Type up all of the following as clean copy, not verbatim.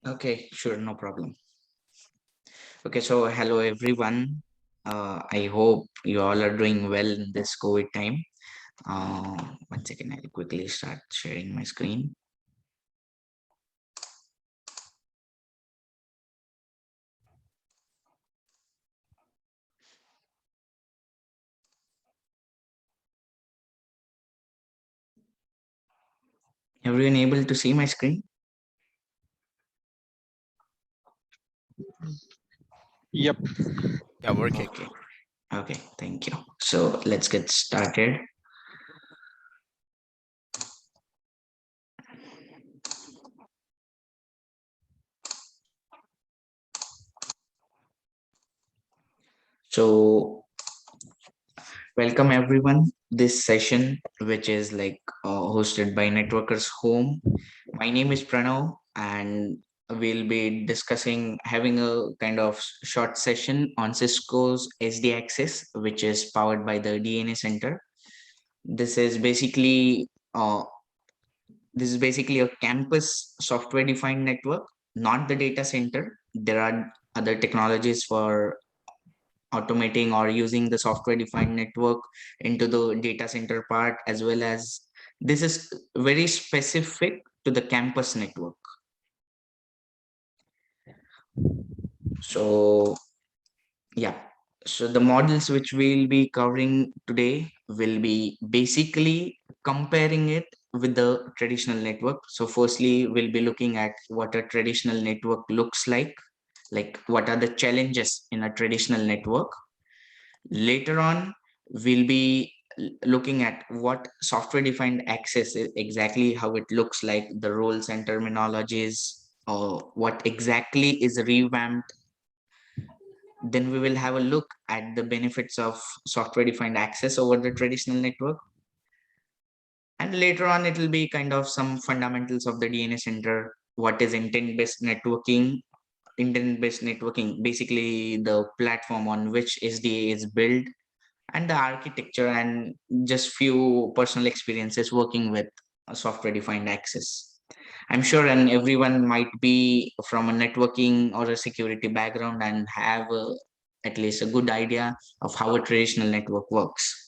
Okay, sure, no problem. Okay, so hello everyone. I hope you all are doing well in this COVID time. One second, I'll quickly start sharing my screen. Everyone able to see my screen? Yep. Yeah, working. Okay, okay, thank you. So let's get started. So welcome everyone. This session, which is hosted by Networkers Home. My name is Pranav, and we'll be discussing having a kind of short session on Cisco's SD Access, which is powered by the DNA Center. This is basically uh, this is basically a campus software-defined network, not the data center. There are other technologies for automating or using the software defined network into the data center part, as well as this is very specific to the campus network. So yeah, so the models which we'll be covering today will be basically comparing it with the traditional network. So firstly, we'll be looking at what a traditional network looks like what are the challenges in a traditional network. Later on, we'll be looking at what software defined access is, exactly how it looks like, the roles and terminologies, or what exactly is revamped. Then we will have a look at the benefits of software defined access over the traditional network. And later on, it will be kind of some fundamentals of the DNA center. What is intent based networking? Intent based networking, basically the platform on which SDA is built, and the architecture, and just few personal experiences working with software defined access. I'm sure and everyone might be from a networking or a security background and have at least a good idea of how a traditional network works.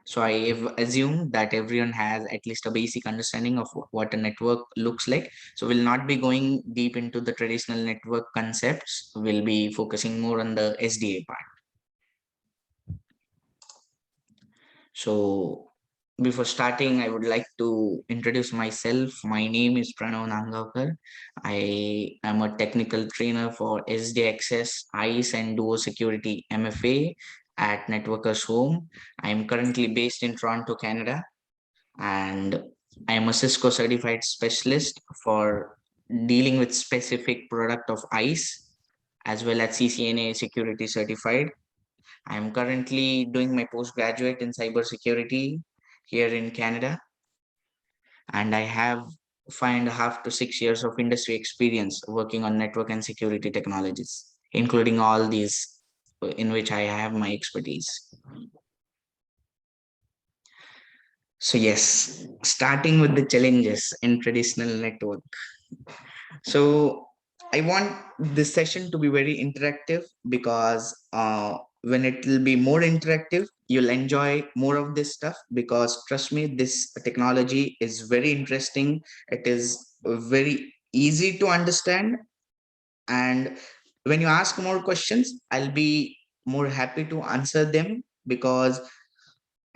So I have assumed that everyone has at least a basic understanding of what a network looks like. So we'll not be going deep into the traditional network concepts. We'll be focusing more on the SDA part. So before starting, I would like to introduce myself. My name is Pranav Nangaonkar. I am a technical trainer for SD Access, ICE and Duo Security MFA at Networkers Home. I am currently based in Toronto, Canada, and I am a Cisco certified specialist for dealing with specific product of ICE, as well as CCNA Security certified. I'm currently doing my postgraduate in cybersecurity here in Canada, and I have 5.5 to 6 years of industry experience working on network and security technologies, including all these in which I have my expertise. So yes, starting with the challenges in traditional network. So I want this session to be very interactive because when it will be more interactive, you'll enjoy more of this stuff, because trust me, this technology is very interesting. It is very easy to understand. And when you ask more questions, I'll be more happy to answer them, because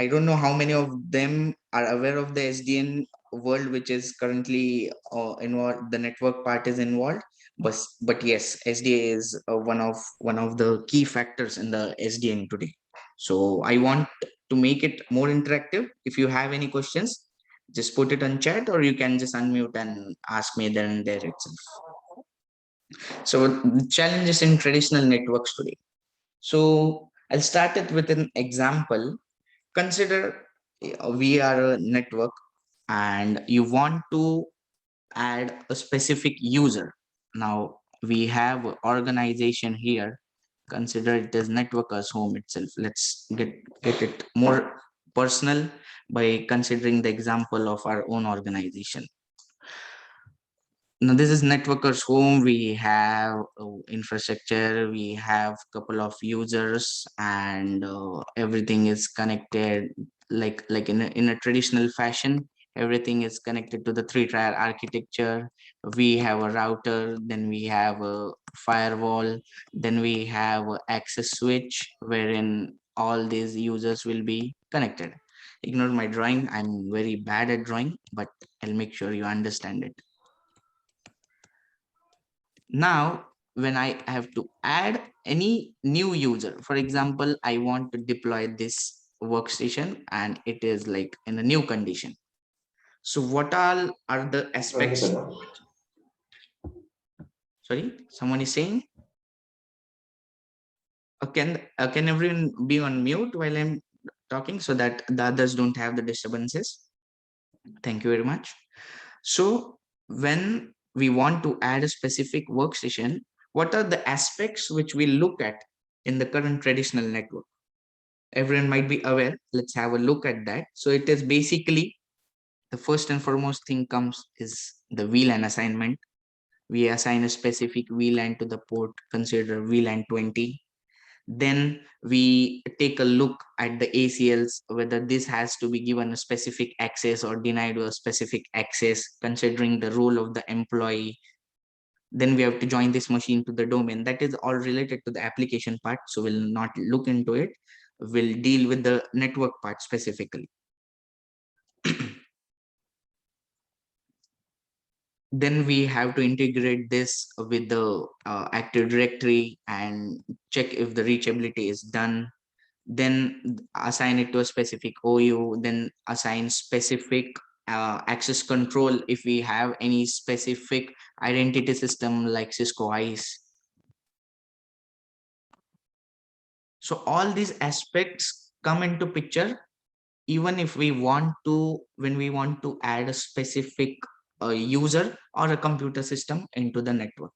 I don't know how many of them are aware of the SDN world, which is currently involved. The network part is involved, but yes, SDA is one of the key factors in the SDN today. So I want to make it more interactive. If you have any questions, just put it on chat, or you can just unmute and ask me then and there itself. So the challenges in traditional networks today. So I'll start it with an example. Consider we are a network and you want to add a specific user. Now we have a organization here. Consider it as Networkers Home itself. Let's get it more personal by considering the example of our own organization. Now this is networkers home. We have infrastructure, we have couple of users, and everything is connected like in a traditional fashion. Everything is connected to the three-tier architecture. We have a router, then we have a firewall, then we have a access switch wherein all these users will be connected. Ignore my drawing, I'm very bad at drawing, but I'll make sure you understand it. Now, when I have to add any new user, for example, I want to deploy this workstation and it is like in a new condition. So what all are the aspects? Sorry, someone is saying, can everyone be on mute while I'm talking so that the others don't have the disturbances? Thank you very much. So when we want to add a specific workstation, what are the aspects which we look at in the current traditional network? Everyone might be aware. Let's have a look at that. So it is basically the first and foremost thing comes is the VLAN assignment. We assign a specific VLAN to the port, consider VLAN 20. Then we take a look at the ACLs, whether this has to be given a specific access or denied a specific access, considering the role of the employee. Then we have to join this machine to the domain. That is all related to the application part. So we'll not look into it. We'll deal with the network part specifically. Then we have to integrate this with the Active Directory and check if the reachability is done. Then assign it to a specific OU, then assign specific access control if we have any specific identity system like Cisco ICE. So all these aspects come into picture even if we want to, when we want to add a specific user or a computer system into the network.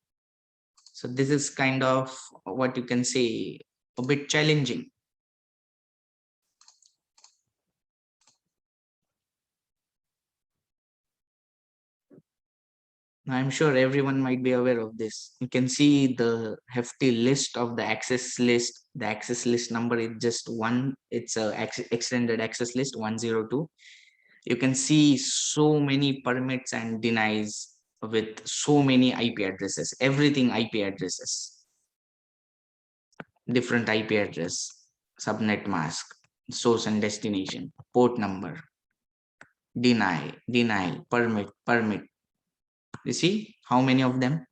So this is kind of what you can say a bit challenging. I'm sure everyone might be aware of this. You can see the hefty list of the access list. The access list number is just one. It's a extended access list 102. You can see so many permits and denies with so many IP addresses, everything IP addresses, different IP address, subnet mask, source and destination, port number, deny, denial, permit, permit. You see how many of them?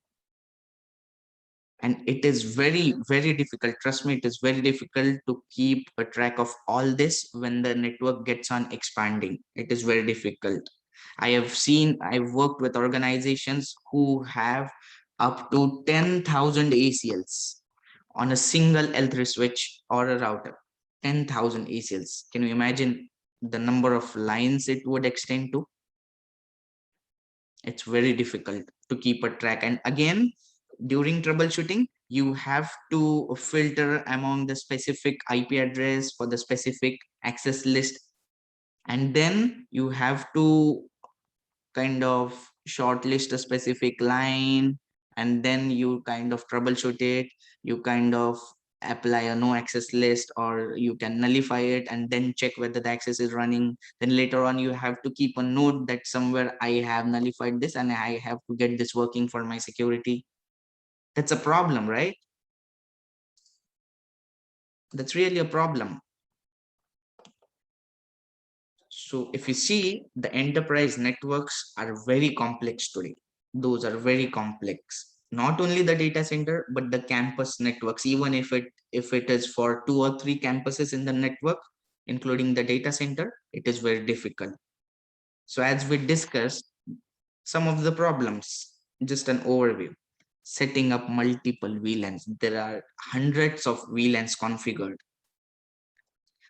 And it is very difficult, trust me, it is very difficult to keep a track of all this when the network gets on expanding. It is very difficult. I've worked with organizations who have up to 10,000 ACLs on a single L3 switch or a router. 10,000 ACLs, can you imagine the number of lines it would extend to? It's very difficult to keep a track. And again, during troubleshooting, you have to filter among the specific IP address for the specific access list. And then you have to kind of shortlist a specific line, and then you kind of troubleshoot it. You kind of apply a no access list, or you can nullify it and then check whether the access is running. Then later on you have to keep a note that somewhere I have nullified this and I have to get this working for my security. That's a problem, right? That's really a problem. So if you see, the enterprise networks are very complex today. Those are very complex. Not only the data center, but the campus networks. Even if it is for 2 or 3 campuses in the network, including the data center, it is very difficult. So as we discussed, some of the problems, just an overview. Setting up multiple VLANs. There are hundreds of VLANs configured.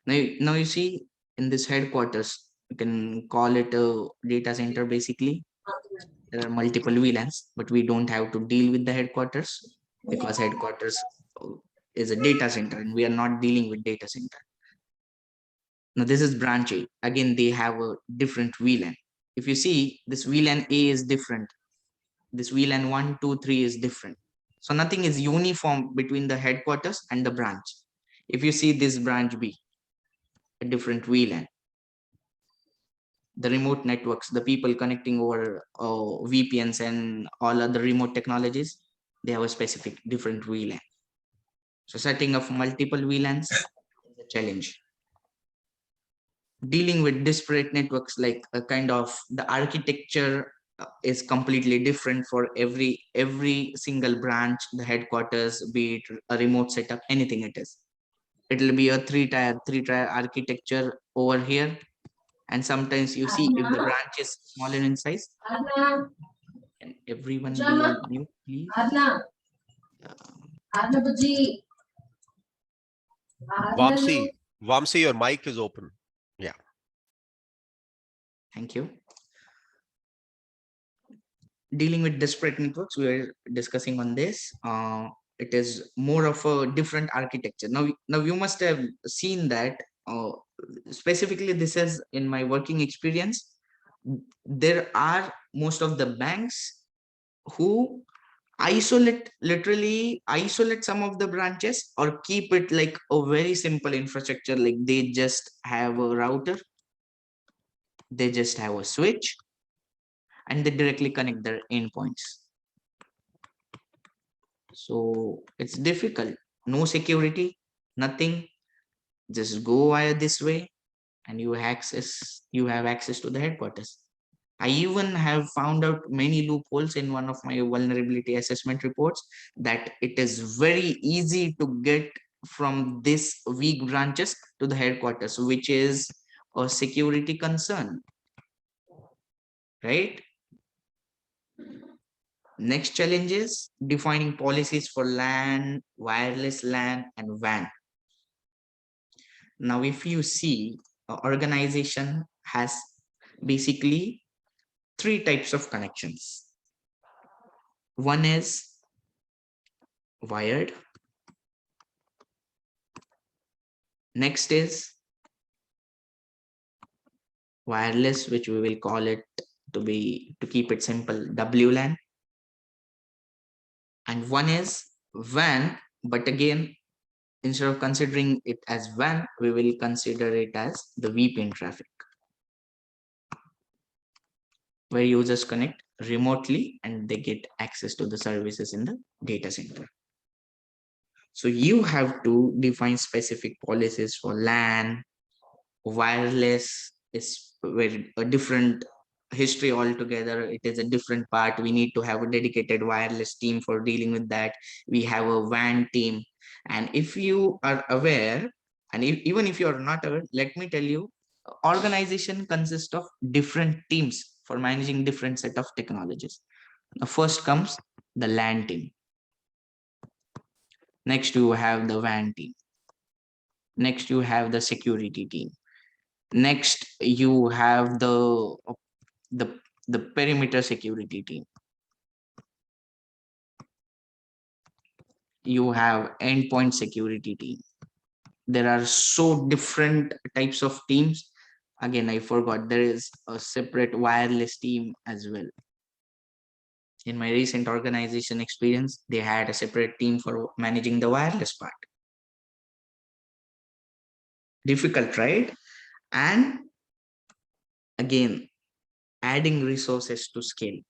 Now you see in this headquarters, you can call it a data center basically. There are multiple VLANs, but we don't have to deal with the headquarters because headquarters is a data center and we are not dealing with data center. Now this is branch A. Again, they have a different VLAN. If you see, this VLAN A is different. This VLAN 1, 2, 3 is different. So nothing is uniform between the headquarters and the branch. If you see this branch B, a different VLAN. The remote networks, the people connecting over VPNs and all other remote technologies, they have a specific different VLAN. So setting up multiple VLANs is a challenge. Dealing with disparate networks, like a kind of the architecture is completely different for every single branch, the headquarters, be it a remote setup, anything it is. It will be a three-tier architecture over here. And sometimes you see if the branch is smaller in size, can everyone be on mute, please? Vamsi, your mic is open. Yeah. Thank you. Dealing with disparate networks, we are discussing on this. It is more of a different architecture. Now you must have seen that. Specifically, this is in my working experience. There are most of the banks who literally isolate some of the branches or keep it like a very simple infrastructure, like they just have a router, they just have a switch, and they directly connect their endpoints. So it's difficult, no security, nothing, just go via this way and you have access to the headquarters. I even have found out many loopholes in one of my vulnerability assessment reports, that it is very easy to get from this weak branches to the headquarters, which is a security concern, right? Next challenge is defining policies for LAN, wireless LAN, and WAN. Now, if you see, organization has basically three types of connections. One is wired. Next is wireless, which we will call it to keep it simple, WLAN. And one is WAN, but again, instead of considering it as WAN, we will consider it as the VPN traffic, where users connect remotely and they get access to the services in the data center. So you have to define specific policies for LAN. Wireless is very a different history altogether. It is a different part. We need to have a dedicated wireless team for dealing with that. We have a WAN team. And if you are aware, and even if you are not aware, let me tell you, organization consists of different teams for managing different set of technologies. Now, first comes the LAN team. Next, you have the WAN team. Next, you have the security team. Next, you have the perimeter security team. You have endpoint security team. There are so different types of teams. Again, I forgot, there is a separate wireless team as well. In my recent organization experience, they had a separate team for managing the wireless part. Difficult, right? And again, adding resources to scale.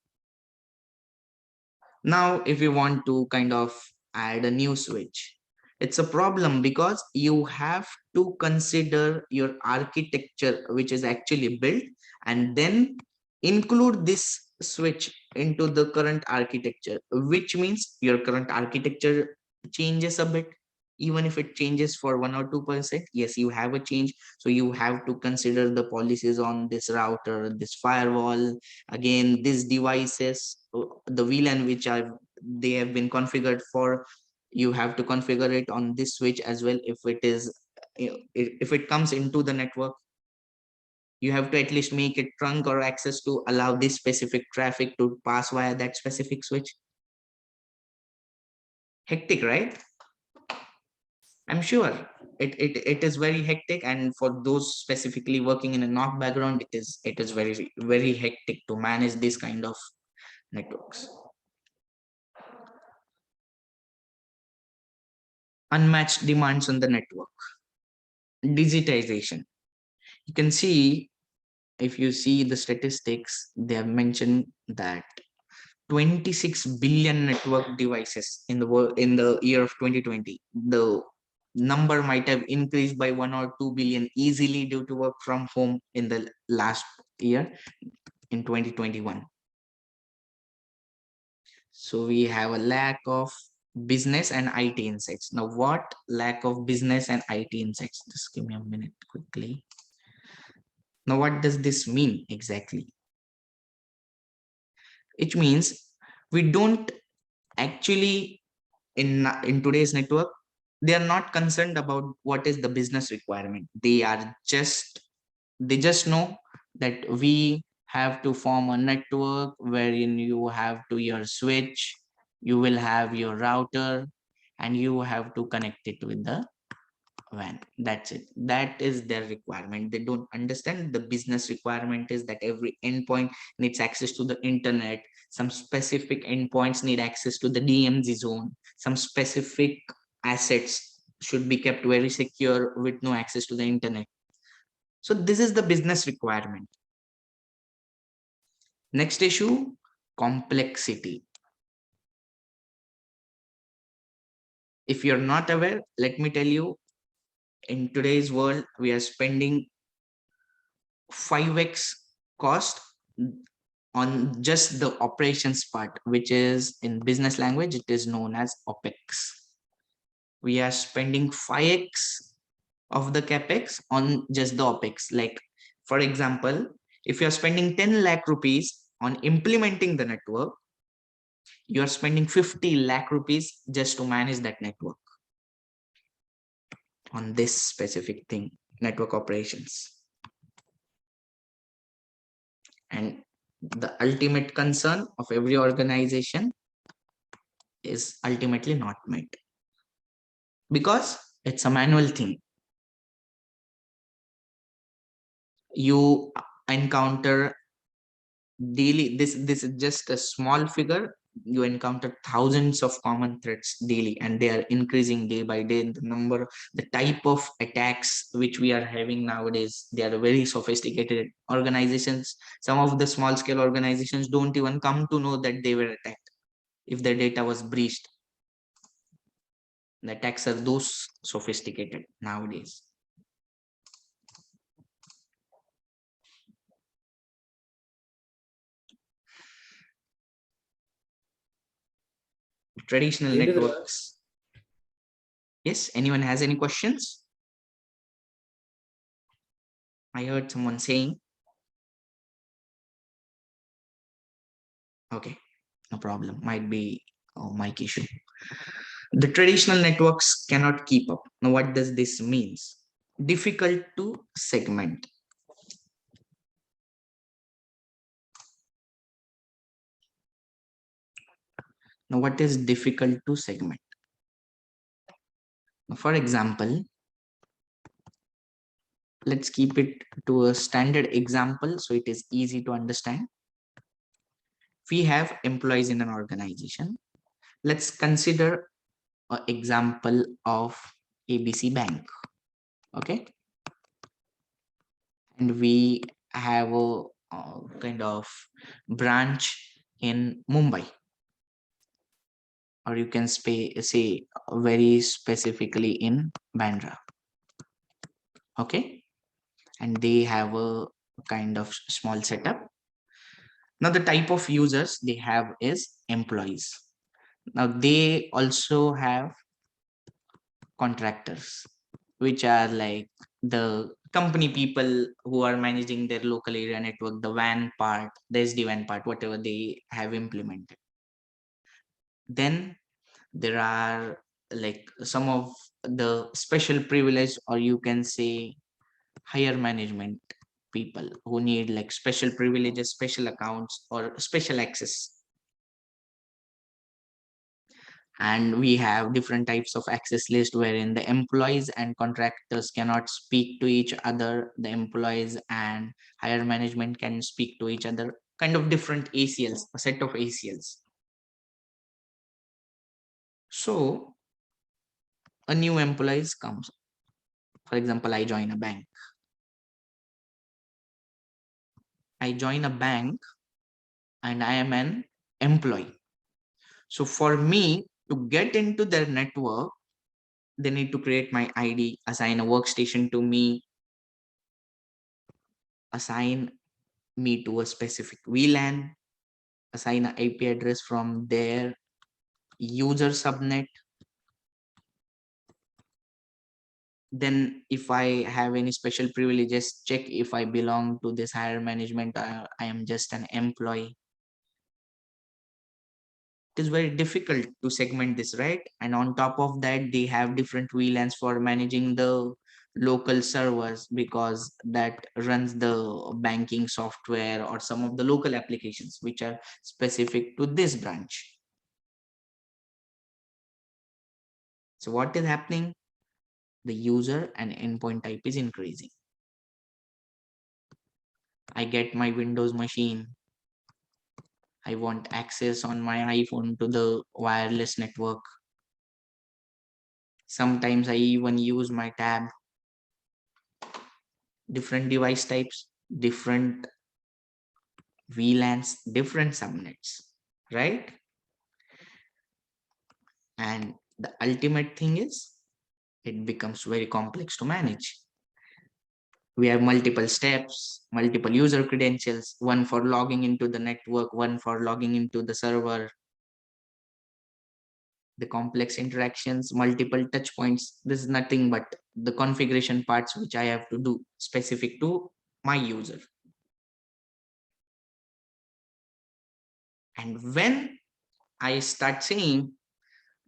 Now, if you want to kind of add a new switch, it's a problem because you have to consider your architecture, which is actually built, and then include this switch into the current architecture, which means your current architecture changes a bit. Even if it changes for 1 or 2%, yes, you have a change. So you have to consider the policies on this router, this firewall, again, these devices, the VLAN which they have been configured for, you have to configure it on this switch as well. If it is, if it comes into the network, you have to at least make it trunk or access to allow this specific traffic to pass via that specific switch. Hectic, right? I'm sure it is very hectic, and for those specifically working in a knock background, it is very hectic to manage this kind of networks. unmatched demands on the network. Digitization. You can see, if you see the statistics, they have mentioned that 26 billion network devices in the world in the year of 2020. The number might have increased by 1 or 2 billion easily due to work from home in the last year in 2021. So we have a lack of business and IT insights. Now, what lack of business and IT insights? Just give me a minute quickly. Now, what does this mean exactly? It means we don't actually, in today's network, they are not concerned about what is the business requirement. They just know that we have to form a network wherein you have to your switch, you will have your router, and you have to connect it with the WAN. That's it. That is their requirement. They don't understand the business requirement is that every endpoint needs access to the internet. Some specific endpoints need access to the DMZ zone. Some specific assets should be kept very secure with no access to the internet. So this is the business requirement. Next issue, complexity. If you're not aware, let me tell you, in today's world, we are spending 5x cost on just the operations part, which is in business language, it is known as OPEX. We are spending 5x of the capex on just the OPEX. Like, for example, if you're spending 10 lakh rupees on implementing the network, you are spending 50 lakh rupees just to manage that network on this specific thing, network operations. And the ultimate concern of every organization is ultimately not met because it's a manual thing. You encounter daily, this is just a small figure, you encounter thousands of common threats daily, and they are increasing day by day. The number, the type of attacks which we are having nowadays, they are very sophisticated. Organizations, some of the small scale organizations don't even come to know that they were attacked if their data was breached. The attacks are those sophisticated nowadays. Traditional networks. Yes, anyone has any questions? I heard someone saying. Okay, no problem. Might be a mic issue. The traditional networks cannot keep up. Now, what does this means? Difficult to segment. Now, what is difficult to segment? For example, let's keep it to a standard example so it is easy to understand. We have employees in an organization. Let's consider an example of ABC Bank. Okay. And we have a kind of branch in Mumbai. Or you can say very specifically in Bandra. Okay. And they have a kind of small setup. Now the type of users they have is employees. Now they also have contractors, which are like the company people who are managing their local area network, the WAN part, the SD-WAN part, whatever they have implemented. Then there are like some of the special privilege, or you can say higher management people who need like special privileges, special accounts, or special access. And we have different types of access list wherein the employees and contractors cannot speak to each other. The employees and higher management can speak to each other, kind of different ACLs, a set of ACLs. So a new employee comes. For example, I join a bank. And I am an employee. So for me to get into their network, they need to create my ID, assign a workstation to me, assign me to a specific VLAN, assign an IP address from their user subnet. Then if I have any special privileges, check if I belong to this higher management, I am just an employee. It is very difficult to segment this, right? And on top of that, they have different VLANs for managing the local servers, because that runs the banking software or some of the local applications which are specific to this branch. So what is happening? The user and endpoint type is increasing. I get my Windows machine. I want access on my iPhone to the wireless network. Sometimes I even use my tab. Different device types, different VLANs, different subnets, right? And the ultimate thing is it becomes very complex to manage. We have multiple steps, multiple user credentials, one for logging into the network, one for logging into the server, the complex interactions, multiple touch points. This is nothing but the configuration parts which I have to do specific to my user. And when I start saying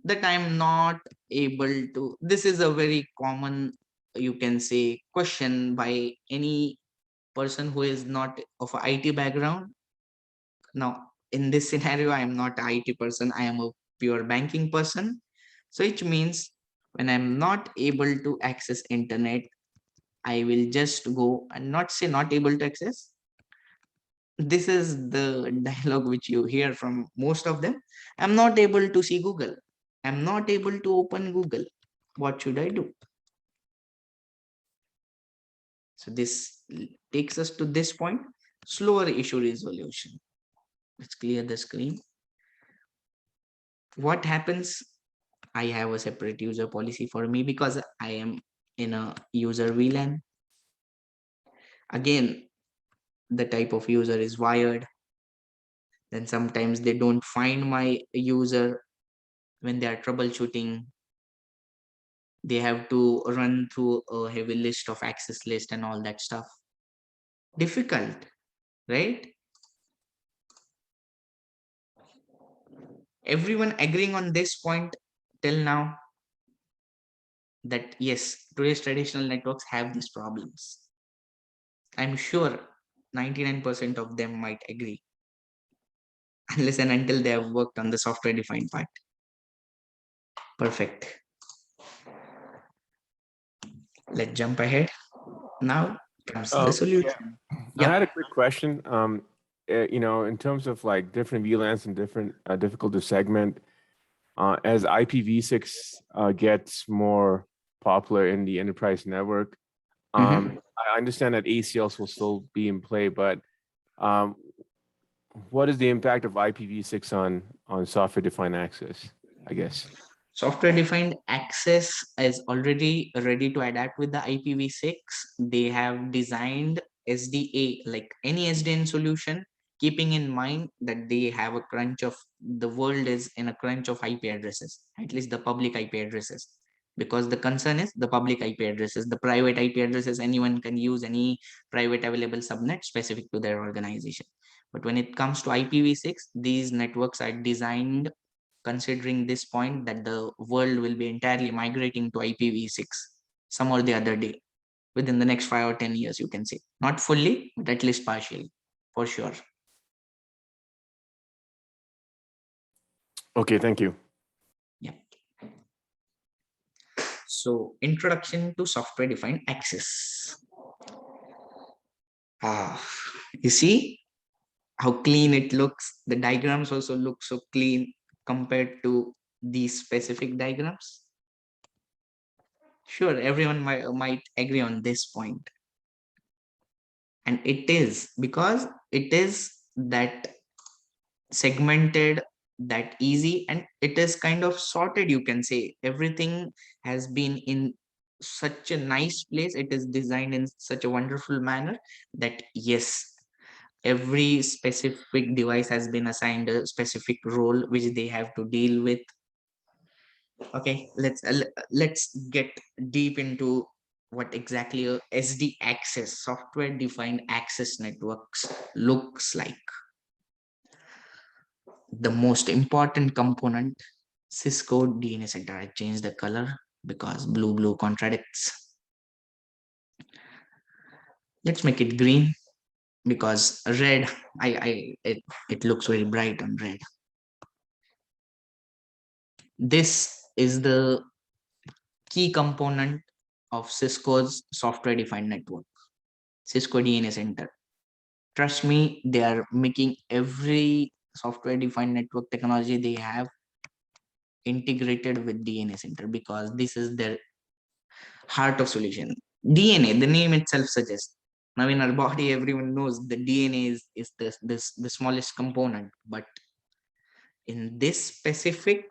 that I'm not able to, this is a very common, you can say, question by any person who is not of a IT background. Now, in this scenario, I am not an IT person, I am a pure banking person. So it means when I'm not able to access internet, I will just go and not say not able to access. This is the dialogue which you hear from most of them. I'm not able to see Google. I'm not able to open Google. What should I do? So this takes us to this point, slower issue resolution. Let's clear the screen. What happens? I have a separate user policy for me because I am in a user VLAN. Again, the type of user is wired. Then sometimes they don't find my user when they are troubleshooting. They have to run through a heavy list of access list and all that stuff. Difficult, right? Everyone agreeing on this point till now, that yes, today's traditional networks have these problems. I'm sure 99% of them might agree, unless and until they have worked on the software defined part. Perfect. Let's jump ahead. Now comes the Yeah. solution. I had a Yep. quick question. In terms of like different VLANs and different difficult to segment, as IPv6 gets more popular in the enterprise network, Mhm. I understand that ACLs will still be in play, but um, what is the impact of IPv6 on software-defined access, I guess? Software defined access is already ready to adapt with the IPv6. They have designed SDA, like any SDN solution, keeping in mind that they have a crunch of, the world is in a crunch of IP addresses, at least the public IP addresses. Because the concern is the public IP addresses, the private IP addresses, anyone can use any private available subnet specific to their organization. But when it comes to IPv6, these networks are designed considering this point that the world will be entirely migrating to IPv6 some or the other day within the next 5 or 10 years, you can say. Not fully, but at least partially, for sure. Okay, thank you. Yeah. So, introduction to software defined access. Ah, you see how clean it looks. The diagrams also look so clean compared to these specific diagrams. Sure, everyone might agree on this point. And it is because it is that segmented, that easy, and it is kind of sorted, you can say. Everything has been in such a nice place. It is designed in such a wonderful manner that yes, every specific device has been assigned a specific role which they have to deal with. Okay, let's get deep into what exactly a SD access, software defined access networks, looks like. The most important component, Cisco DNA Center. I changed the color because blue contradicts. Let's make it green because red, it looks very bright on red. This is the key component of Cisco's software defined network, Cisco DNA Center. Trust me, they are making every software defined network technology they have integrated with DNA Center because this is their heart of solution. DNA, the name itself suggests. Now in our body, everyone knows the DNA is the smallest component, but in this specific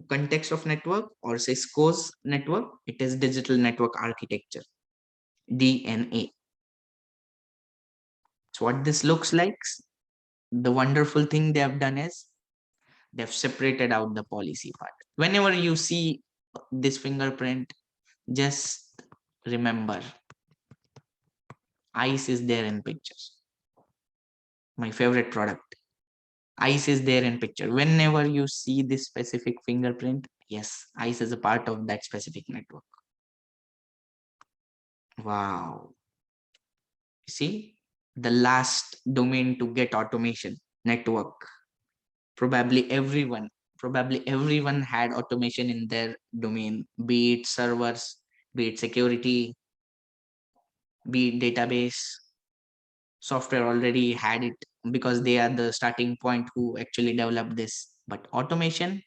context of network or Cisco's network, it is digital network architecture, DNA. So what this looks like, the wonderful thing they have done is they've separated out the policy part. Whenever you see this fingerprint, just remember ICE is there in pictures. My favorite product. ICE is there in picture. Whenever you see this specific fingerprint, yes, ICE is a part of that specific network. Wow. See, the last domain to get automation, network. Probably everyone had automation in their domain, be it servers, be it security, be it database. Software already had it because they are the starting point who actually developed this. But automation,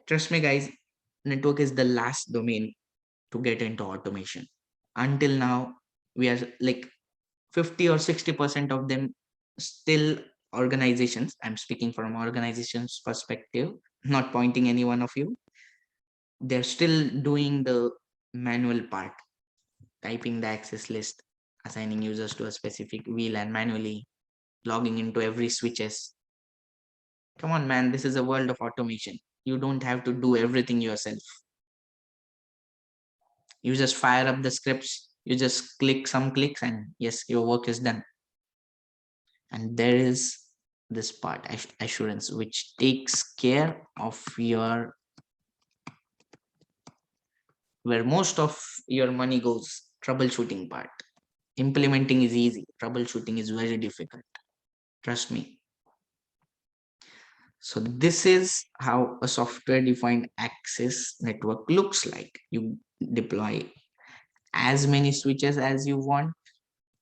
trust me guys, network is the last domain to get into automation. Until now, we are like 50 or 60% of them still organizations. I'm speaking from organizations perspective, not pointing any one of you. They're still doing the manual part, typing the access list, assigning users to a specific VLAN manually, logging into every switches. Come on, man, this is a world of automation. You don't have to do everything yourself. You just fire up the scripts, you just click some clicks, and yes, your work is done. And there is this part, assurance, which takes care of your where most of your money goes, troubleshooting part. Implementing is easy, troubleshooting is very difficult. Trust me. So this is how a software defined access network looks like. You deploy as many switches as you want,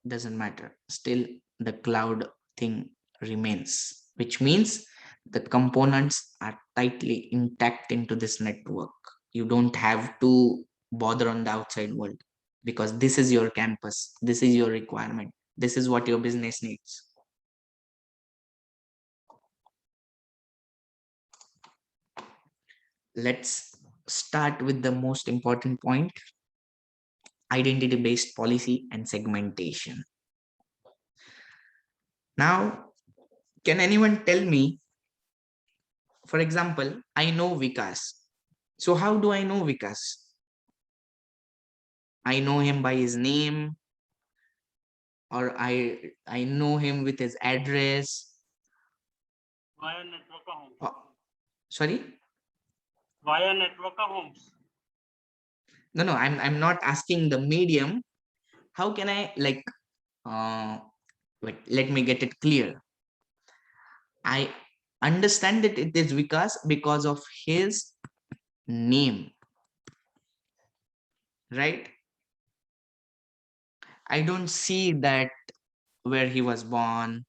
doesn't matter. Still, the cloud thing remains, which means the components are tightly intact into this network. You don't have to bother on the outside world because this is your campus, this is your requirement, this is what your business needs. Let's start with the most important point, identity based policy and segmentation. Now, can anyone tell me, for example, I know Vikas. So how do I know Vikas? I know him by his name, or I know him with his address. Via network homes. Sorry? Via network homes. No, I'm not asking the medium. How can I wait, let me get it clear. I understand that it is Vikas because of his name, right? I don't see that where he was born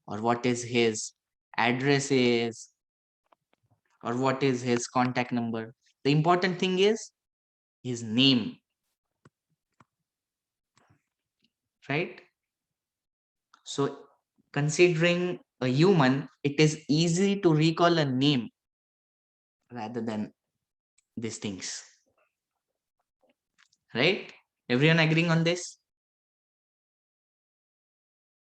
or what is his address is or what is his contact number. The important thing is his name, right? So considering a human, it is easy to recall a name rather than these things, right? Everyone agreeing on this?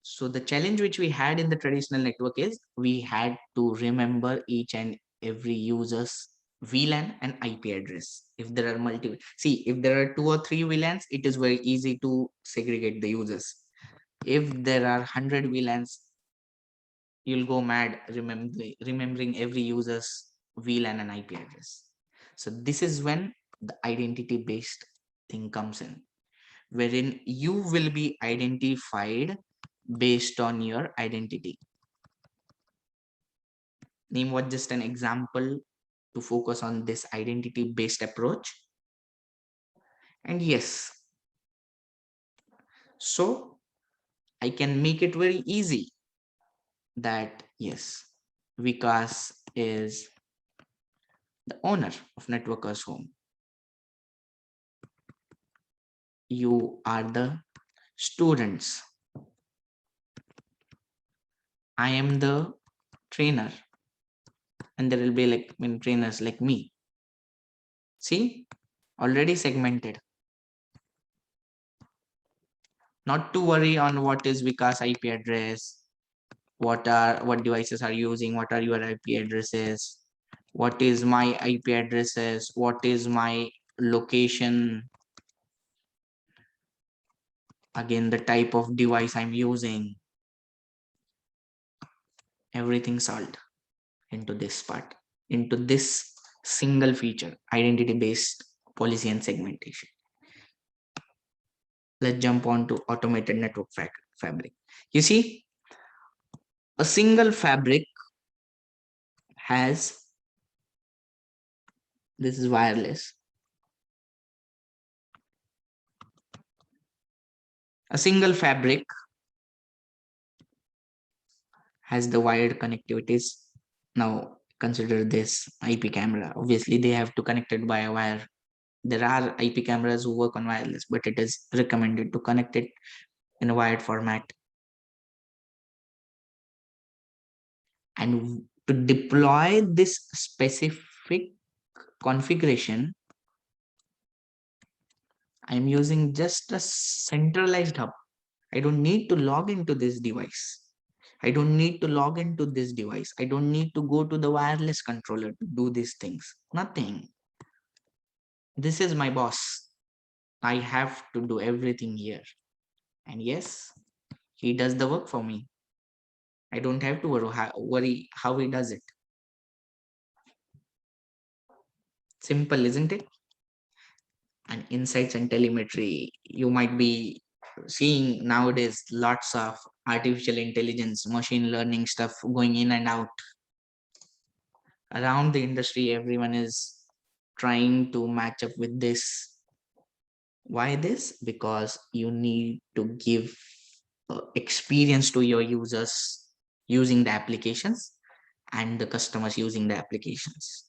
So the challenge which we had in the traditional network is we had to remember each and every user's VLAN and IP address. If there are if there are 2 or 3 VLANs, it is very easy to segregate the users. If there are 100 VLANs, you'll go mad remembering every user's VLAN and IP address. So this is when the identity based thing comes in, wherein you will be identified based on your identity. Name was just an example to focus on this identity based approach. And yes, so I can make it very easy that yes, Vikas is the owner of Networker's Home. You are the students. I am the trainer. And there will be like many trainers like me. See, already segmented. Not to worry on what is Vikas IP address, what devices are using, what are your IP addresses, what is my IP addresses, what is my location, again the type of device I'm using, everything solved into this part, into this single feature, identity based policy and segmentation. Let's jump on to automated network fabric. You see, a single fabric has, this is wireless. A single fabric has the wired connectivities. Now consider this IP camera. Obviously, they have to connect it by a wire. There are IP cameras who work on wireless, but it is recommended to connect it in a wired format. And to deploy this specific configuration, I'm using just a centralized hub. I don't need to log into this device. I don't need to log into this device. I don't need to go to the wireless controller to do these things. Nothing. This is my boss. I have to do everything here. And yes, he does the work for me. I don't have to worry how he does it. Simple, isn't it? And insights and telemetry, you might be seeing nowadays lots of artificial intelligence, machine learning stuff going in and out. Around the industry, everyone is trying to match up with this. Why this? Because you need to give experience to your users using the applications and the customers using the applications.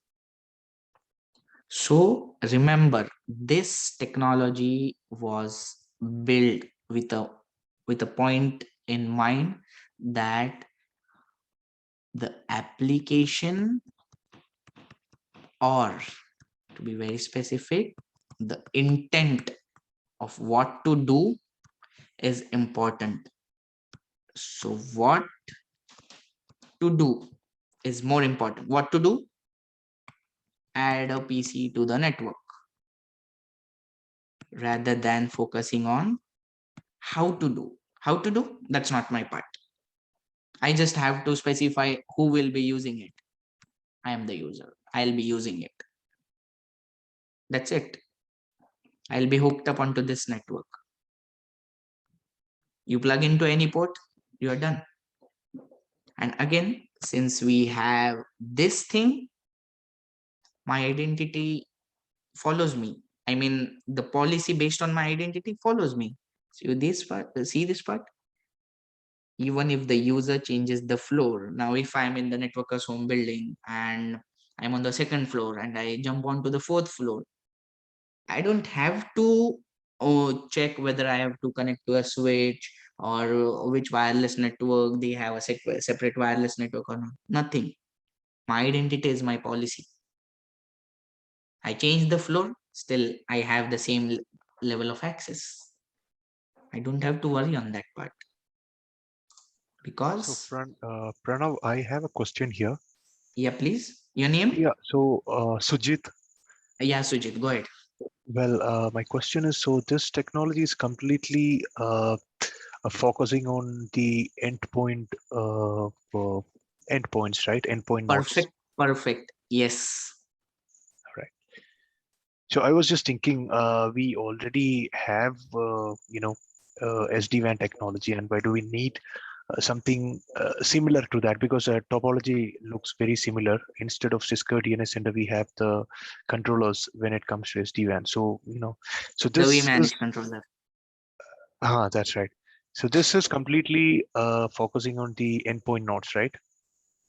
So remember, this technology was built with a point in mind that the application, or to be very specific, the intent of what to do is important. So what to do is more important. What to do? Add a PC to the network rather than focusing on how to do. How to do? That's not my part. I just have to specify who will be using it. I am the user. I'll be using it. That's it. I'll be hooked up onto this network. You plug into any port, you are done. And again, since we have this thing, my identity follows me. I mean, the policy based on my identity follows me. See this part? Even if the user changes the floor. Now, if I'm in the networker's home building and I'm on the second floor and I jump onto the fourth floor. I don't have to check whether I have to connect to a switch or which wireless network they have a separate wireless network or not. Nothing. My identity is my policy. I change the floor, still I have the same level of access. I don't have to worry on that part. So Because, Pranav, I have a question here. yeah, please. Your name? Yeah. So Sujit, Yeah, Sujit, go ahead. well, my question is, so this technology is completely focusing on the endpoints, right? Endpoint nodes. Perfect. Yes. Right. So I was just thinking, we already have, SD-WAN technology, and why do we need something similar to that? Because topology looks very similar. Instead of Cisco DNA Center, we have the controllers when it comes to SD-WAN. So, so The this is, vManage controller. that's right. So this is completely focusing on the endpoint nodes, right?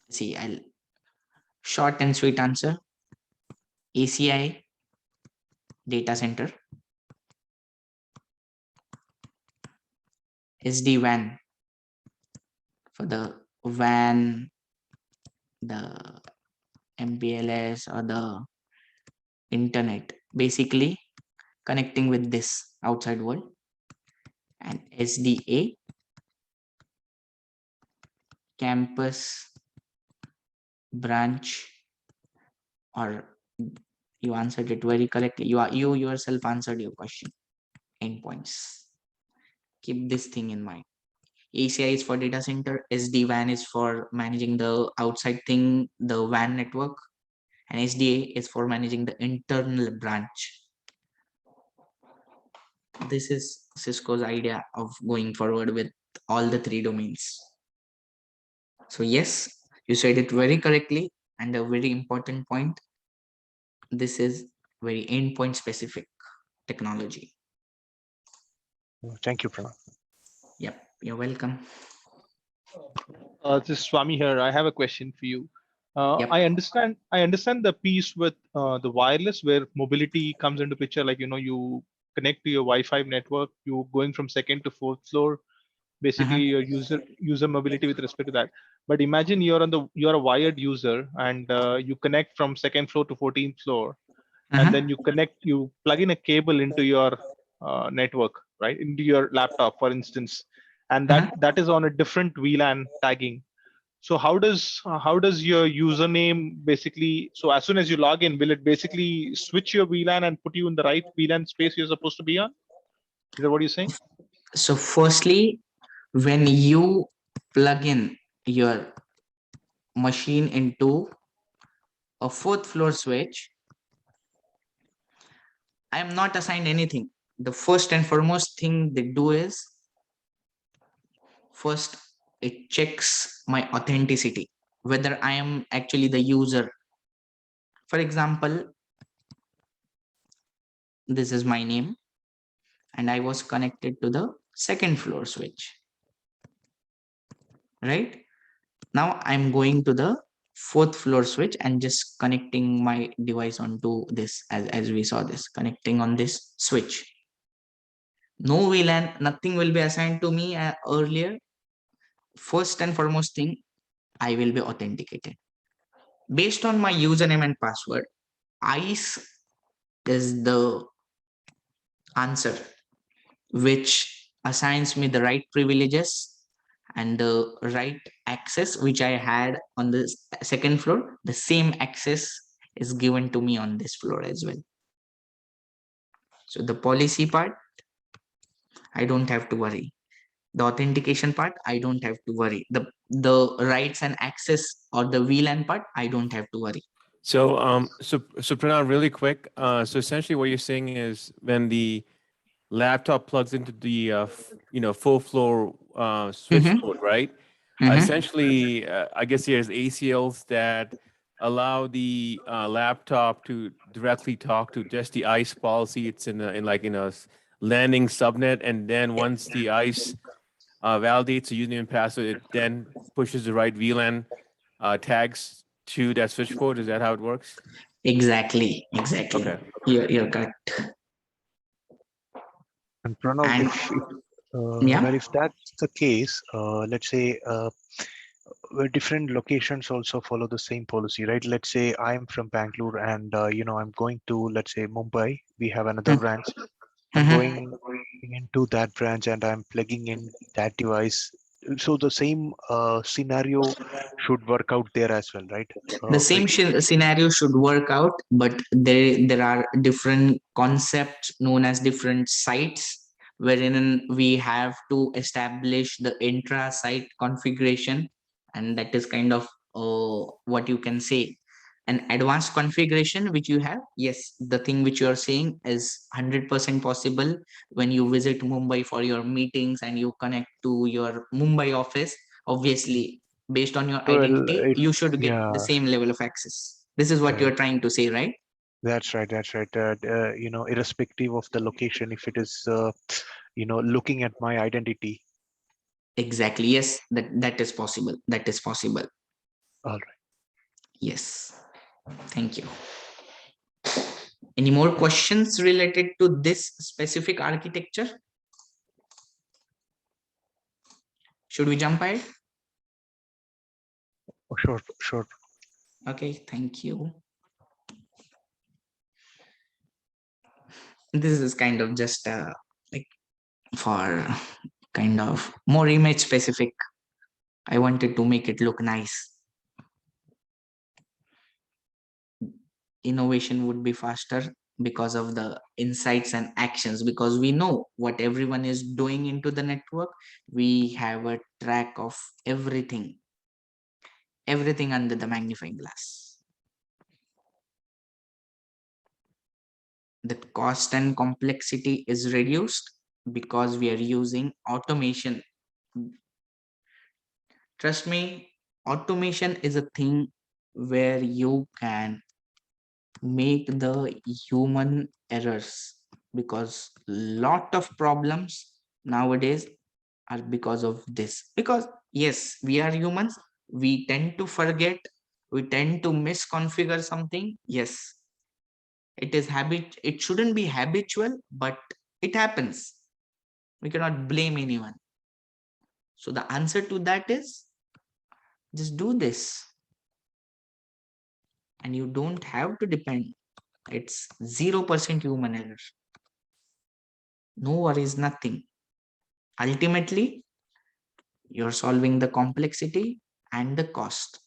See, I'll short and sweet answer. ACI data center, SD-WAN for the WAN, the MPLS or the internet, basically connecting with this outside world, and SDA campus branch, or you answered it very correctly. You yourself answered your question. Endpoints. Keep this thing in mind. ACI is for data center, SD-WAN is for managing the outside thing, the WAN network, and SDA is for managing the internal branch. This is Cisco's idea of going forward with all the three domains. So yes, you said it very correctly, and a very important point. This is very endpoint specific technology. Thank you, Pranav. Yep, you're welcome. This is Swami here. I have a question for you. Yep. I understand the piece with the wireless where mobility comes into picture. Like, you connect to your Wi-Fi network, you going from second to fourth floor, basically your user mobility with respect to that. But imagine you're a wired user and you connect from second floor to 14th floor, and then you plug in a cable into your network, right, into your laptop, for instance, and that is on a different VLAN tagging. So how does your username basically, so as soon as you log in, will it basically switch your VLAN and put you in the right VLAN space you're supposed to be on? Is that what you're saying? So firstly, when you plug in your machine into a fourth floor switch, I am not assigned anything. The first and foremost thing they do is, first it checks my authenticity, whether I am actually the user. For example, this is my name and I was connected to the second floor switch. Right? Now I'm going to the fourth floor switch and just connecting my device onto this, as we saw this, connecting on this switch. No VLAN, nothing will be assigned to me earlier. First and foremost thing, I will be authenticated. Based on my username and password, ICE is the answer which assigns me the right privileges and the right access which I had on the second floor. The same access is given to me on this floor as well. So the policy part, I don't have to worry. The authentication part, I don't have to worry. The rights and access or the VLAN part, I don't have to worry. So, so Pranav, really quick. So essentially, what you're saying is when the laptop plugs into the full floor switch mode, right? Essentially, I guess there's ACLs that allow the laptop to directly talk to just the ICE policy. It's in a landing subnet, and then once the ICE validates the username and password, it then pushes the right VLAN tags to that switch port? Is that how it works? Exactly. Okay. You're correct. And Pranav, And well, yeah. if that's the case, let's say where different locations also follow the same policy, right? Let's say I'm from Bangalore and I'm going to, let's say, Mumbai. We have another branch. I'm going into that branch and I'm plugging in that device. So the same scenario should work out there as well, right? The same scenario should work out, but there are different concepts known as different sites, wherein we have to establish the intra site configuration, and that is kind of what you can say an advanced configuration which you have. Yes, the thing which you are saying is 100% possible. When you visit Mumbai for your meetings and you connect to your Mumbai office, obviously based on your Well, identity, you should get the yeah, same level of access. This is what right. you're trying to say, right? That's right. That's right. Irrespective of the location, if it is, looking at my identity. Exactly. Yes, that is possible. That is possible. All right. Yes. Thank you. Any more questions related to this specific architecture? Should we jump ahead? Oh, sure, sure. Okay, thank you. This is kind of just like for kind of more image specific. I wanted to make it look nice. Innovation would be faster because of the insights and actions, because we know what everyone is doing into the network. We have a track of everything under the magnifying glass. The cost and complexity is reduced because we are using automation. Trust me, automation is a thing where you can make the human errors, because lot of problems nowadays are because of this. Because yes, we are humans, we tend to forget, we tend to misconfigure something. Yes, it is habit, it shouldn't be habitual, but it happens. We cannot blame anyone. So the answer to that is just do this, and you don't have to depend. It's 0% human error. No worries, nothing. Ultimately, you're solving the complexity and the cost.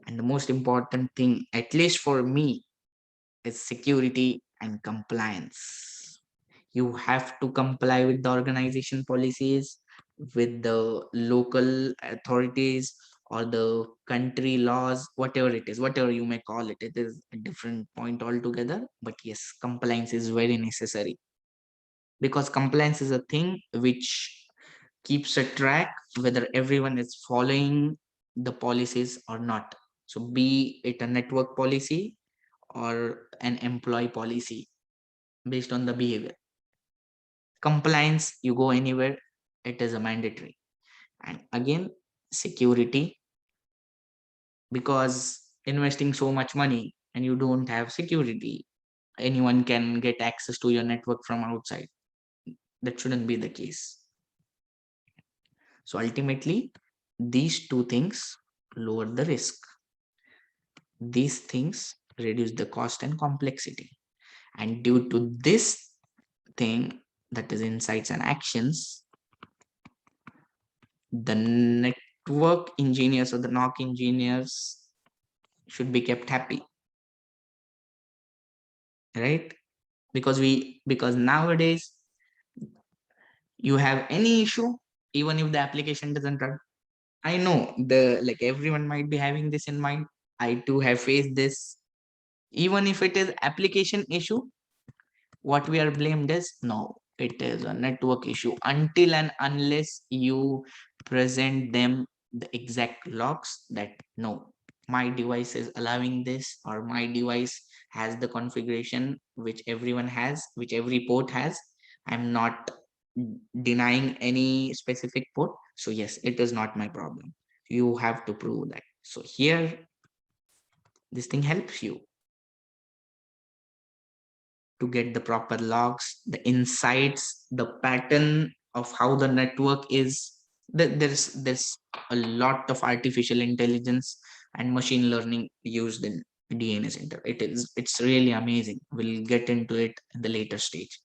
And the most important thing, at least for me, is security and compliance. You have to comply with the organization policies, with the local authorities or the country laws, whatever it is, whatever you may call it. It is a different point altogether. But yes, compliance is very necessary, because compliance is a thing which keeps a track whether everyone is following the policies or not. So be it a network policy or an employee policy, based on the behavior. Compliance, you go anywhere, it is a mandatory. And again, security, because investing so much money and you don't have security, anyone can get access to your network from outside. That shouldn't be the case. So ultimately, these two things lower the risk. These things reduce the cost and complexity. And due to this thing, that is insights and actions, the network engineers or the NOC engineers should be kept happy, right? Because nowadays you have any issue, even if the application doesn't run. I know everyone might be having this in mind. I too have faced this. Even if it is application issue, what we are blamed is, no, it is a network issue, until and unless you present them the exact logs that no, my device is allowing this, or my device has the configuration which everyone has, which every port has. I'm not denying any specific port, so yes, it is not my problem. You have to prove that. So here, this thing helps you to get the proper logs, the insights, the pattern of how the network is. There's a lot of artificial intelligence and machine learning used in DNA Center. It's really amazing. We'll get into it in the later stage.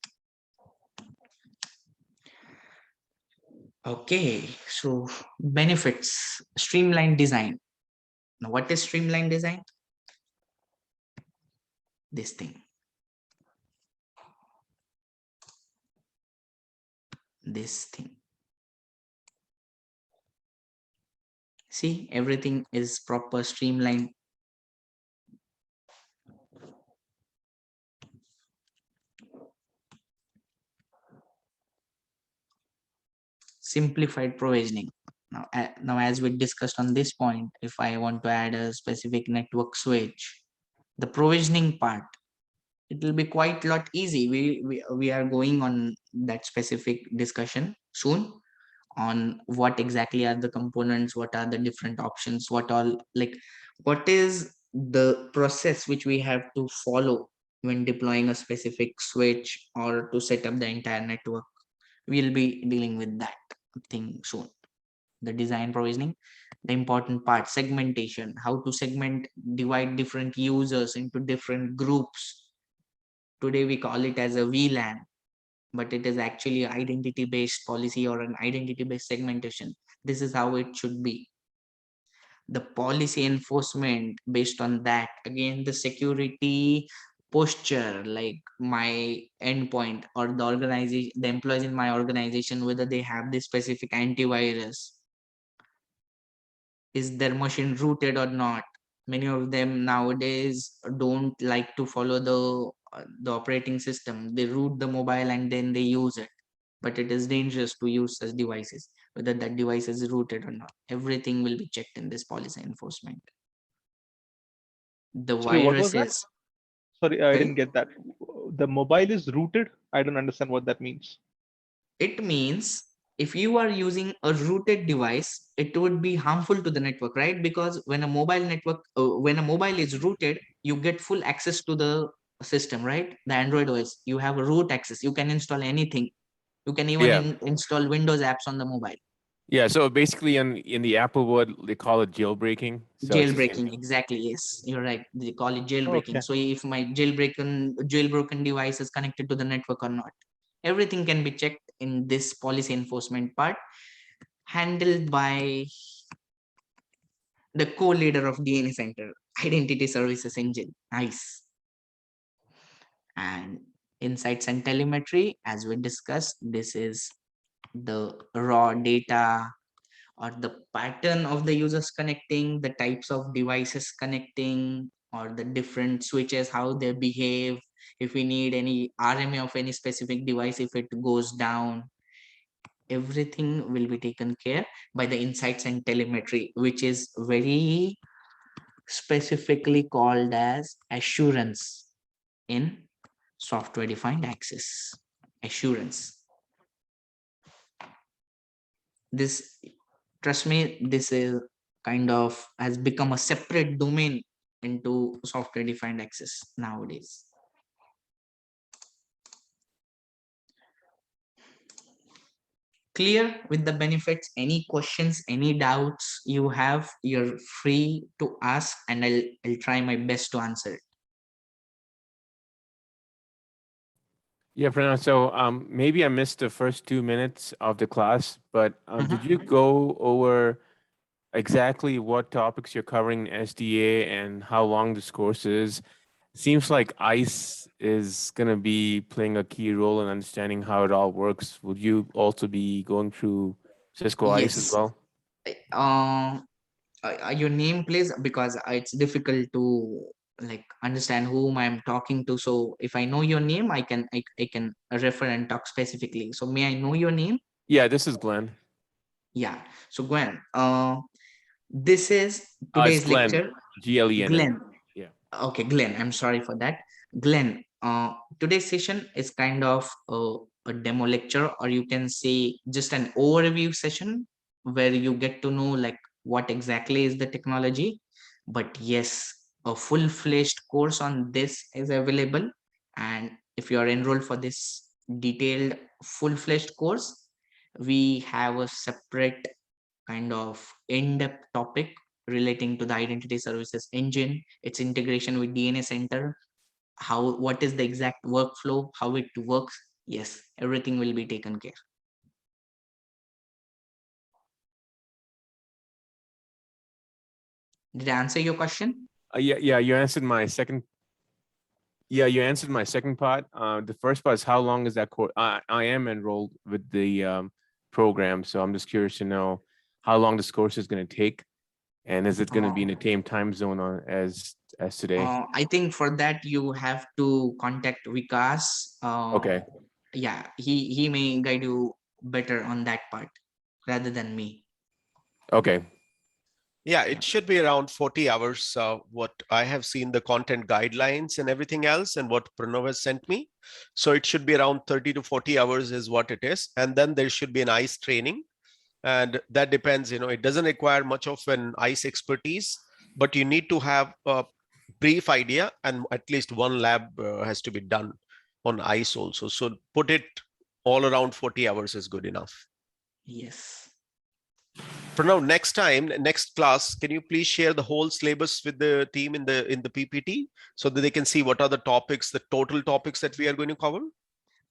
Okay, so benefits, streamlined design. Now, what is streamlined design? This thing. This thing. See, everything is proper, streamlined. Simplified provisioning. Now, as we discussed on this point, if I want to add a specific network switch, the provisioning part, it will be quite a lot easy. We are going on that specific discussion soon on what exactly are the components, what are the different options, what is the process which we have to follow when deploying a specific switch or to set up the entire network. We'll be dealing with that thing soon. The design provisioning, the important part, segmentation, how to segment, divide different users into different groups. Today we call it as a VLAN, but it is actually identity based policy or an identity based segmentation. This is how it should be. The policy enforcement based on that, again, the security posture, like my endpoint or the organization, the employees in my organization, whether they have this specific antivirus, is their machine rooted or not. Many of them nowadays don't like to follow the operating system. They root the mobile and then they use it, but it is dangerous to use such devices, whether that device is rooted or not. Everything will be checked in this policy enforcement. The Sorry, what was that? viruses. Sorry, I Sorry? didn't get that. The mobile is rooted. I don't understand what that means. It means if you are using a rooted device, it would be harmful to the network, right? Because when a mobile is rooted, you get full access to the system, right? The Android OS, you have a root access. You can install anything. You can even Yeah. install Windows apps on the mobile. Yeah. So basically, in the Apple world, they call it jailbreaking. So it's the same Jailbreaking, thing. exactly. Yes, you're right. They call it jailbreaking. Okay. So if my jailbroken device is connected to the network or not, everything can be checked in this policy enforcement part, handled by the co-leader of DNA Center, Identity Services Engine. Nice. And insights and telemetry, as we discussed, this is the raw data or the pattern of the users connecting, the types of devices connecting, or the different switches, how they behave. If we need any RMA of any specific device, if it goes down, everything will be taken care by the insights and telemetry, which is very specifically called as assurance in software defined access. Assurance. This, trust me, this is kind of has become a separate domain into software defined access nowadays. Clear with the benefits? Any questions, any doubts you have, you're free to ask, and I'll try my best to answer it. Yeah, Pranav. So maybe I missed the first 2 minutes of the class, but did you go over exactly what topics you're covering in SDA and how long this course is? Seems like ICE is going to be playing a key role in understanding how it all works. Would you also be going through Cisco ICE as Yes. well? Your name, please, because it's difficult to like understand whom I'm talking to. So if I know your name, I can refer and talk specifically. So may I know your name? Yeah, this is Glenn. Yeah. So Gwen, this is It's today's Glenn, lecture. Glenn. Glenn. Yeah. Okay, Glenn. I'm sorry for that. Glenn, today's session is kind of a demo lecture, or you can say just an overview session where you get to know like what exactly is the technology. But yes, a full-fledged course on this is available. And if you are enrolled for this detailed full-fledged course, we have a separate kind of in-depth topic relating to the identity services engine, its integration with DNA Center, what is the exact workflow, how it works. Yes, everything will be taken care. Did I answer your question? Yeah, you answered my second. Yeah, you answered my second part. The first part is how long is that course? I am enrolled with the program, so I'm just curious to know how long this course is going to take, and is it going to be in the same time zone as today? I think for that you have to contact Vikas. Okay. Yeah, he may guide you better on that part rather than me. Okay. Yeah, it should be around 40 hours. What I have seen the content guidelines and everything else and what Pranav has sent me. So it should be around 30 to 40 hours is what it is. And then there should be an ICE training. And that depends, it doesn't require much of an ICE expertise, but you need to have a brief idea and at least one lab has to be done on ICE also. So put it all around 40 hours is good enough. Yes. Pranav, next class, can you please share the whole syllabus with the team in the PPT so that they can see what are the topics, the total topics that we are going to cover?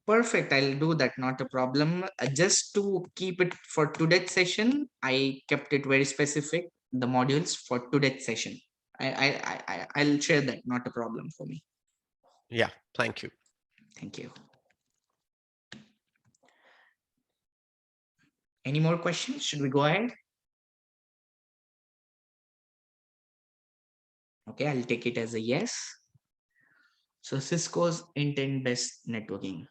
Perfect. I'll do that. Not a problem. Just to keep it for today's session, I kept it very specific. The modules for today's session. I'll share that. Not a problem for me. Yeah, thank you. Thank you. Any more questions? Should we go ahead? Okay, I'll take it as a yes. So Cisco's intent-based networking.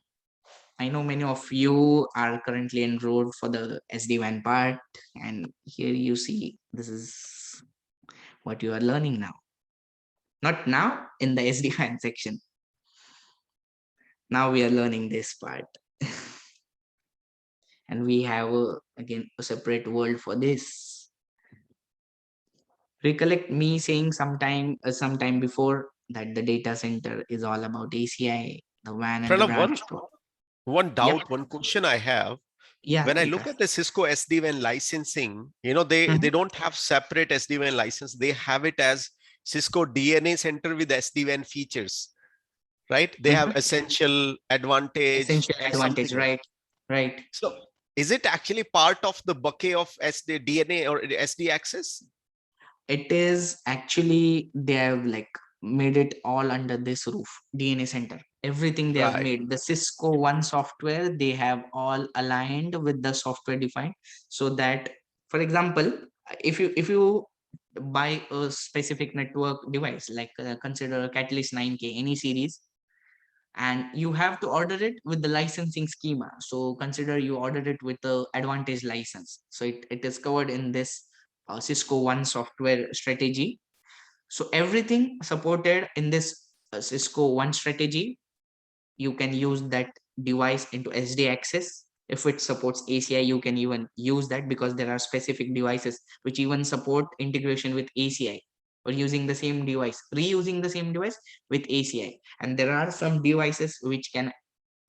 I know many of you are currently enrolled for the SD-WAN part, and here you see this is what you are learning now. Not now in the SD-WAN section. Now we are learning this part. And we have again a separate world for this. Recollect me saying sometime before that the data center is all about ACI, the WAN and the Pranav, branch. one Yeah. doubt, one question I have. Yeah. When I look at the Cisco SD-WAN licensing, they don't have separate SD-WAN license. They have it as Cisco DNA Center with SD-WAN features, right? They have essential advantage. Essential and advantage, something else. right. So is it actually part of the bucket of SD DNA or SD access? It is actually, they have like made it all under this roof, DNA Center. Everything they have Right. made, the Cisco One software, they have all aligned with the software defined, so that, for example, if you buy a specific network device, like consider a Catalyst 9K, any series, and you have to order it with the licensing schema. So consider you ordered it with the advantage license. So it is covered in this Cisco One software strategy. So everything supported in this Cisco One strategy, you can use that device into SD access. If it supports ACI, you can even use that, because there are specific devices which even support integration with ACI, or using the same device, reusing the same device with ACI. And there are some devices which can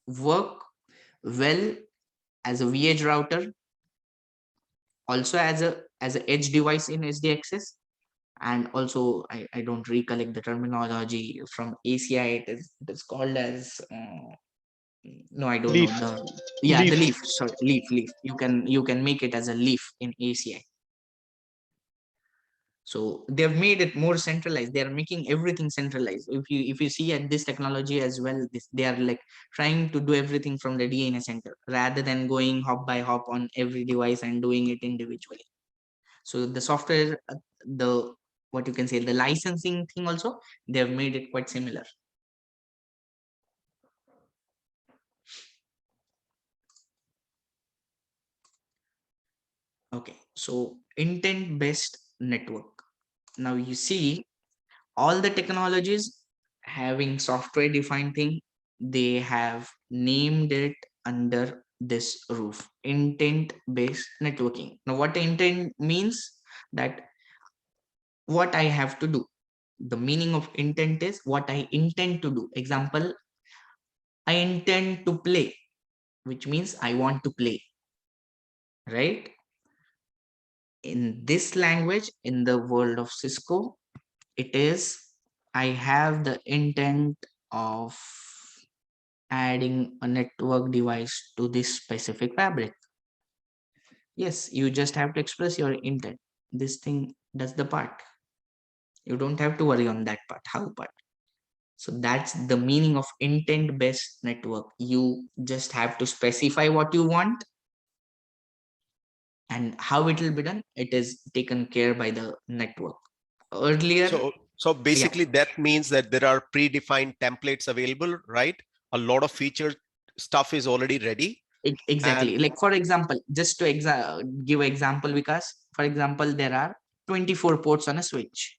work well as a VH router, also as a edge device in SD access. And also I don't recollect the terminology from ACI. It is called as no, I don't know Leaf. the Leaf. leaf. Sorry, leaf. You can make it as a leaf in ACI. So they've made it more centralized. They are making everything centralized. If you see at this technology as well, they are like trying to do everything from the DNA center rather than going hop by hop on every device and doing it individually. So the software, the what you can say, the licensing thing also, they have made it quite similar. Okay, so intent-based network. Now you see all the technologies having software defined thing, they have named it under this roof, intent-based networking. Now what intent means? that what I have to do. The meaning of intent is what I intend to do. Example, I intend to play, which means I want to play, right? In this language, in the world of Cisco, it is I have the intent of adding a network device to this specific fabric. Yes, you just have to express your intent. This thing does the part. You don't have to worry on that part, how part. So that's the meaning of intent based network. You just have to specify what you want, and how it will be done, it is taken care by the network. Earlier, So basically that means that there are predefined templates available, right? A lot of feature stuff is already ready. exactly. Like for example, just to give an example, because for example, there are 24 ports on a switch.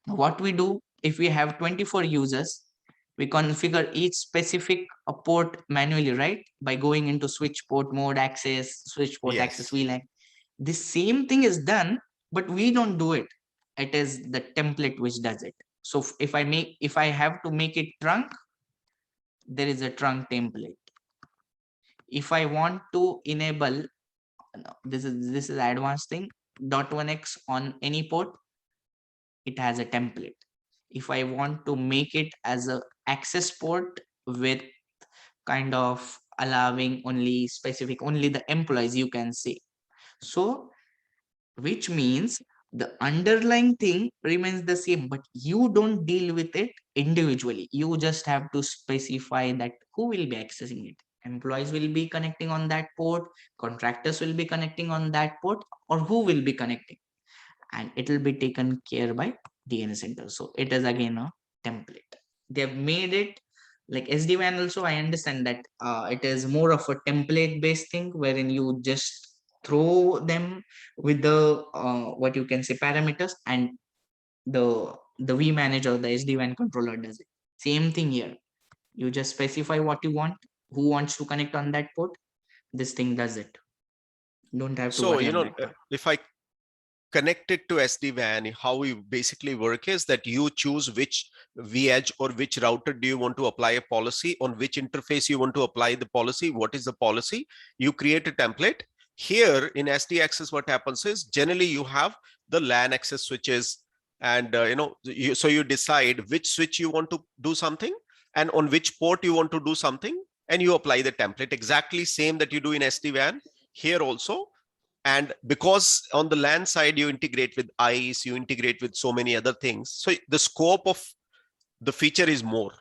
Now, what we do if we have 24 users, we configure each specific port manually, right? By going into switch port mode access, switch port access Yes. VLAN. The same thing is done, but we don't do it. It is the template which does it. So if I have to make it trunk, there is a trunk template. If I want to enable, no, this is advanced thing, .1x on any port, it has a template. If I want to make it as a access port with kind of allowing only specific, only the employees you can see. So which means the underlying thing remains the same, but you don't deal with it individually. You just have to specify that who will be accessing it. Employees will be connecting on that port, contractors will be connecting on that port, or who will be connecting, and it will be taken care by DNA Center. So it is again a template. They have made it like SD-WAN also. I understand that it is more of a template based thing wherein you just throw them with the what you can say parameters, and the vManager or the SD-WAN controller does it. Same thing here. You just specify what you want, who wants to connect on that port. This thing does it. Don't have to So, worry on that part. if I connect it to SD-WAN, how we basically work is that you choose which vEdge or which router do you want to apply a policy, on which interface you want to apply the policy, what is the policy, you create a template. Here in SD access, what happens is generally you have the LAN access switches, and so you decide which switch you want to do something and on which port you want to do something, and you apply the template exactly same that you do in SD-WAN here also. And because on the LAN side, you integrate with ICE, you integrate with so many other things. So the scope of the feature is more.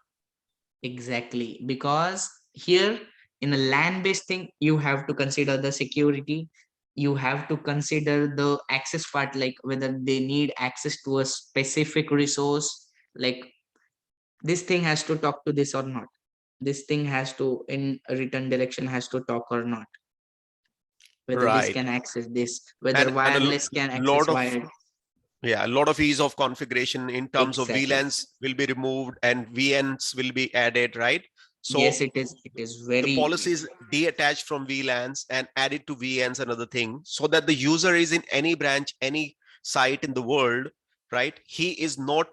Exactly, because here in a LAN-based thing, you have to consider the security. You have to consider the access part, like whether they need access to a specific resource, like this thing has to talk to this or not. This thing has to, in a return direction, has to talk or not. Whether this Right. can access this, whether And wireless can access lot of wired. a lot of ease of configuration in terms of Exactly. VLANs will be removed and VNs will be added, right? Yes, So it is. It is the very policies detached from VLANs and added to VNs, another thing, so that the user is in any branch, any site in the world, right? He is not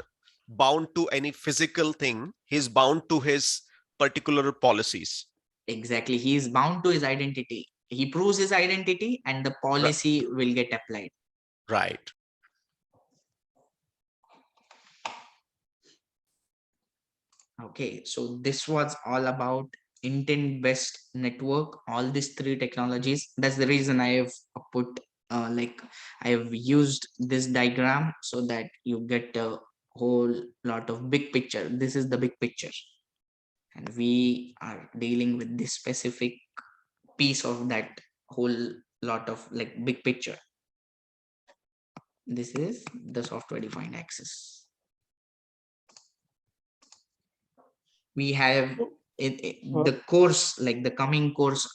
bound to any physical thing. He's bound to his particular policies. exactly. He is bound to his identity. He proves his identity, and the policy will get applied. Right. Okay, so this was all about intent-based network, all these three technologies. That's the reason I have put like I have used this diagram so that you get a whole lot of big picture. This is the big picture, and we are dealing with this specific piece of that whole lot of like big picture. This is the software defined access. We have the course, like the coming course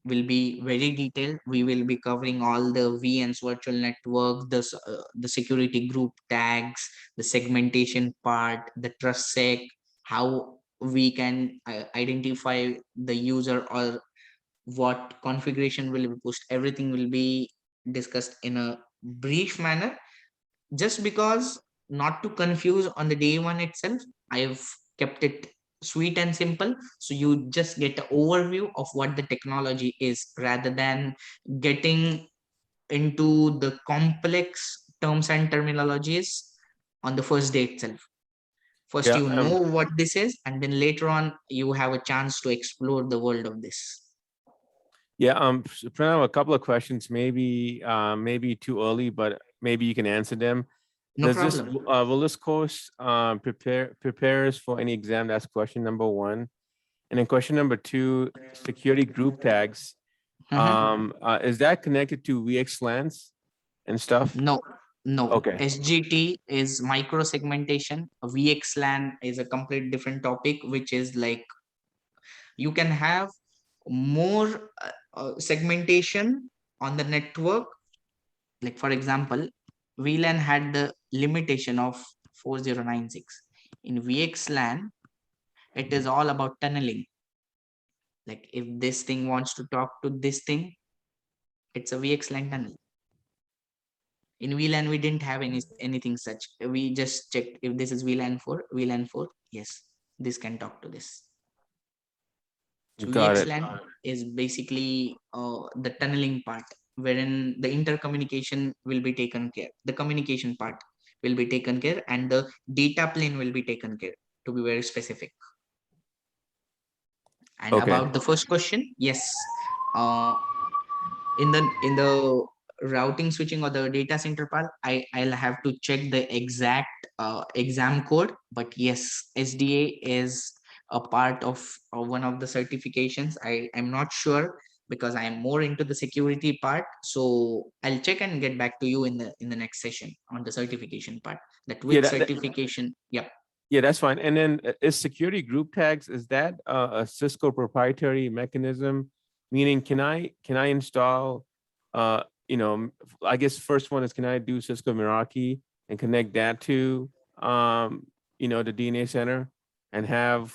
will be very detailed. We will be covering all the VNs, virtual network, the security group tags, the segmentation part, the trust sec, how we can identify the user, or what configuration will be pushed. Everything will be discussed in a brief manner, just because not to confuse on the day one itself, I've kept it sweet and simple. So you just get an overview of what the technology is rather than getting into the complex terms and terminologies on the first day itself. First, Yeah. you know what this is, and then later on, you have a chance to explore the world of this. Yeah. Pranav, a couple of questions, maybe too early, but maybe you can answer them. No Does this problem. will this course prepare us for any exam? That's question number one. And then question number two, security group tags. Is that connected to VXLANs and stuff? No, no. Okay. SGT is micro segmentation. VXLAN is a complete different topic, which is like you can have more segmentation on the network. Like for example, VLAN had the limitation of 4096. In VXLAN, it is all about tunneling. Like if this thing wants to talk to this thing, it's a VXLAN tunnel. In VLAN, we didn't have anything such. We just checked if this is VLAN 4, yes, this can talk to this. So Got it. VXLAN is basically the tunneling part, wherein the intercommunication will be taken care. The communication part will be taken care, and the data plane will be taken care, to be very specific. And Okay. about the first question, yes, in the routing switching or the data center part, I'll have to check the exact exam code, but yes, SDA is a part of one of the certifications. I'm not sure because I'm more into the security part, so I'll check and get back to you in the next session on the certification part, that which certification. Yep. Yeah, that's fine. And then is security group tags, is that a Cisco proprietary mechanism? Meaning, can I install, I guess first one is, can I do Cisco Meraki and connect that to, the DNA center and have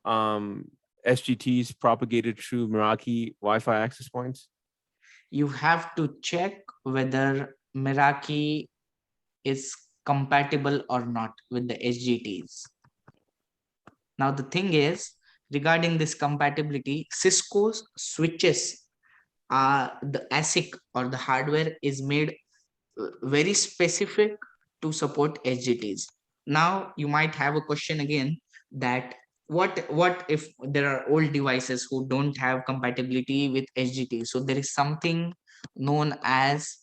SGTs propagated through Meraki Wi-Fi access points? You have to check whether Meraki is compatible or not with the SGTs. Now, the thing is, regarding this compatibility, Cisco's switches are the ASIC or the hardware is made very specific to support SGTs. Now, you might have a question again that what if there are old devices who don't have compatibility with SGT? So there is something known as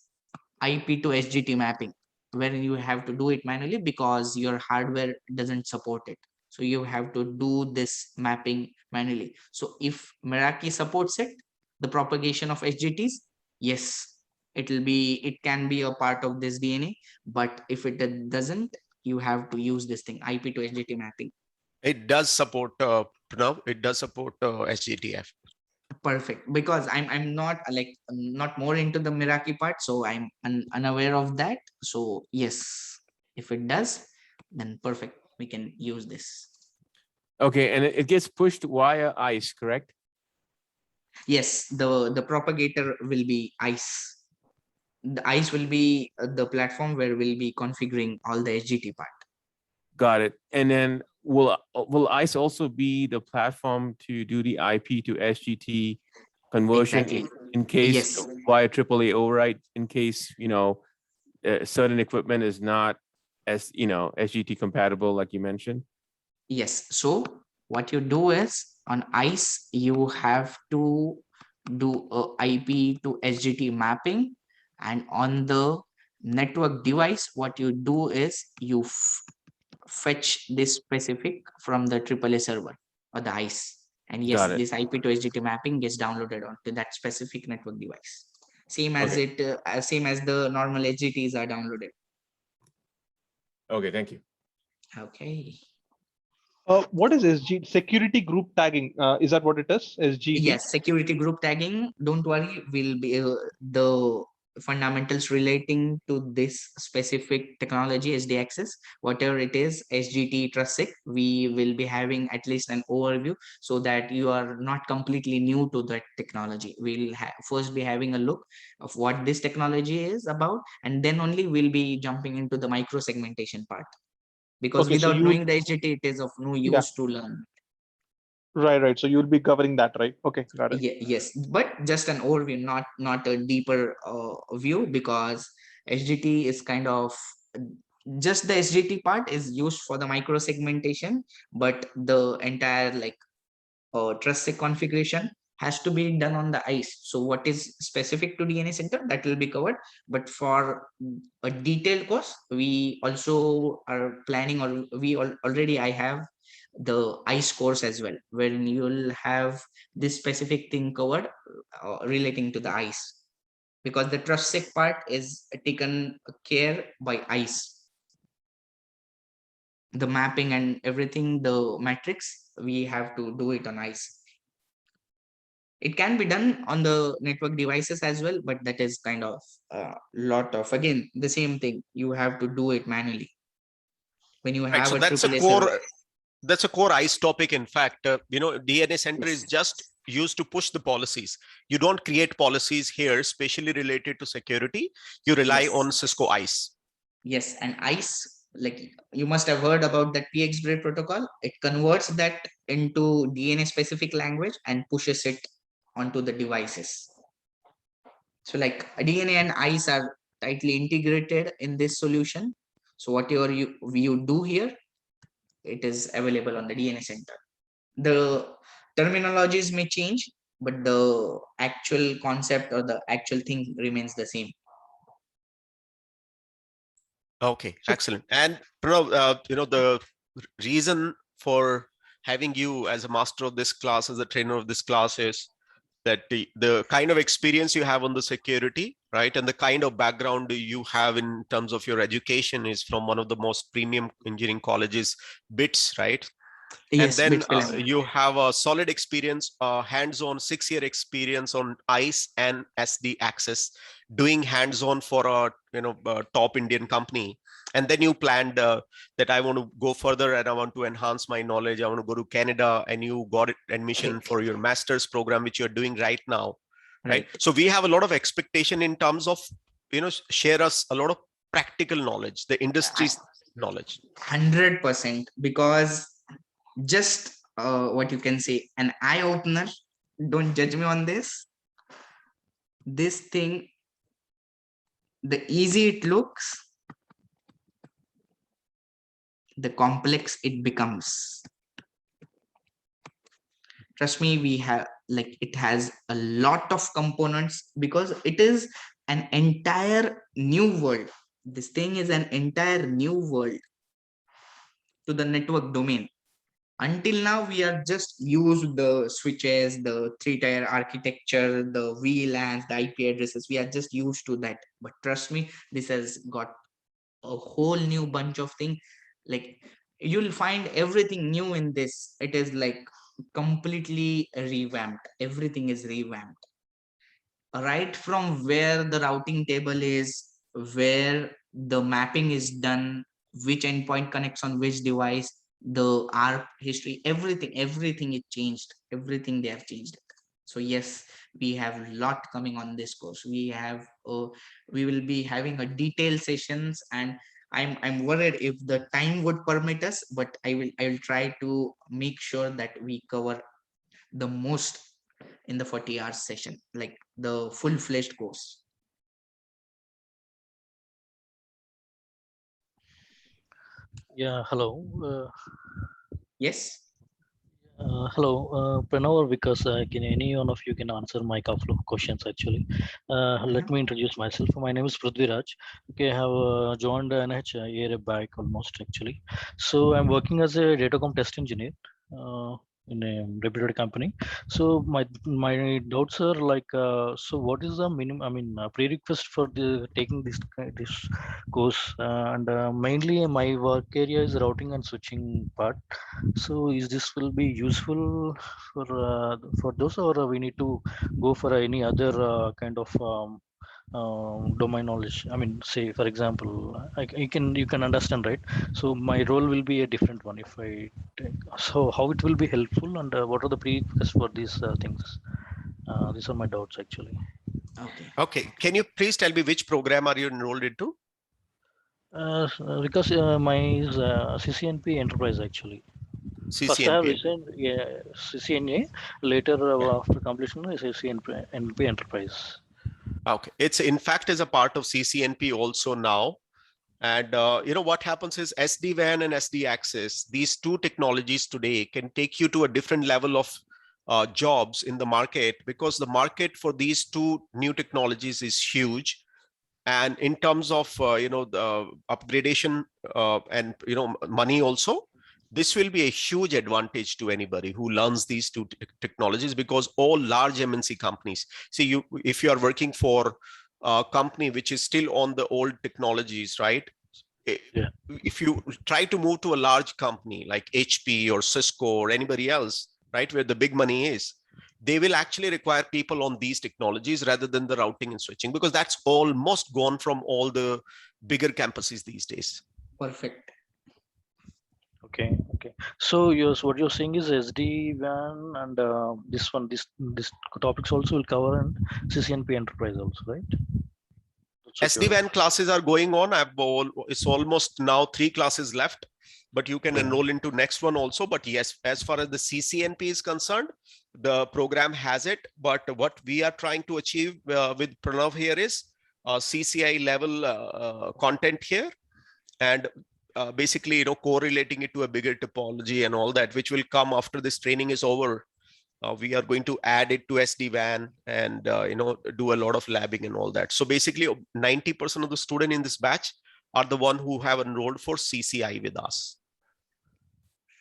IP to SGT mapping, where you have to do it manually because your hardware doesn't support it. So you have to do this mapping manually. So if Meraki supports it, the propagation of SGTs, yes, it can be a part of this DNA. But if it doesn't, you have to use this thing, IP to SGT mapping. It does support Pranav. It does support SGTF. Perfect, because I'm not more into the Meraki part, so I'm unaware of that. So yes, if it does, then perfect, we can use this. Okay, and it gets pushed via ICE, correct? Yes, the propagator will be ICE. The ICE will be the platform where we'll be configuring all the SGT part. Got it. And then will ICE also be the platform to do the IP to SGT conversion Exactly. in case Yes. via AAA override, in case, certain equipment is not as, SGT compatible, like you mentioned? Yes. So what you do is on ICE, you have to do a IP to SGT mapping, and on the network device, what you do is you fetch this specific from the AAA server or the ICE. And yes, Got it. this IP to SGT mapping gets downloaded onto that specific network device. Same as same as the normal SGTs are downloaded. Okay, thank you. Okay. What is SG security group tagging? Is that what it is? SGT? Yes, security group tagging. Don't worry, will be the fundamentals relating to this specific technology, SD access, whatever it is, SGT, TrustSec, we will be having at least an overview so that you are not completely new to that technology. We'll first be having a look of what this technology is about, and then only we'll be jumping into the micro segmentation part. Because Okay, so without you, knowing the SGT, it is of no yeah, use to learn. right. So you'll be covering that, right? Okay, got it. Yes, but just an overview, not a deeper view, because SGT is kind of just the SGT part is used for the micro segmentation, but the entire like trusted configuration has to be done on the ICE. So what is specific to DNA Center, that will be covered. But for a detailed course, we also are planning, or already I have the ICE course as well, wherein you'll have this specific thing covered relating to the ICE, because the TrustSec part is taken care by ICE. The mapping and everything, the matrix, we have to do it on ICE. It can be done on the network devices as well, but that is kind of a lot of, again, the same thing. You have to do it manually. When you Right. have So a that's a AAA core. server. That's a core ICE topic. In fact, DNA Center is just used to push the policies. You don't create policies here, especially related to security. You rely Yes. on Cisco ICE. Yes, and ICE, like you must have heard about that PX protocol. It converts that into DNA specific language and pushes it onto the devices. So like DNA and ICE are tightly integrated in this solution. So whatever you do here, it is available on the DNA Center. The terminologies may change, but the actual concept or the actual thing remains the same. Okay, So excellent. And Pranav, the reason for having you as a master of this class, as a trainer of this class, is that the kind of experience you have on the security, right, and the kind of background you have in terms of your education is from one of the most premium engineering colleges, BITS, right? And Yes, then Bitspillen. you have a solid experience, hands-on 6-year experience on ICE and SD access, doing hands-on for a top Indian company. And then you planned that I want to go further and I want to enhance my knowledge. I want to go to Canada, and you got admission for your master's program, which you're doing right now, right? So we have a lot of expectation in terms of, share us a lot of practical knowledge, the industry's knowledge. 100%, because just what you can say, an eye opener. Don't judge me on this. This thing, the easy it looks, the complex it becomes. Trust me, we have like it has a lot of components, because it is an entire new world. This thing is an entire new world to the network domain. Until now, we are just used the switches, the 3-tier architecture, the VLANs, the IP addresses. We are just used to that. But trust me, this has got a whole new bunch of things. Like you'll find everything new in this. It is like completely revamped. Everything is revamped. Right from where the routing table is, where the mapping is done, which endpoint connects on which device, the ARP history, everything is changed. Everything they have changed. So yes, we have a lot coming on this course. We will be having a detailed sessions, and I'm worried if the time would permit us, but I will try to make sure that we cover the most in the 40 hours session, like the full-fledged course. Yeah, hello. Yes. Hello, Pranav or Vikas, can any one of you can answer my couple of questions actually. Let me introduce myself. My name is Prithviraj. Okay, I have joined NH a year back almost actually. So I'm working as a datacom test engineer in a reputed company. So my doubts are like, so what is the minimum? I mean, prerequisite for the taking this course? And mainly my work area is routing and switching part. So is this will be useful for those, or we need to go for any other kind of domain knowledge. I mean, say for example, you can understand, right? So my role will be a different one if I take. So how it will be helpful, and what are the prerequisites for these things? These are my doubts actually. Okay. Okay, can you please tell me which program are you enrolled into? Because my is CCNP Enterprise actually. First I have CCNP. resigned, yeah, CCNA. Later after completion is CCNP Enterprise. Okay, it's in fact is a part of CCNP also now. And you know what happens is SD-WAN and SD access, these two technologies today can take you to a different level of jobs in the market, because the market for these two new technologies is huge. And in terms of the upgradation and money also, this will be a huge advantage to anybody who learns these two technologies, because all large MNC companies, see, if you are working for a company which is still on the old technologies, right? Yeah. If you try to move to a large company like HP or Cisco or anybody else, right, where the big money is, they will actually require people on these technologies rather than the routing and switching, because that's almost gone from all the bigger campuses these days. Perfect. Okay. Okay. So yes, what you're saying is SD-WAN and this topics also will cover in CCNP Enterprise also, right? That's what you're. SD-WAN classes are going on. It's almost now 3 classes left, but you can enroll into next one also. But yes, as far as the CCNP is concerned, the program has it. But what we are trying to achieve with Pranav here is CCIE level content here, and basically, correlating it to a bigger topology and all that, which will come after this training is over. We are going to add it to SD-WAN and do a lot of labbing and all that. So basically 90% of the students in this batch are the one who have enrolled for CCI with us.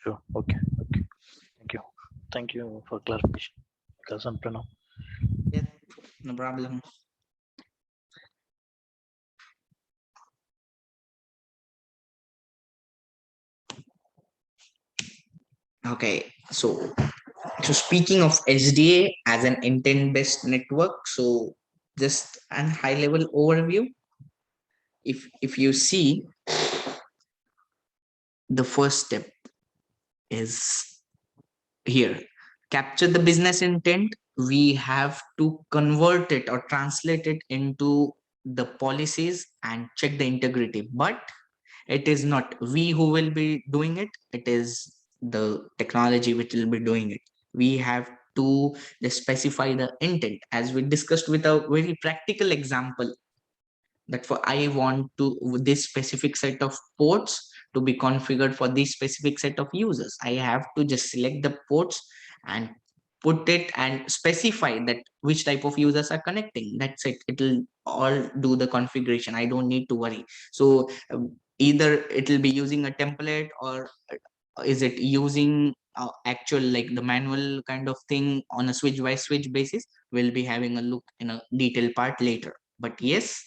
Sure. Okay. Okay. Thank you. Thank you for clarification. Because I'm Pranav. Yeah, no problem. Okay, so speaking of SDA as an intent-based network, so just an high-level overview. If you see, the first step is here. Capture the business intent. We have to convert it or translate it into the policies and check the integrity. But it is not we who will be doing it. It is the technology which will be doing it. We have to specify the intent, as we discussed with a very practical example, that for I want to this specific set of ports to be configured for this specific set of users. I have to just select the ports and put it and specify that which type of users are connecting. That's it. It'll all do the configuration. I don't need to worry. So either it will be using a template, or is it using actual like the manual kind of thing on a switch by switch basis. We'll be having a look in a detailed part later. But yes,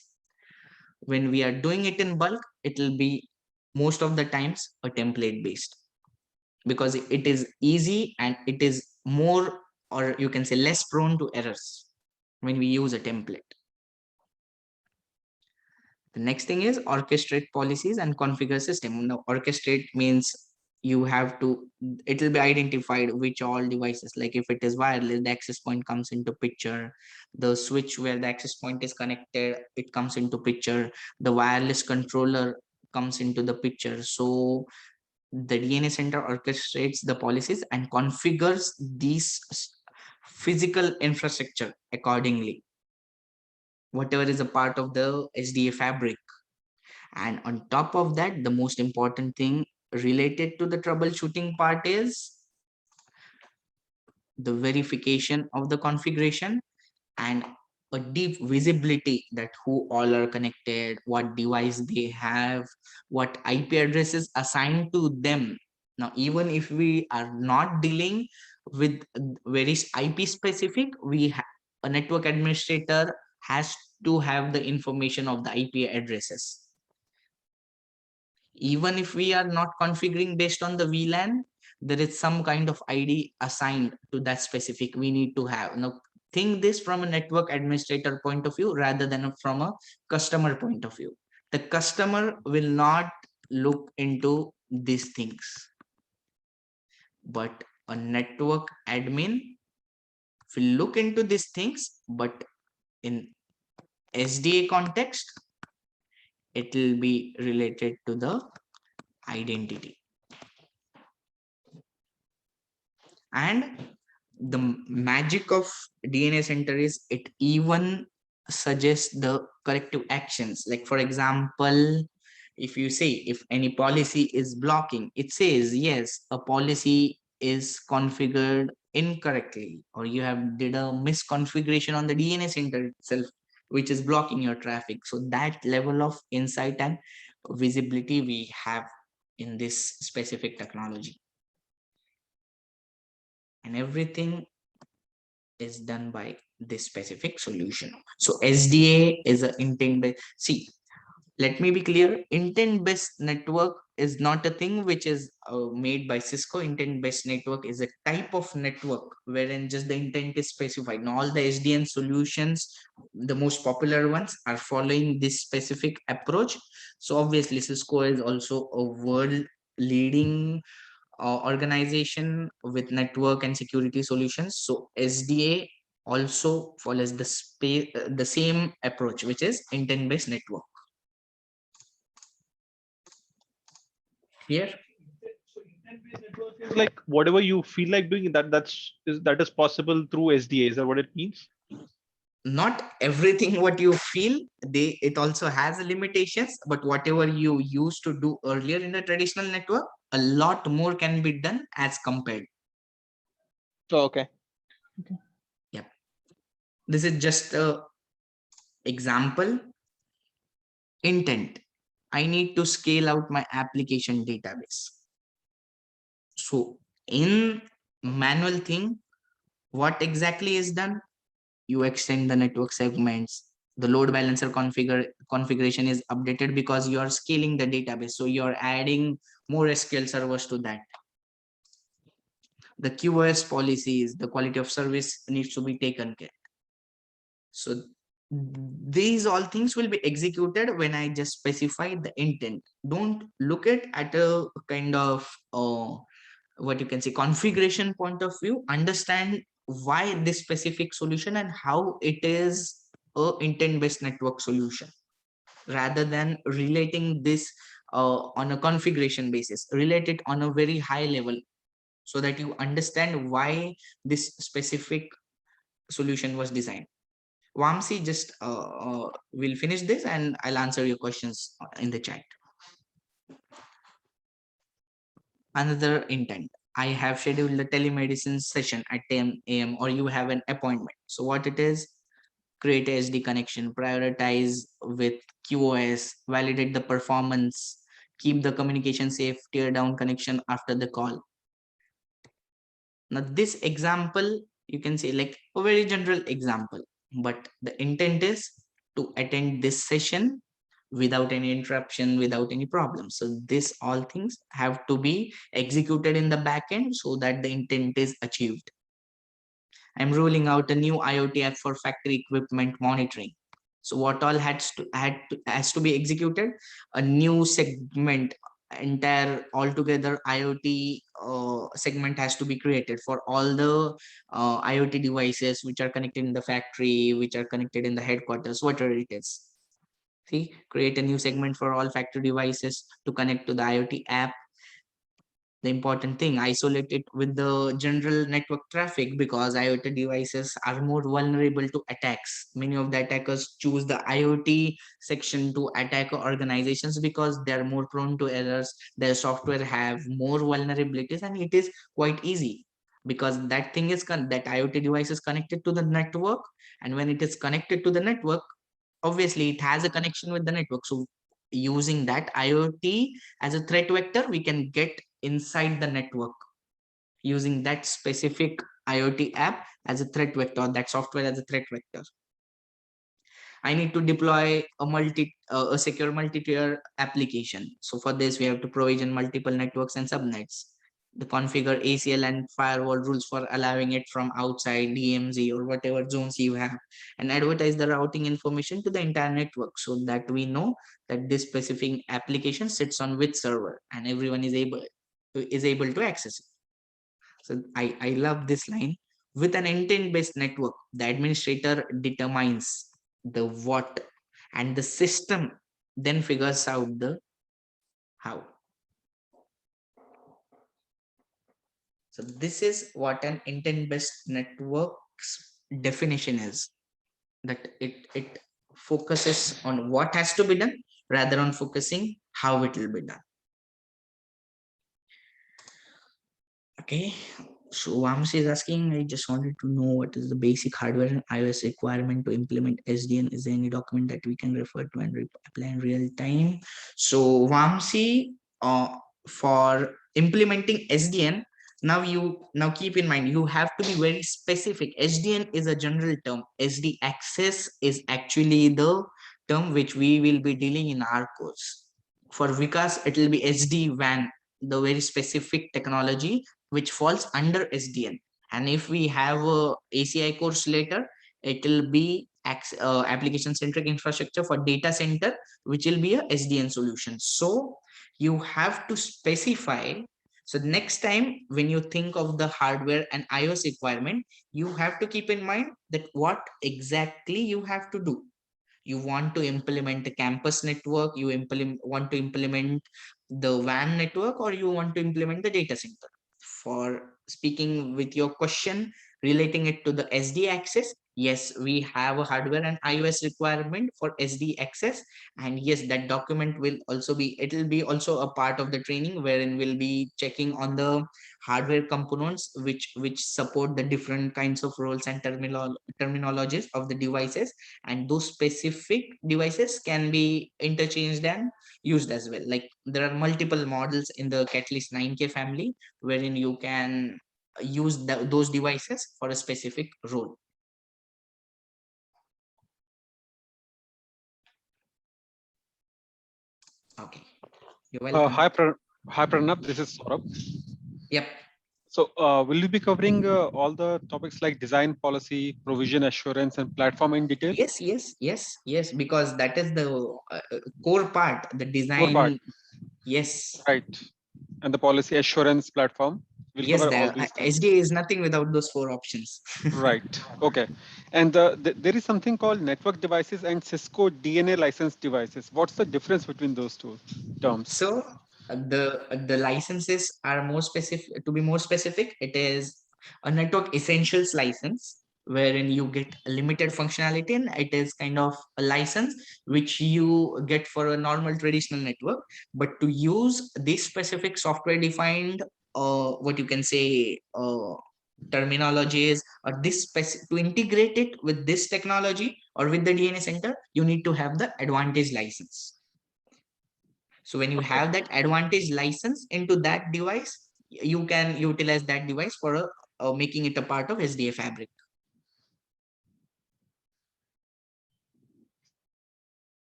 when we are doing it in bulk, it will be most of the times a template based, because it is easy and it is more, or you can say less prone to errors when we use a template. The next thing is orchestrate policies and configure system. Now, orchestrate means you have to, it will be identified which all devices, like if it is wireless, the access point comes into picture, the switch where the access point is connected, it comes into picture, the wireless controller comes into the picture. So the DNA center orchestrates the policies and configures these physical infrastructure accordingly, whatever is a part of the SDA fabric. And on top of that, the most important thing related to the troubleshooting part is the verification of the configuration and a deep visibility that who all are connected, what device they have, what IP addresses assigned to them. Now, even if we are not dealing with very IP specific, a network administrator has to have the information of the IP addresses. Even if we are not configuring based on the VLAN, there is some kind of ID assigned to that specific we need to have. Now, think this from a network administrator point of view rather than from a customer point of view. The customer will not look into these things, but a network admin will look into these things, but in SDA context, it will be related to the identity. And the magic of DNA Center is it even suggests the corrective actions. Like for example, if you say if any policy is blocking, it says yes, a policy is configured incorrectly, or you have did a misconfiguration on the DNA Center itself, which is blocking your traffic. So that level of insight and visibility we have in this specific technology. And everything is done by this specific solution. So SDA is an intent-based. See, let me be clear. Intent-based network is not a thing which is made by Cisco. Intent-based network is a type of network wherein just the intent is specified. Now, all the SDN solutions, the most popular ones, are following this specific approach. So obviously, Cisco is also a world-leading organization with network and security solutions. So SDA also follows the same approach, which is intent-based network. Here, So intent-based network is like whatever you feel like doing, that is possible through SDA. Is that what it means? not everything what you feel, it also has limitations, but whatever you used to do earlier in the traditional network, a lot more can be done as compared. Oh, okay. Yep. This is just a example. Intent. I need to scale out my application database. So in manual thing, what exactly is done? You extend the network segments. The load balancer configuration is updated because you are scaling the database. So you're adding more SQL servers to that. The QoS policies, the quality of service needs to be taken care. So these all things will be executed when I just specify the intent. Don't look at a kind of what you can say configuration point of view. Understand why this specific solution and how it is a intent-based network solution, rather than relating this on a configuration basis. Relate it on a very high level so that you understand why this specific solution was designed. Vamsi just will finish this and I'll answer your questions in the chat. Another intent. I have scheduled a telemedicine session at 10 a.m. or you have an appointment. So what it is, create a SD connection, prioritize with QoS, validate the performance, keep the communication safe, tear down connection after the call. Now this example, you can say like a very general example, but the intent is to attend this session without any interruption, without any problem. So this all things have to be executed in the backend so that the intent is achieved. I'm rolling out a new IoT app for factory equipment monitoring. So what all has to be executed? A new segment, entire altogether IoT segment has to be created for all the IoT devices which are connected in the factory, which are connected in the headquarters, whatever it is. See, create a new segment for all factory devices to connect to the IoT app. The important thing, isolate it with the general network traffic because IoT devices are more vulnerable to attacks. Many of the attackers choose the IoT section to attack organizations because they are more prone to errors. Their software have more vulnerabilities and it is quite easy because that thing is that IoT device is connected to the network, and when it is connected to the network, obviously it has a connection with the network. So using that IoT as a threat vector, we can get inside the network using that specific IoT app as a threat vector, that software as a threat vector. I need to deploy a secure multi-tier application. So for this, we have to provision multiple networks and subnets. the configure ACL and firewall rules for allowing it from outside DMZ or whatever zones you have, and advertise the routing information to the entire network so that we know that this specific application sits on which server and everyone is able to access it. So I love this line. With an intent-based network, the administrator determines the what, and the system then figures out the how. So this is what an intent-based network's definition is. That it focuses on what has to be done rather than focusing how it will be done. Okay, so Vamsi is asking, I just wanted to know what is the basic hardware and iOS requirement to implement SDN. Is there any document that we can refer to and apply in real time? So Vamsi, for implementing SDN, now keep in mind, you have to be very specific. SDN is a general term. SD access is actually the term which we will be dealing in our course. For Vikas, it will be SD WAN, the very specific technology which falls under SDN. And if we have a ACI course later, it will be application centric infrastructure for data center, which will be a SDN solution. So you have to specify. So next time when you think of the hardware and iOS requirement, you have to keep in mind that what exactly you have to do. You want to implement a campus network, you want to implement the WAN network, or you want to implement the data center. For speaking with your question, relating it to the SD access, yes, we have a hardware and iOS requirement for SD access. And yes, that document will also be, it will be also a part of the training wherein we'll be checking on the hardware components which support the different kinds of roles and terminologies of the devices, and those specific devices can be interchanged and used as well. Like there are multiple models in the Catalyst 9K family wherein you can use those devices for a specific role. Okay, you're welcome. Hi, Pranab. This is Saurabh. Yep. So, will you be covering all the topics like design policy, provision assurance, and platform in detail? Yes, because that is the core part, the design. Core part. Yes. Right. And the policy assurance platform. We'll Yes, cover all these things. SDA is nothing without those 4 options. Right. Okay. And there is something called network devices and Cisco DNA licensed devices. What's the difference between those two terms? So the licenses are more specific. To be more specific, it is a network essentials license wherein you get limited functionality, and it is kind of a license which you get for a normal traditional network. But to use this specific software defined, what you can say, terminologies, or this to integrate it with this technology or with the DNA center, you need to have the advantage license. So when you have that advantage license into that device, you can utilize that device for making it a part of SDA fabric.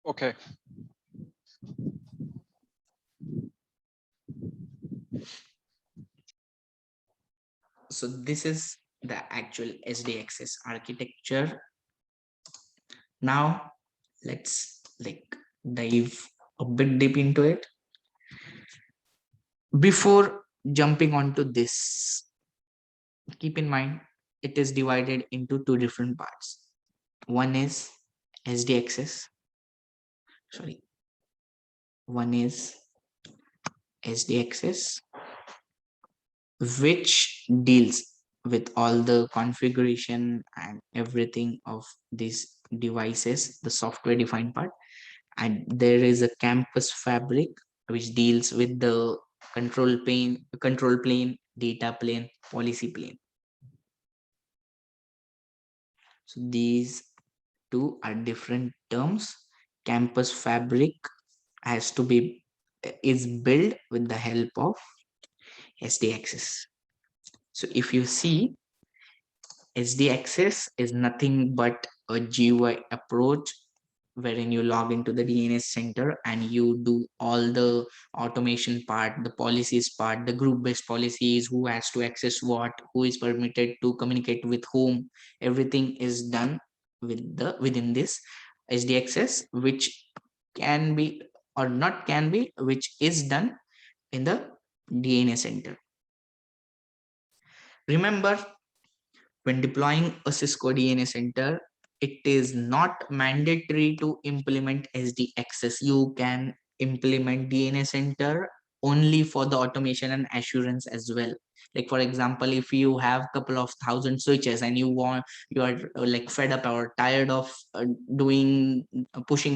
Okay. So this is the actual SDXS architecture. Now let's dive a bit deep into it. Before jumping onto this, keep in mind it is divided into 2 different parts. One is SDXS. One is SDXS, which deals with all the configuration and everything of these devices, the software defined part. And there is a campus fabric which deals with the control plane, data plane, policy plane. So these 2 are different terms. Campus fabric is built with the help of SDXS. So if you see, SDXS is nothing but a GUI approach wherein you log into the DNA center and you do all the automation part, the policies part, the group-based policies, who has to access what, who is permitted to communicate with whom. Everything is done within this SDXS, which can be or not can be, which is done in the DNA center. Remember, when deploying a Cisco DNA Center, it is not mandatory to implement SDXS. You can implement DNA Center only for the automation and assurance as well. Like for example, if you have a couple of thousand switches and you are like fed up or tired of pushing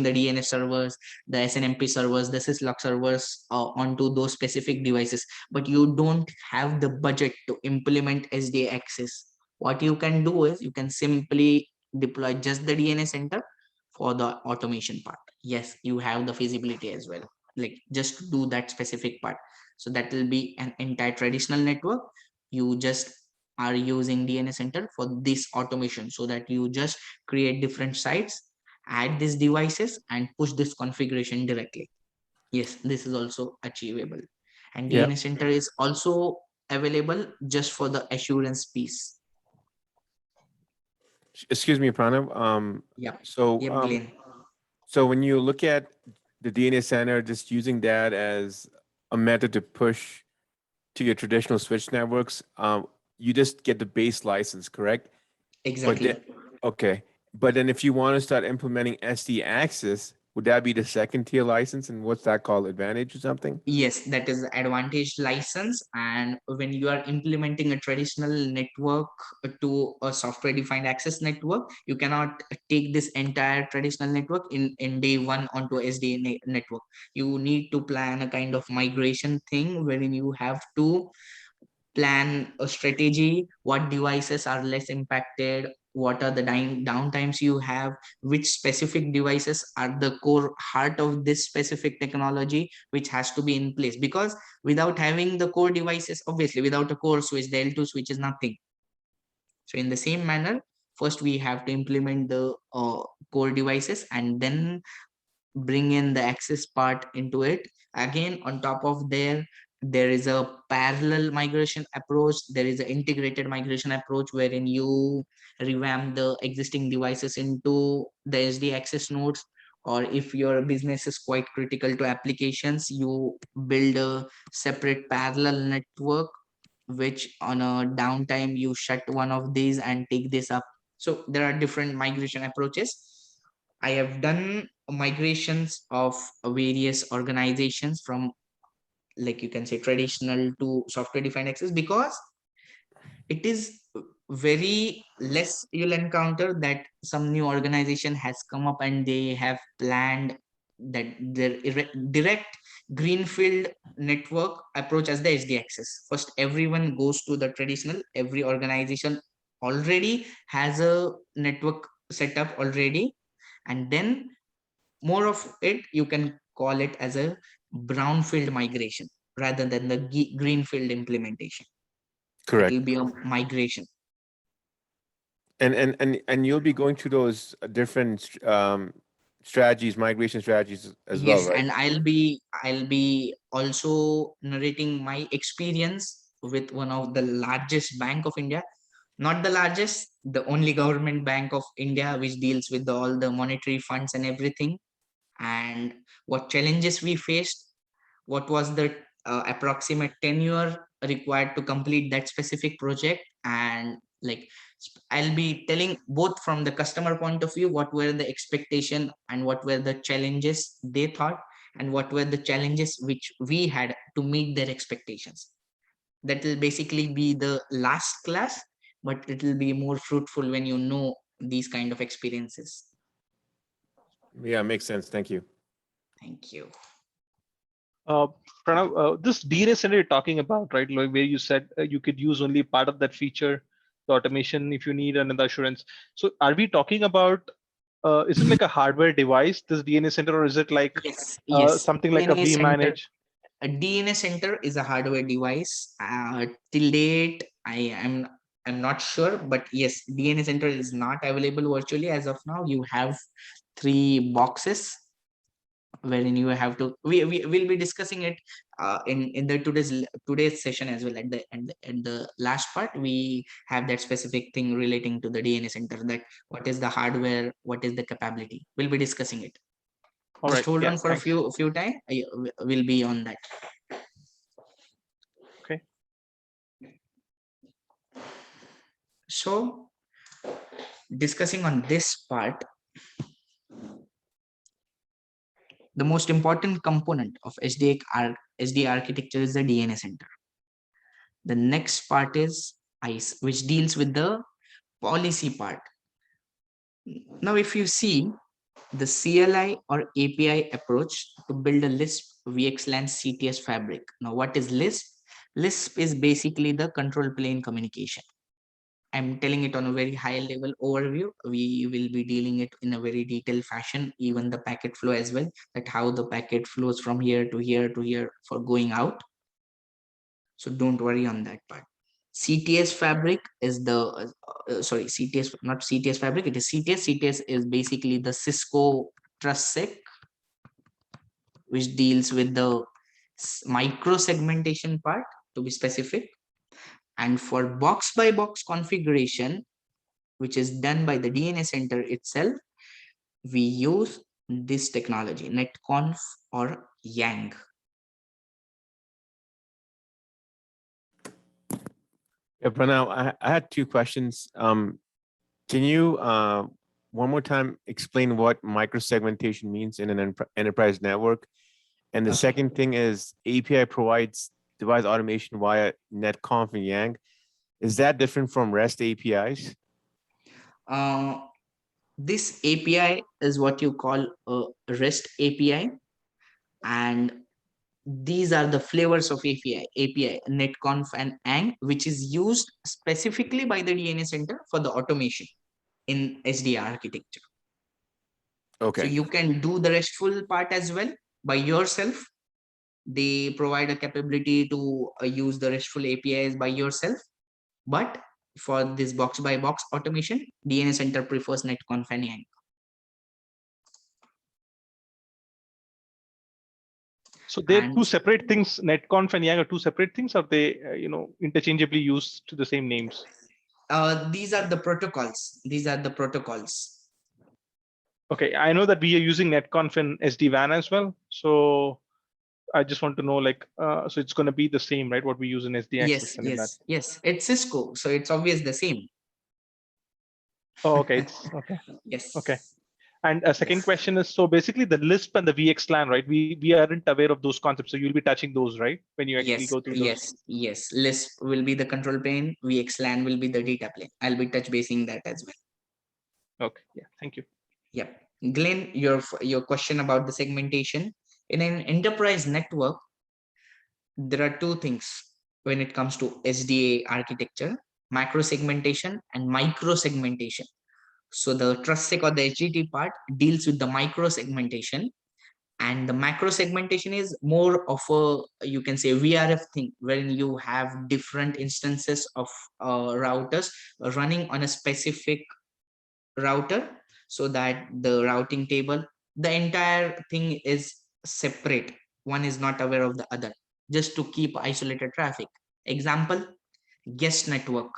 the DNS servers, the SNMP servers, the syslog servers onto those specific devices, but you don't have the budget to implement SDXS, what you can do is you can simply deploy just the DNA center for the automation part. Yes, you have the feasibility as well, like just do that specific part. So that will be an entire traditional network. You just are using DNA center for this automation, so that you just create different sites, add these devices and push this configuration directly. Yes, this is also achievable. And Yeah. DNA center is also available just for the assurance piece. Excuse me, Pranav. Yep. So, Yep, Glenn. so when you look at the DNA center, just using that as a method to push to your traditional switch networks, you just get the base license, correct? Exactly. But then, okay. But then if you want to start implementing SD access, would that be the second tier license? And what's that called? Advantage or something? Yes, that is advantage license. And when you are implementing a traditional network to a software defined access network, you cannot take this entire traditional network in day one onto SD network. You need to plan a kind of migration thing wherein you have to plan a strategy, what devices are less impacted, what are the downtimes you have, which specific devices are the core heart of this specific technology, which has to be in place. Because without having the core devices, obviously without a core switch, the L2 switch is nothing. So in the same manner, first we have to implement the core devices and then bring in the access part into it. Again, on top of there is a parallel migration approach, there is an integrated migration approach wherein you revamp the existing devices into the SD access nodes. Or if your business is quite critical to applications, you build a separate parallel network, which on a downtime you shut one of these and take this up. So there are different migration approaches. I have done migrations of various organizations from, like you can say, traditional to software defined access, because it is very less you'll encounter that some new organization has come up and they have planned that their direct greenfield network approach as the SD access. First, everyone goes to the traditional. Every organization already has a network setup already, and then more of it you can call it as a brownfield migration rather than the greenfield implementation. It will Correct. be a migration. And you'll be going through those different strategies, migration strategies as well, Yes, right? and I'll be also narrating my experience with one of the largest bank of India. Not the largest, the only government bank of India which deals with all the monetary funds and everything. And what challenges we faced, what was the approximate tenure required to complete that specific project. And like, I'll be telling both from the customer point of view, what were the expectation and what were the challenges they thought, and what were the challenges which we had to meet their expectations. That will basically be the last class, but it will be more fruitful when you know these kind of experiences. Yeah, makes sense. Thank you. Thank you. Uh, Pranav, this DNA center you're talking about, right? Like where you said you could use only part of that feature, the automation, if you need another assurance. So are we talking about, is it like a hardware device, this DNA center, or is it like Yes, something like a DNA center. vManage? A DNA center is a hardware device. Till date, I'm not sure, but yes, DNA center is not available virtually as of now. You have 3 boxes wherein you have to, we will be discussing it in the today's session as well. At the last part, we have that specific thing relating to the DNA center, that what is the hardware, what is the capability. We'll be discussing it. All Just right. hold Yeah, on for thanks. a few time. We'll be on that. Okay. So discussing on this part, the most important component of SDA architecture is the DNA center. The next part is ICE, which deals with the policy part. Now, if you see the CLI or API approach to build a Lisp VXLAN CTS fabric. Now, what is Lisp? Lisp is basically the control plane communication. I'm telling it on a very high level overview. We will be dealing it in a very detailed fashion, even the packet flow as well, that how the packet flows from here to here to here for going out. So don't worry on that part. CTS fabric is the, sorry, CTS, not CTS fabric, it is CTS. CTS is basically the Cisco TrustSec, which deals with the micro segmentation part, to be specific. And for box by box configuration, which is done by the DNA center itself, we use this technology, netconf or yang. Yeah, Pranav, I had 2 questions. Can you one more time explain what microsegmentation means in an enterprise network? And the Okay. second thing is API provides device automation via netconf and yang. Is that different from REST APIs? This API is what you call a REST API, and these are the flavors of API, netconf and ang, which is used specifically by the DNA center for the automation in SDA architecture. Okay. So you can do the RESTful part as well by yourself. They provide a capability to use the RESTful APIs by yourself. But for this box by box automation, DNA center prefers netconf and yang. So they're And- 2 separate things. Netconf and yang are 2 separate things, or they interchangeably used to the same names? These are the protocols. Okay, I know that we are using netconf in SD-WAN as well. So I just want to know, like, so it's going to be the same, right? What we use in SD access and in that. Yes. It's Cisco, so it's obvious the same. Oh, okay. It's okay. Yes. Okay. And a second question is, so basically the Lisp and the VXLAN, right? We aren't aware of those concepts. So you'll be touching those, right? When you actually go through those. Yes. Lisp will be the control plane. VXLAN will be the data plane. I'll be touch basing that as well. Okay. Yeah. Thank you. Yep. Glenn, your question about the segmentation. In an enterprise network, there are 2 things when it comes to SDA architecture: macro segmentation and micro segmentation. So the TrustSec or the HGT part deals with the micro segmentation, and the macro segmentation is more of a, you can say, VRF thing, wherein you have different instances of routers running on a specific router, so that the routing table, the entire thing is separate. One is not aware of the other, just to keep isolated traffic. Example, guest network.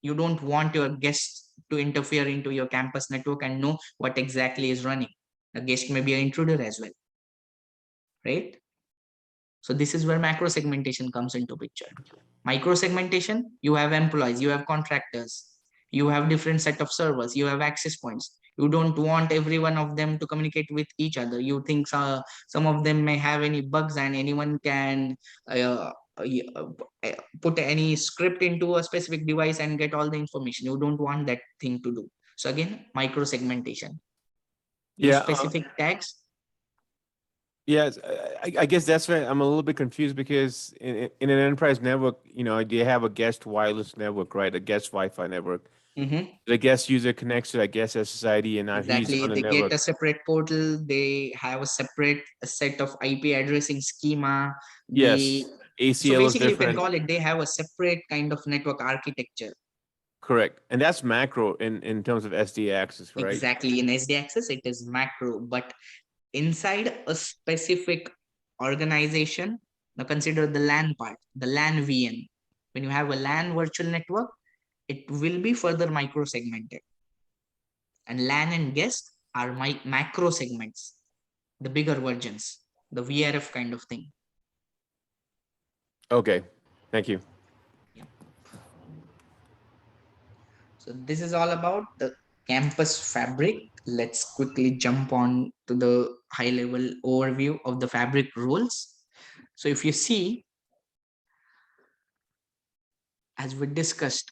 You don't want your guests to interfere into your campus network and know what exactly is running. A guest may be an intruder as well, right? So this is where macro segmentation comes into picture. Micro segmentation, you have employees, you have contractors, you have different set of servers, you have access points. You don't want every one of them to communicate with each other. You think some of them may have any bugs and anyone can put any script into a specific device and get all the information. You don't want that thing to do. So again, micro segmentation. Use specific tags. Yes, I guess that's why I'm a little bit confused, because in an enterprise network, they have a guest wireless network, right? A guest Wi-Fi network. The guest user connects to that guest SSID, and now he's Exactly. on the They network. get a separate portal. They have a separate set of IP addressing schema. Yes, So ACL is basically, you can different. call it, they have a separate kind of network architecture. Correct. And that's macro in terms of SD access, right? Exactly. In SD access, it is macro, but inside a specific organization, now consider the LAN part, the LAN VN. When you have a LAN virtual network, it will be further micro segmented. And LAN and guest are my macro segments, the bigger versions, the VRF kind of thing. Okay. Thank you. Yeah. So this is all about the campus fabric. Let's quickly jump on to the high level overview of the fabric rules. So if you see, as we discussed,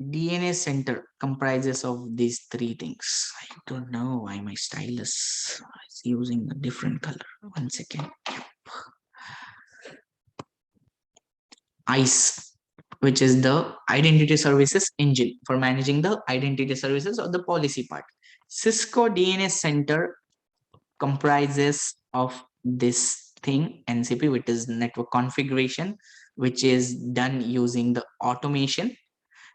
DNA Center comprises of these three things. I don't know why my stylus is using a different color. 1 second. Yep. ICE, which is the Identity Services Engine for managing the identity services or the policy part. Cisco DNA Center comprises of this thing, NCP, which is network configuration, which is done using the automation.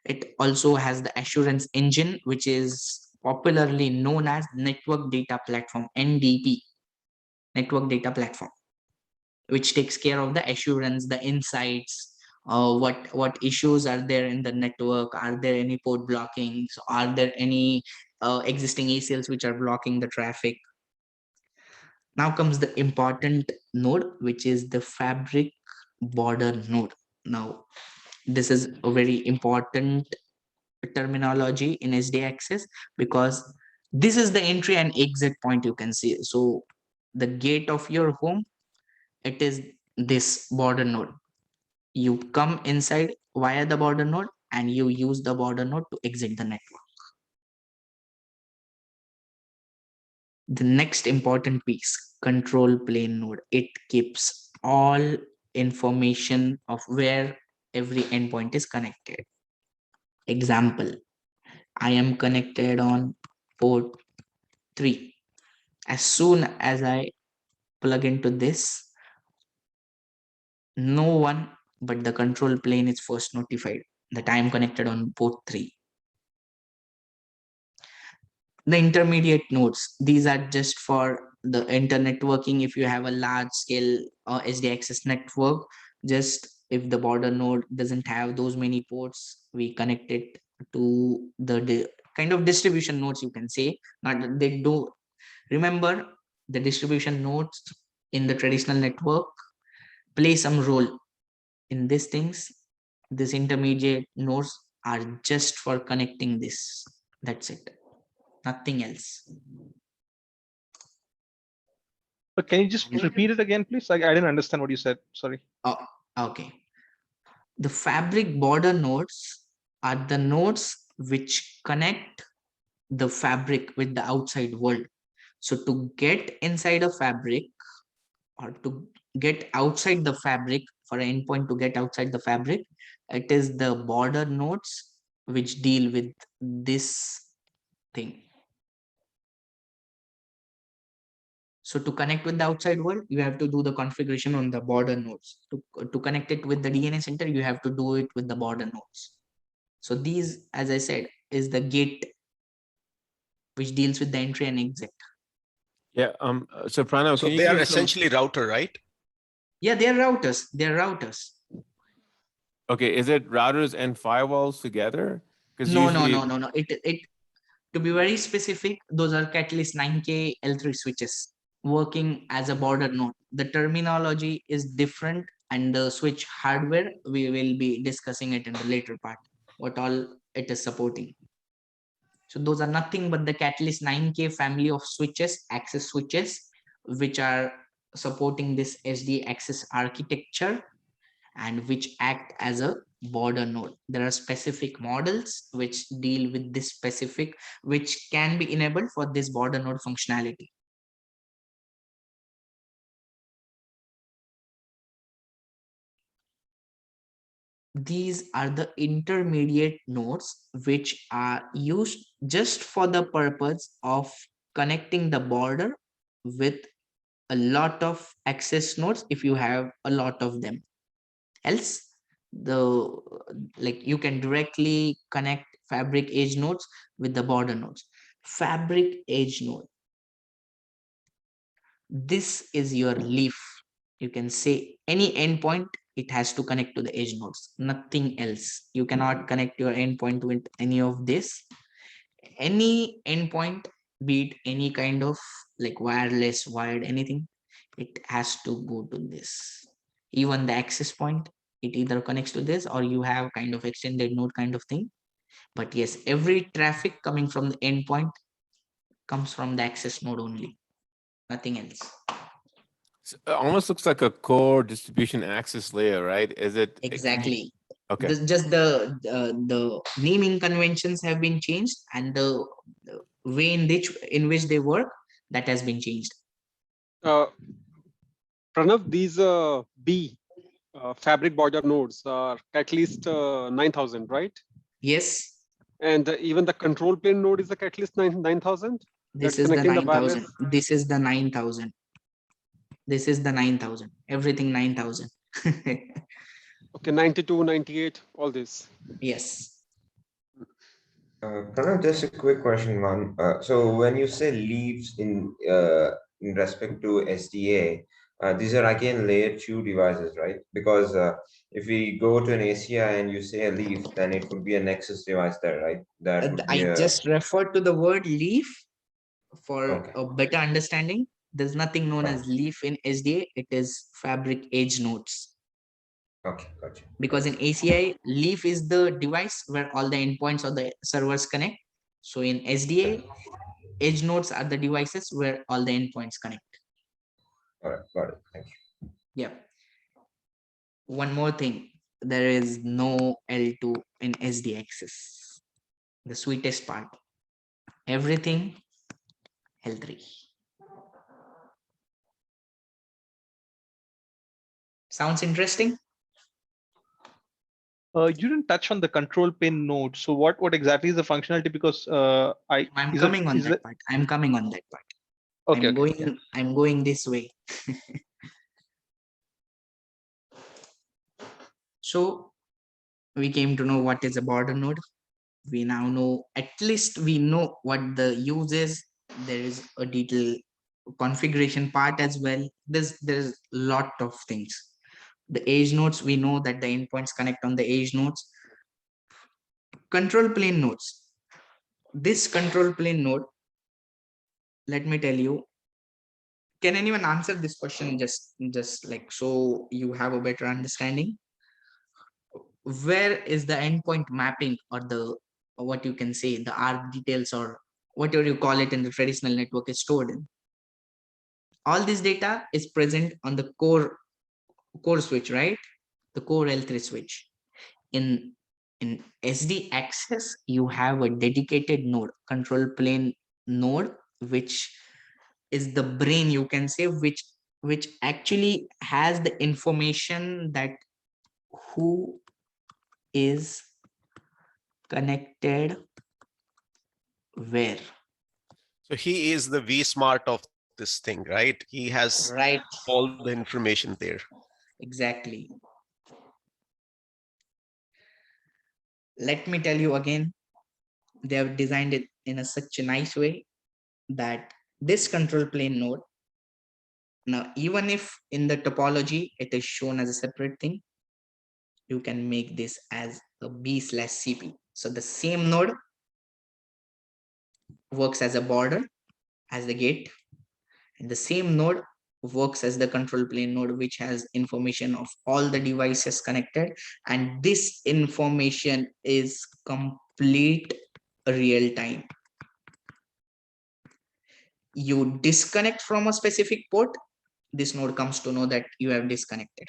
It also has the assurance engine, which is popularly known as network data platform, NDP, network data platform, which takes care of the assurance, the insights, what issues are there in the network, are there any port blockings, are there any existing ACLs which are blocking the traffic. Now comes the important node, which is the fabric border node. Now, this is a very important terminology in SD access because this is the entry and exit point you can see. So the gate of your home, it is this border node. You come inside via the border node and you use the border node to exit the network. The next important piece, control plane node. It keeps all information of where every endpoint is connected. Example, I am connected on port 3. As soon as I plug into this, no one but the control plane is first notified that I am connected on port 3. The intermediate nodes, these are just for the internetworking. If you have a large scale SD access network, just if the border node doesn't have those many ports, we connect it to the kind of distribution nodes, you can say. Not they do. Remember, the distribution nodes in the traditional network play some role in these things. These intermediate nodes are just for connecting this. That's it. Nothing else. But can you just repeat it again, please? I didn't understand what you said. Sorry. Oh, okay. The fabric border nodes are the nodes which connect the fabric with the outside world. So to get inside a fabric or to get outside the fabric, for an endpoint to get outside the fabric, it is the border nodes which deal with this thing. So to connect with the outside world, you have to do the configuration on the border nodes. To connect it with the DNA center, you have to do it with the border nodes. So these, as I said, is the gate which deals with the entry and exit. Yeah. So Pranav, So can you they are give some- essentially router, right? Yeah, they are routers. They are routers. Okay, is it routers and firewalls together? Because No, usually, no. It to be very specific, those are Catalyst 9K L3 switches working as a border node. The terminology is different, and the switch hardware we will be discussing it in the later part. What all it is supporting. So those are nothing but the Catalyst 9K family of switches, access switches, which are supporting this SD access architecture and which act as a border node. There are specific models which deal with this specific, which can be enabled for this border node functionality. These are the intermediate nodes which are used just for the purpose of connecting the border with a lot of access nodes if you have a lot of them. Else, like you can directly connect fabric edge nodes with the border nodes. Fabric edge node, this is your leaf. You can say any endpoint, it has to connect to the edge nodes, nothing else. You cannot connect your endpoint with any of this. Any endpoint, be it any kind of like wireless, wired, anything, it has to go to this. Even the access point, it either connects to this or you have kind of extended node kind of thing. But yes, every traffic coming from the endpoint comes from the access node only, nothing else. So it almost looks like a core distribution access layer, right? Is it? Exactly. Okay. Just the naming conventions have been changed, and the way in which they work, that has been changed. Pranav, these B fabric border nodes are at least 9,000, right? Yes, And even the control plane node is at least 9,000. this That's is the connecting the 9,000. wireless. This is the 9,000. This is the 9,000. Everything 9,000. Okay, 92, 98, all this. Yes. Pranav, just a quick question, one. So when you say leaves in respect to SDA, these are again layer 2 devices, right? Because if we go to an ACI and you say a leaf, then it would be a Nexus device there, right? That would be I a just referred to the word leaf for okay. a better understanding. There's nothing known as Okay. leaf in SDA. It is fabric edge nodes. Okay, gotcha. Because in ACI, leaf is the device where all the endpoints or the servers connect. So in SDA, edge nodes are the devices where all the endpoints connect. All right, got it. Thank you. Yeah. One more thing, there is no L2 in SD access. The sweetest part. Everything L3. Sounds interesting? You didn't touch on the control plane node. So what exactly is the functionality? Because I'm coming on that part. I'm coming on that part. Okay, okay, yeah. I'm going this way. So we came to know what is a border node. We now know, at least we know what the use is. There is a detailed configuration part as well. There's a lot of things. The edge nodes, we know that the endpoints connect on the edge nodes. Control plane nodes. This control plane node, let me tell you, can anyone answer this question just like so you have a better understanding? Where is the endpoint mapping or the, or what you can say, the ARP details or whatever you call it in the traditional network is stored in? All this data is present on the core switch, right? The core L3 switch. In SD access, you have a dedicated node, control plane node, which is the brain, you can say, which actually has the information that who is connected where. So he is the vSmart of this thing, right? He has Right, all the information there. exactly. Let me tell you again, they have designed it in such a nice way that this control plane node, now even if in the topology it is shown as a separate thing, you can make this as a B/CP. So the same node works as a border, as the gate, and the same node works as the control plane node, which has information of all the devices connected, and this information is complete real time. You disconnect from a specific port, this node comes to know that you have disconnected.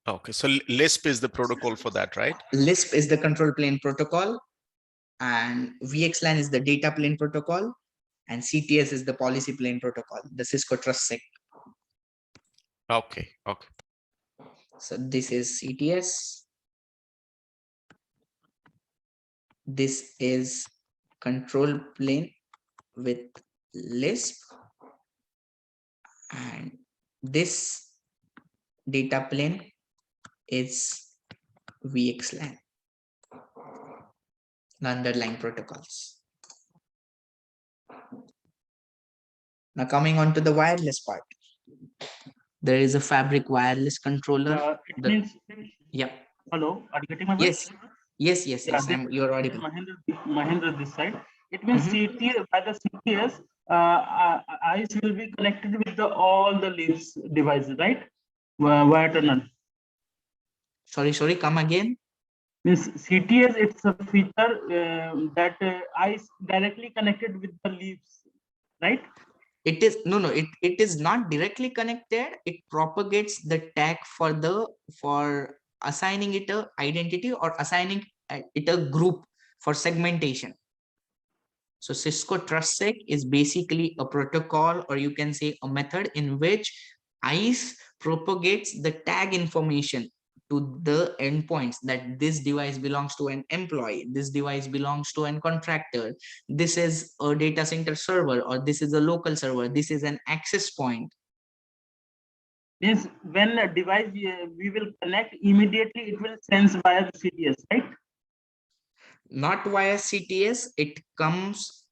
Okay, so Lisp is the protocol for that, right? Lisp is the control plane protocol, and VXLAN is the data plane protocol, and CTS is the policy plane protocol, the Cisco TrustSec. Okay, okay. So this is CTS. This is control plane with Lisp, and this data plane is VXLAN, the underlying protocols. Now coming on to the wireless part, there is a fabric wireless controller. It means, Yeah. hello, are you getting my voice? Yes. Yeah, this, You're audible. Mahendra this side. It means CTS, by the CTS, ICE will be connected with the all the leaves devices, right? Via tunnel. Sorry, come again. Means CTS, it's a feature that ICE directly connected with the leaves, right? It is it is not directly connected. It propagates the tag for assigning it a identity or assigning it a group for segmentation. So Cisco TrustSec is basically a protocol, or you can say a method in which ICE propagates the tag information to the endpoints, that this device belongs to an employee, this device belongs to an contractor, this is a data center server, or this is a local server, this is an access point. Means when a device we will connect, immediately it will sense via the CTS, right? Not via CTS, it comes,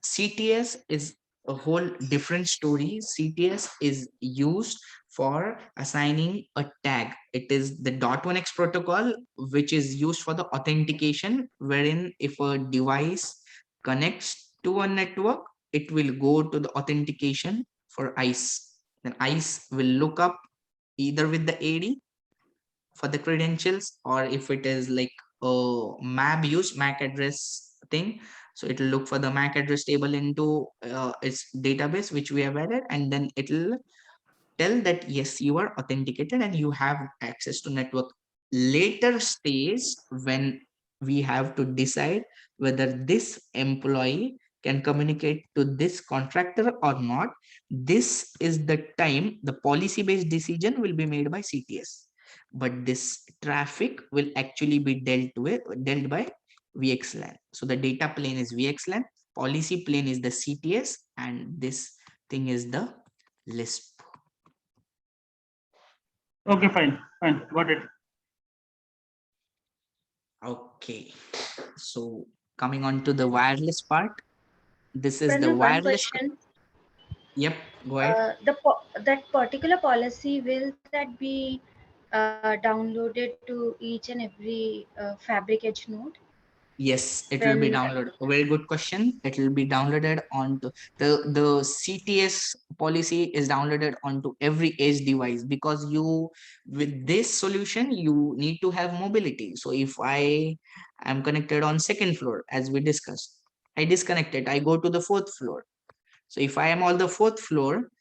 CTS is a whole different story. CTS is used for assigning a tag. It is the .1x protocol, which is used for the authentication, wherein if a device connects to a network, it will go to the authentication for ICE. Then ICE will look up either with the AD for the credentials, or if it is like MAC address thing, so it will look for the MAC address table into its database which we have added, and then it will tell that yes, you are authenticated and you have access to network. Later stage, when we have to decide whether this employee can communicate to this contractor or not, this is the time the policy based decision will be made by CTS, but this traffic will actually be dealt by VXLAN. So the data plane is VXLAN, policy plane is the CTS, and this thing is the Lisp. Okay, fine, got it. Okay, so coming on to the wireless part, this is the Pranav, one wireless. question. Yep, go ahead. That particular policy, will that be downloaded to each and every Fabric Edge node? Yes, it will be When downloaded. A very good question. It will be downloaded onto the CTS policy is downloaded onto every edge device, because you, with this solution, you need to have mobility. So if I am connected on second floor, as we discussed, I disconnected, I go to the fourth floor. So if I am on the fourth floor,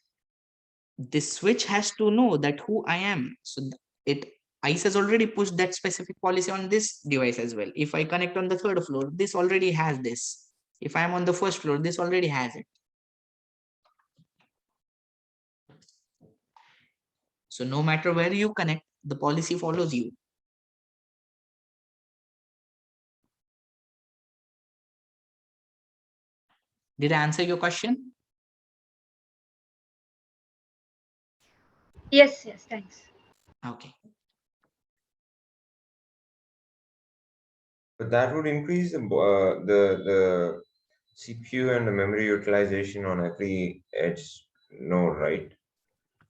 this switch has to know that who I am. So it ICE has already pushed that specific policy on this device as well. If I connect on the third floor, this already has this. If I am on the first floor, this already has it. So no matter where you connect, the policy follows you. Did I answer your question? yes, thanks. Okay. But that would increase the CPU and the memory utilization on every edge node, right?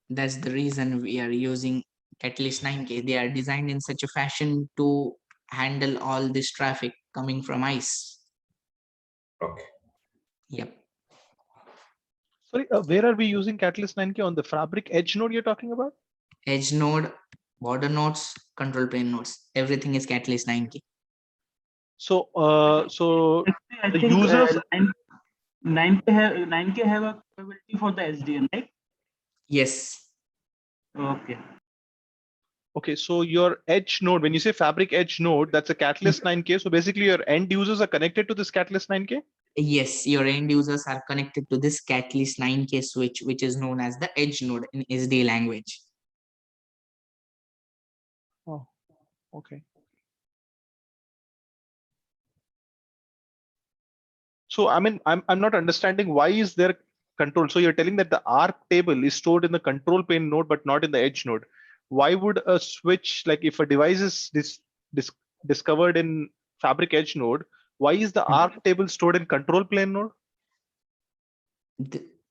That's the reason we are using Catalyst 9K. They are designed in such a fashion to handle all this traffic coming from ICE. Okay. Yep. Sorry, where are we using Catalyst 9K? On the Fabric Edge node you're talking about? Edge node, border nodes, control plane nodes, everything is Catalyst 9K. So, I the think users. 9K have a capability for the SDN, right? Yes. Okay. Okay, so your edge node, when you say Fabric Edge node, that's a Catalyst 9K. So basically your end users are connected to this Catalyst 9K? Yes, your end users are connected to this Catalyst 9K switch, which is known as the edge node in SD language. Oh, okay. So I mean, I'm not understanding, why is there control. So you're telling that the ARP table is stored in the control plane node, but not in the edge node. Why would a switch, like if a device is discovered in fabric edge node, why is the ARP table stored in control plane node?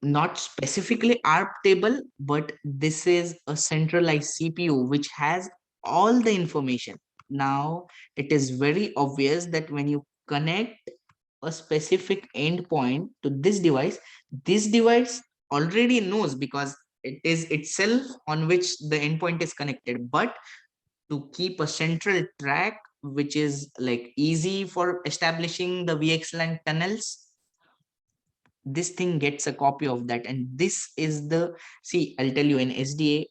Not specifically ARP table, but this is a centralized CPU which has all the information. Now, it is very obvious that when you connect a specific endpoint to this device already knows because it is itself on which the endpoint is connected. But to keep a central track, which is like easy for establishing the VXLAN tunnels, this thing gets a copy of that. And this is the, see, I'll tell you, in SDA,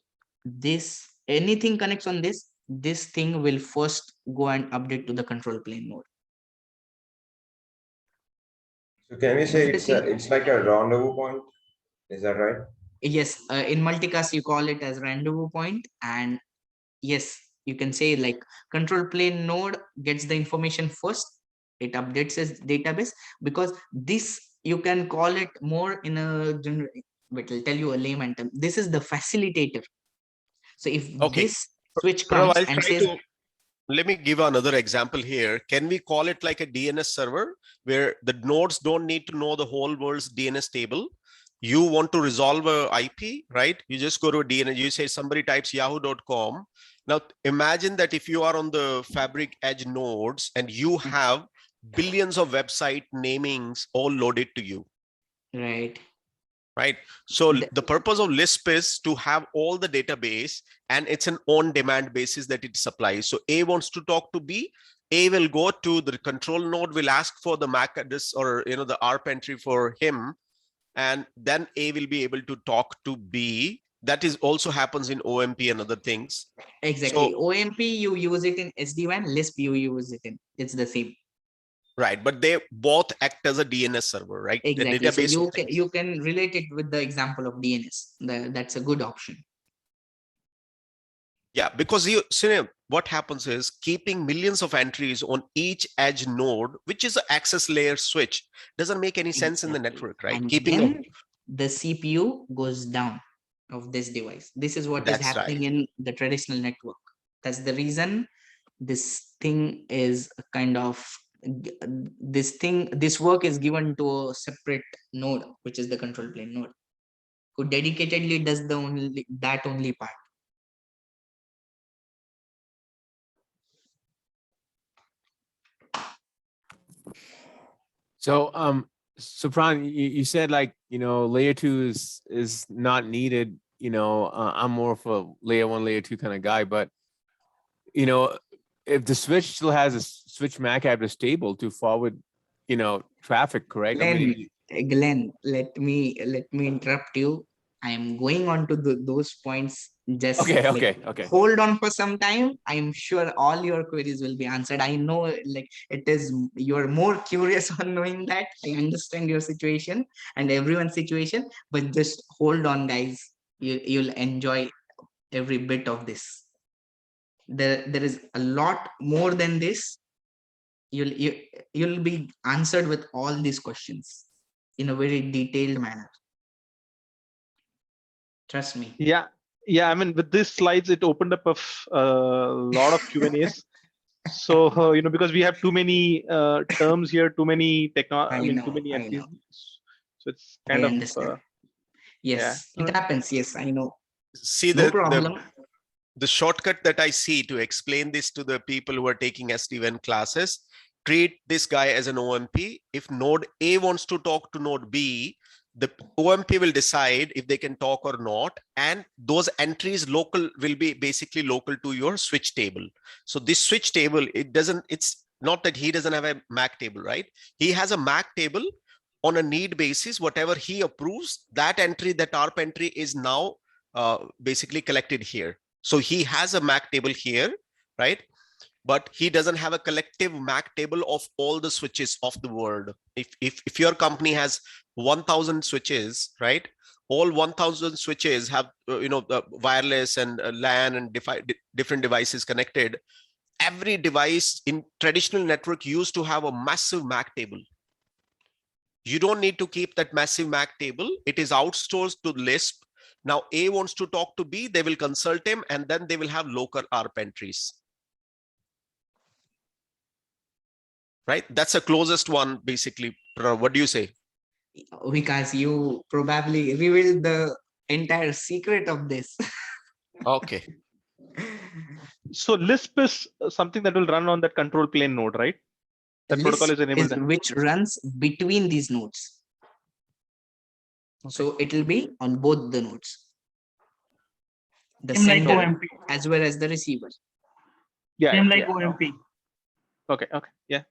this anything connects on this thing will first go and update to the control plane node. So can we say it's like a rendezvous point? Is that right? Yes, in multicast you call it as rendezvous point, and yes, you can say like control plane node gets the information first, it updates its database, because this you can call it more in a general, but I'll tell you a layman term, this is the facilitator. So if this switch comes I'll and try says, to, let me give another example here. Can we call it like a DNS server where the nodes don't need to know the whole world's DNS table? You want to resolve a IP, right? You just go to a DNS, you say somebody types yahoo.com. Now imagine that if you are on the Fabric Edge nodes and you have billions of website namings all loaded to you. Right. So the purpose of Lisp is to have all the database, and it's an on-demand basis that it supplies. So A wants to talk to B, A will go to the control node, will ask for the MAC address or the ARP entry for him, and then A will be able to talk to B. That is also happens in OMP and other things. Exactly. So, OMP you use it in SD-WAN, Lisp you use it in, it's the same. Right, but they both act as a DNS server, right? Exactly. The database, so you can relate it with the example of DNS. That's a good option. Yeah, because you see, what happens is keeping millions of entries on each edge node, which is an access layer switch, doesn't make any sense in the network, right? And keeping then the CPU goes down of this device. This is what is happening in the traditional network. That's the reason this thing is a kind of this work is given to a separate node, which is the control plane node, who dedicatedly does the only part. So Sopran, you said like layer 2 is not needed. I'm more of a layer 1, layer 2 kind of guy, but if the switch still has a switch MAC address table to forward traffic, correct? Glenn, let me interrupt you. I am going on to those points. Just okay. Hold on for some time. I'm sure all your queries will be answered. I know, like, it is, you're more curious on knowing that. I understand your situation and everyone's situation, but just hold on, guys. You'll enjoy every bit of this. There is a lot more than this. You'll be answered with all these questions in a very detailed manner. Trust me. Yeah. I mean, with these slides, it opened up a lot of Q&As. So because we have too many terms here, too many too many entries. So it's kind of yes, it happens. Yes, I know. See, no problem. The shortcut that I see to explain this to the people who are taking SD-WAN classes, treat this guy as an OMP. If node A wants to talk to node B, the OMP will decide if they can talk or not. And those entries will be basically local to your switch table. So this switch table, it's not that he doesn't have a MAC table, right? He has a MAC table on a need basis. Whatever he approves, that entry, that ARP entry is now basically collected here. So he has a MAC table here, right? But he doesn't have a collective MAC table of all the switches of the world. If your company has 1,000 switches, right? All 1,000 switches have the wireless and LAN and different devices connected. Every device in traditional network used to have a massive MAC table. You don't need to keep that massive MAC table. It is outsourced to Lisp. Now A wants to talk to B, they will consult him, and then they will have local ARP entries. Right? That's the closest one, basically. What do you say? Because you probably revealed the entire secret of this. Okay. So Lisp is something that will run on that control plane node, right? That protocol is enabled there. Which runs between these nodes. So it will be on both the nodes. The Same like sender OMP. as well as the receiver. Yeah. Same like yeah. OMP. Okay. Okay. Yeah.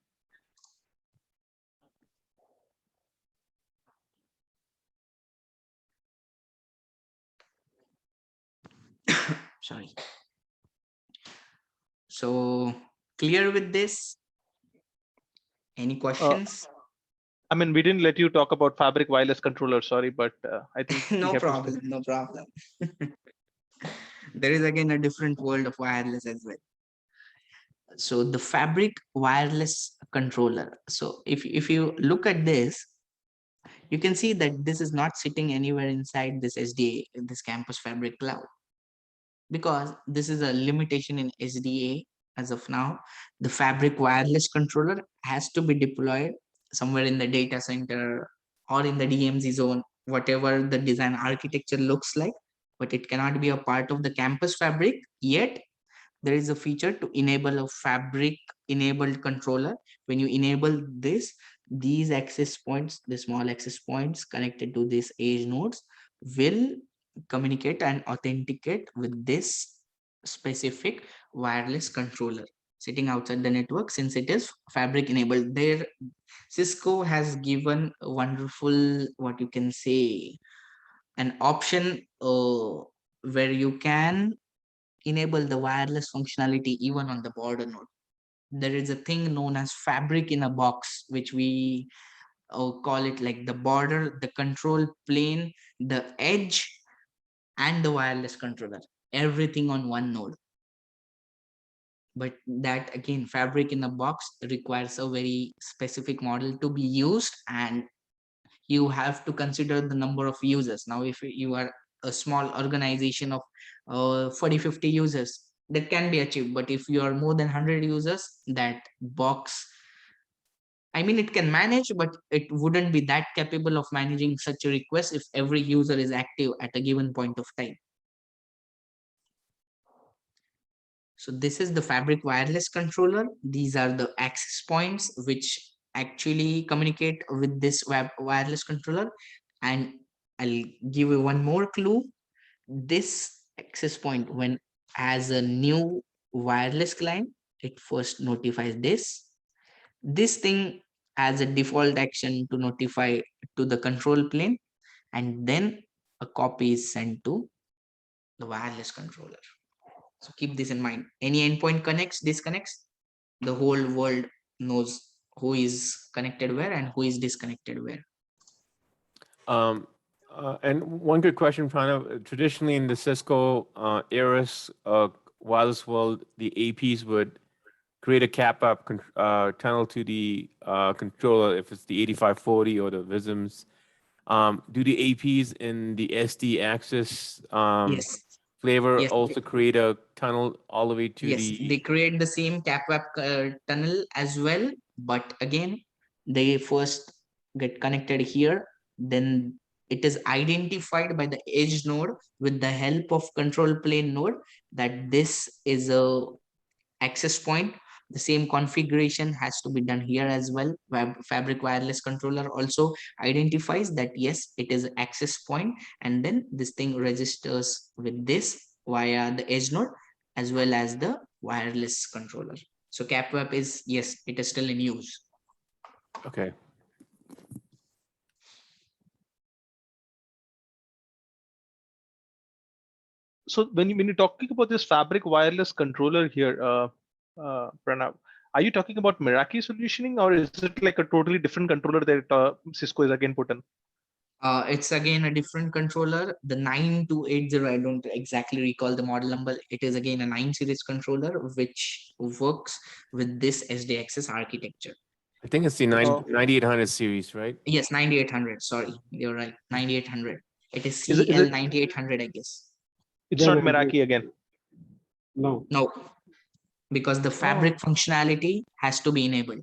Sorry. So clear with this? Any questions? I mean, we didn't let you talk about Fabric wireless controller. Sorry, but I think No problem. No problem. There is again a different world of wireless as well. So the Fabric wireless controller. So if you look at this, you can see that this is not sitting anywhere inside this SDA, this Campus Fabric Cloud, because this is a limitation in SDA as of now. The Fabric wireless controller has to be deployed somewhere in the data center or in the DMZ zone, whatever the design architecture looks like, but it cannot be a part of the Campus Fabric yet. There is a feature to enable a Fabric enabled controller. When you enable this, these access points, the small access points connected to these edge nodes, will communicate and authenticate with this specific wireless controller sitting outside the network, since it is Fabric enabled. There Cisco has given a wonderful, what you can say, an option where you can enable the wireless functionality even on the border node. There is a thing known as Fabric in a box, which we call it like the border, the control plane, the edge, and the wireless controller, everything on one node. But that again, Fabric in a box requires a very specific model to be used, and you have to consider the number of users. Now, if you are a small organization of 40-50 users, that can be achieved. But if you are more than 100 users, that box, I mean, it can manage, but it wouldn't be that capable of managing such a request if every user is active at a given point of time. So this is the Fabric wireless controller. These are the access points which actually communicate with this wireless controller. And I'll give you one more clue. This access point, when as a new wireless client, it first notifies this thing as a default action to notify to the control plane, and then a copy is sent to the wireless controller. So keep this in mind. Any endpoint connects, disconnects, the whole world knows who is connected where and who is disconnected where. And one good question, Pranav. Traditionally in the Cisco ARIS wireless world, the APs would create a cap-up tunnel to the controller if it's the 8540 or the VISMs. Do the APs in the SD access Yes. flavor Yes. also create a tunnel all the way to Yes, the... they create the same CapWeb tunnel as well, but again, they first get connected here, then it is identified by the edge node with the help of control plane node that this is a access point. The same configuration has to be done here as well. Fabric wireless controller also identifies that yes, it is an access point, and then this thing registers with this via the edge node as well as the wireless controller. So CapWeb is, yes, it is still in use. Okay. So when you're talking about this Fabric wireless controller here, Pranav, are you talking about Meraki solutioning, or is it like a totally different controller that Cisco is again put in? It's again a different controller, the 9280. I don't exactly recall the model number. It is again a 9 series controller which works with this SDAccess architecture. I think it's the 9800 series, right? Yes, 9800. Sorry, you're right. 9800. It is Is CL it? 9800, I guess. It's not Meraki again. No. No, because the fabric functionality has to be enabled.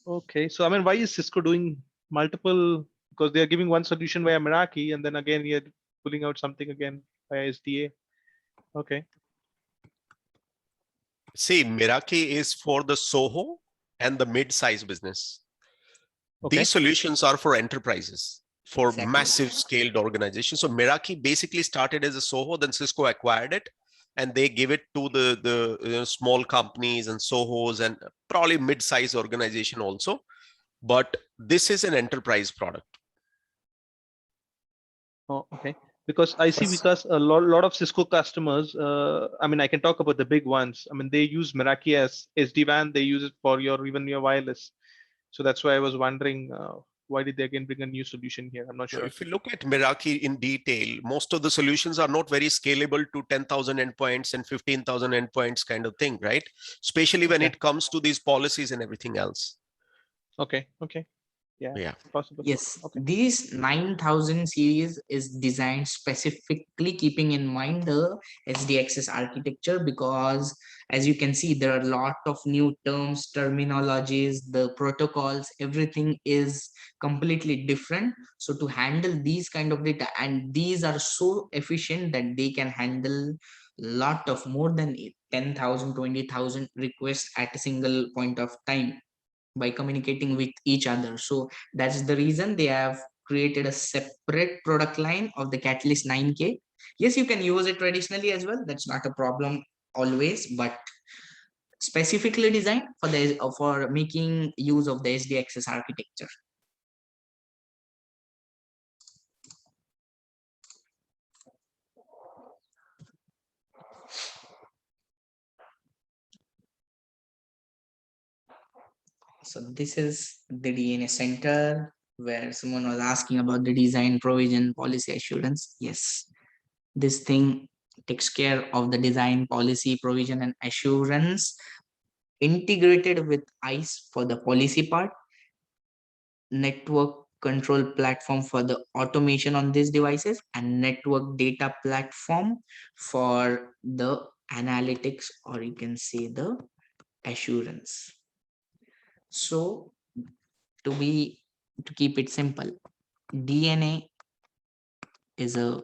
Okay, so I mean, why is Cisco doing multiple? Because they are giving one solution via Meraki, and then again you're pulling out something again via SDA. Okay. See, Meraki is for the SOHO and the mid-size business. Okay. These solutions are for enterprises, for Exactly. massive scaled organizations. So Meraki basically started as a SOHO, then Cisco acquired it, and they give it to the small companies and SOHOs and probably mid-size organization also. But this is an enterprise product. Oh, okay. Because I see, because a lot of Cisco customers, I mean, I can talk about the big ones. I mean, they use Meraki as SD-WAN. They use it for even your wireless. So that's why I was wondering, why did they again bring a new solution here? I'm not sure. If you look at Meraki in detail, most of the solutions are not very scalable to 10,000 endpoints and 15,000 endpoints kind of thing, right? Especially when it comes to these policies and everything else. Okay. Okay. Yeah. Possible. Yes, Okay. these 9000 series is designed specifically keeping in mind the SDXS architecture, because as you can see, there are a lot of new terms, terminologies, the protocols, everything is completely different. So to handle these kind of data, and these are so efficient that they can handle lot of more than 10,000, 20,000 requests at a single point of time by communicating with each other. So that's the reason they have created a separate product line of the Catalyst 9K. Yes, you can use it traditionally as well. That's not a problem always, but specifically designed for the for making use of the SDXS architecture. So this is the DNA Center, where someone was asking about the design, provision, policy assurance. Yes, this thing takes care of the design, policy, provision, and assurance, integrated with ICE for the policy part, network control platform for the automation on these devices, and network data platform for the analytics, or you can say the assurance. So to keep it simple, DNA is a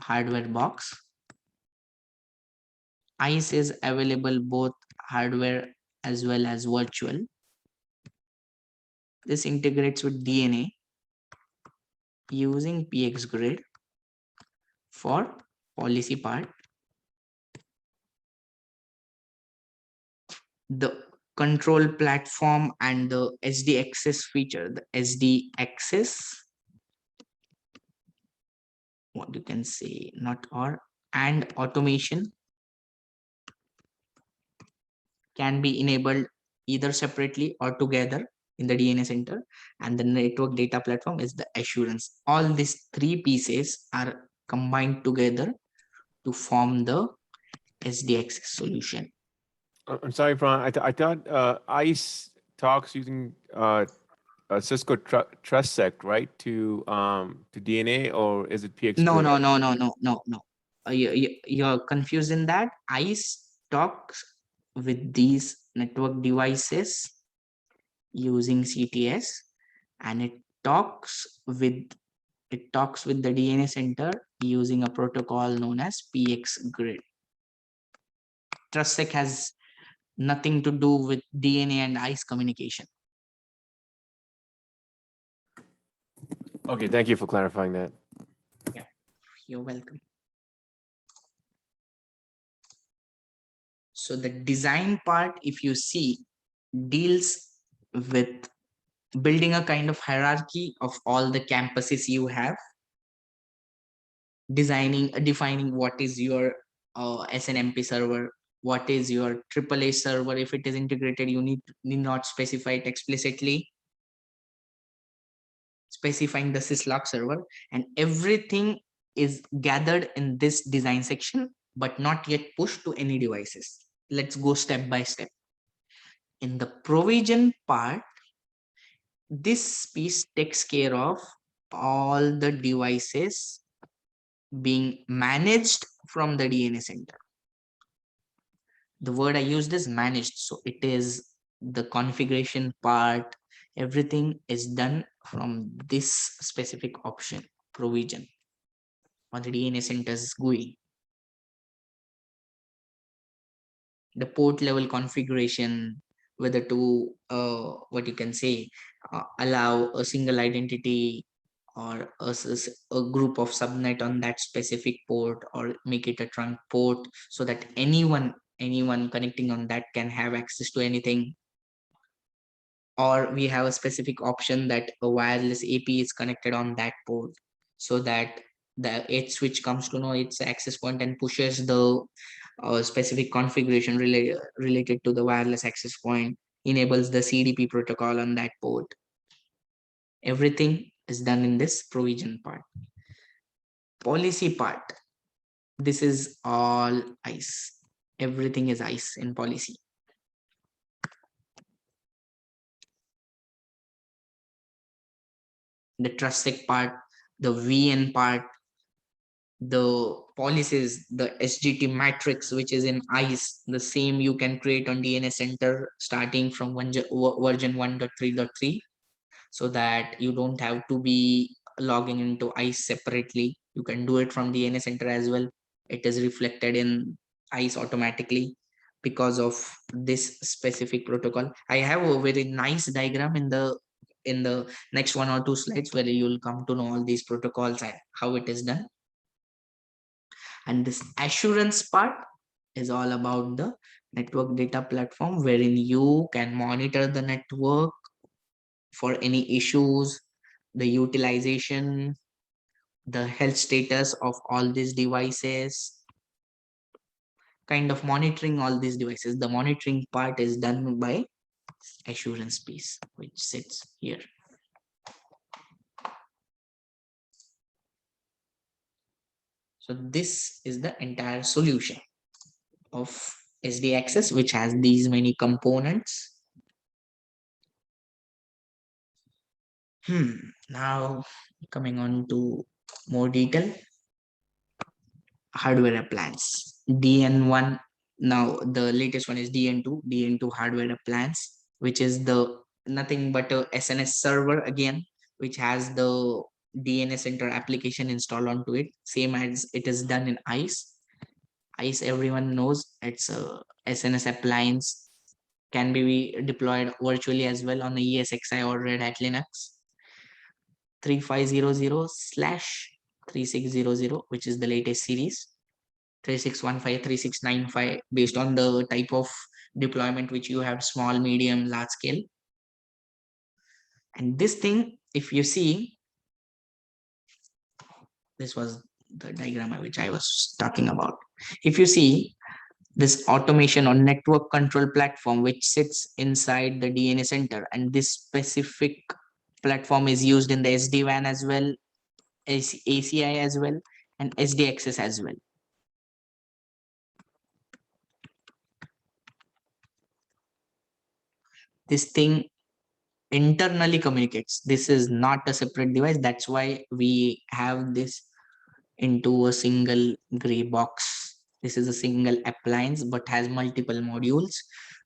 hardware box. ICE is available both hardware as well as virtual. This integrates with DNA using PX Grid for policy part. The control platform and the SD access feature, the SD access, what you can say, not or, and automation can be enabled either separately or together in the DNA Center, and the network data platform is the assurance. All these three pieces are combined together to form the SDXS solution. I'm sorry, Fran. I thought ICE talks using Cisco TrustSec, right, to DNA, or is it PX? No. You're confused in that. ICE talks with these network devices using CTS, and it talks with the DNA Center using a protocol known as PX Grid. TrustSec has nothing to do with DNA and ICE communication. Okay, thank you for clarifying that. Yeah, you're welcome. So the design part, if you see, deals with building a kind of hierarchy of all the campuses you have, defining what is your SNMP server, what is your AAA server. If it is integrated, you need not specify it explicitly, specifying the syslog server, and everything is gathered in this design section, but not yet pushed to any devices. Let's go step by step. In the provision part, this piece takes care of all the devices being managed from the DNA center. The word I used is managed. So it is the configuration part, everything is done from this specific option, provision, on the DNA center's GUI. The port level configuration, whether to what you can say, allow a single identity or a group of subnet on that specific port, or make it a trunk port so that anyone connecting on that can have access to anything. Or we have a specific option that a wireless AP is connected on that port, so that the edge switch comes to know its access point and pushes the specific configuration related to the wireless access point, enables the CDP protocol on that port. Everything is done in this provision part. Policy part, this is all ICE. Everything is ICE in policy. The trustsec part, the VN part, the policies, the SGT matrix, which is in ICE, the same you can create on DNA Center starting from version 1.3.3, so that you don't have to be logging into ICE separately. You can do it from DNA Center as well. It is reflected in ICE automatically because of this specific protocol. I have a very nice diagram in the next 1 or 2 slides where you'll come to know all these protocols and how it is done. And this assurance part is all about the network data platform, wherein you can monitor the network for any issues, the utilization, the health status of all these devices, kind of monitoring all these devices. The monitoring part is done by assurance piece, which sits here. So this is the entire solution of SD access, which has these many components. Now coming on to more detail, hardware appliance. DN1, now the latest one is DN2, DN2 hardware appliance, which is the nothing but a SNS server again, which has the DNA Center application installed onto it, same as it is done in ICE. ICE, everyone knows, it's a SNS appliance, can be deployed virtually as well on the ESXi or Red Hat Linux. 3500/3600, which is the latest series. 3615, 3695, based on the type of deployment which you have, small, medium, large scale. And this thing, if you see, this was the diagram which I was talking about. If you see this automation or network control platform, which sits inside the DNA Center, and this specific platform is used in the SD-WAN as well, ACI as well, and SDXS as well. This thing internally communicates. This is not a separate device. That's why we have this into a single gray box. This is a single appliance but has multiple modules.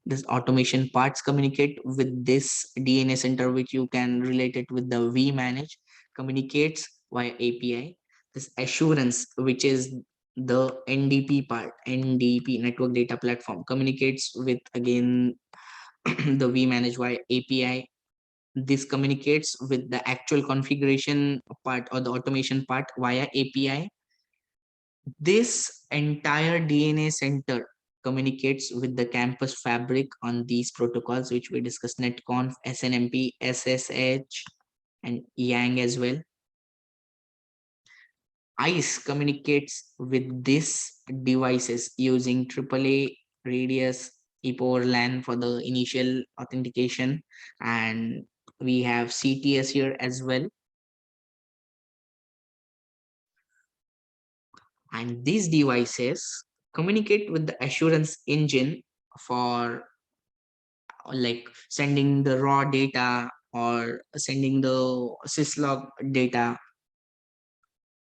This automation parts communicate with this DNA Center, which you can relate it with the vManage, communicates via API. This assurance, which is the NDP part, NDP network data platform, communicates with again the vManage via API. This communicates with the actual configuration part or the automation part via API. This entire DNA Center communicates with the campus fabric on these protocols, which we discussed: netconf, SNMP, SSH, and YANG as well. ICE communicates with these devices using AAA radius EPOVR for the initial authentication, and we have CTS here as well. And these devices communicate with the assurance engine for like sending the raw data or sending the syslog data,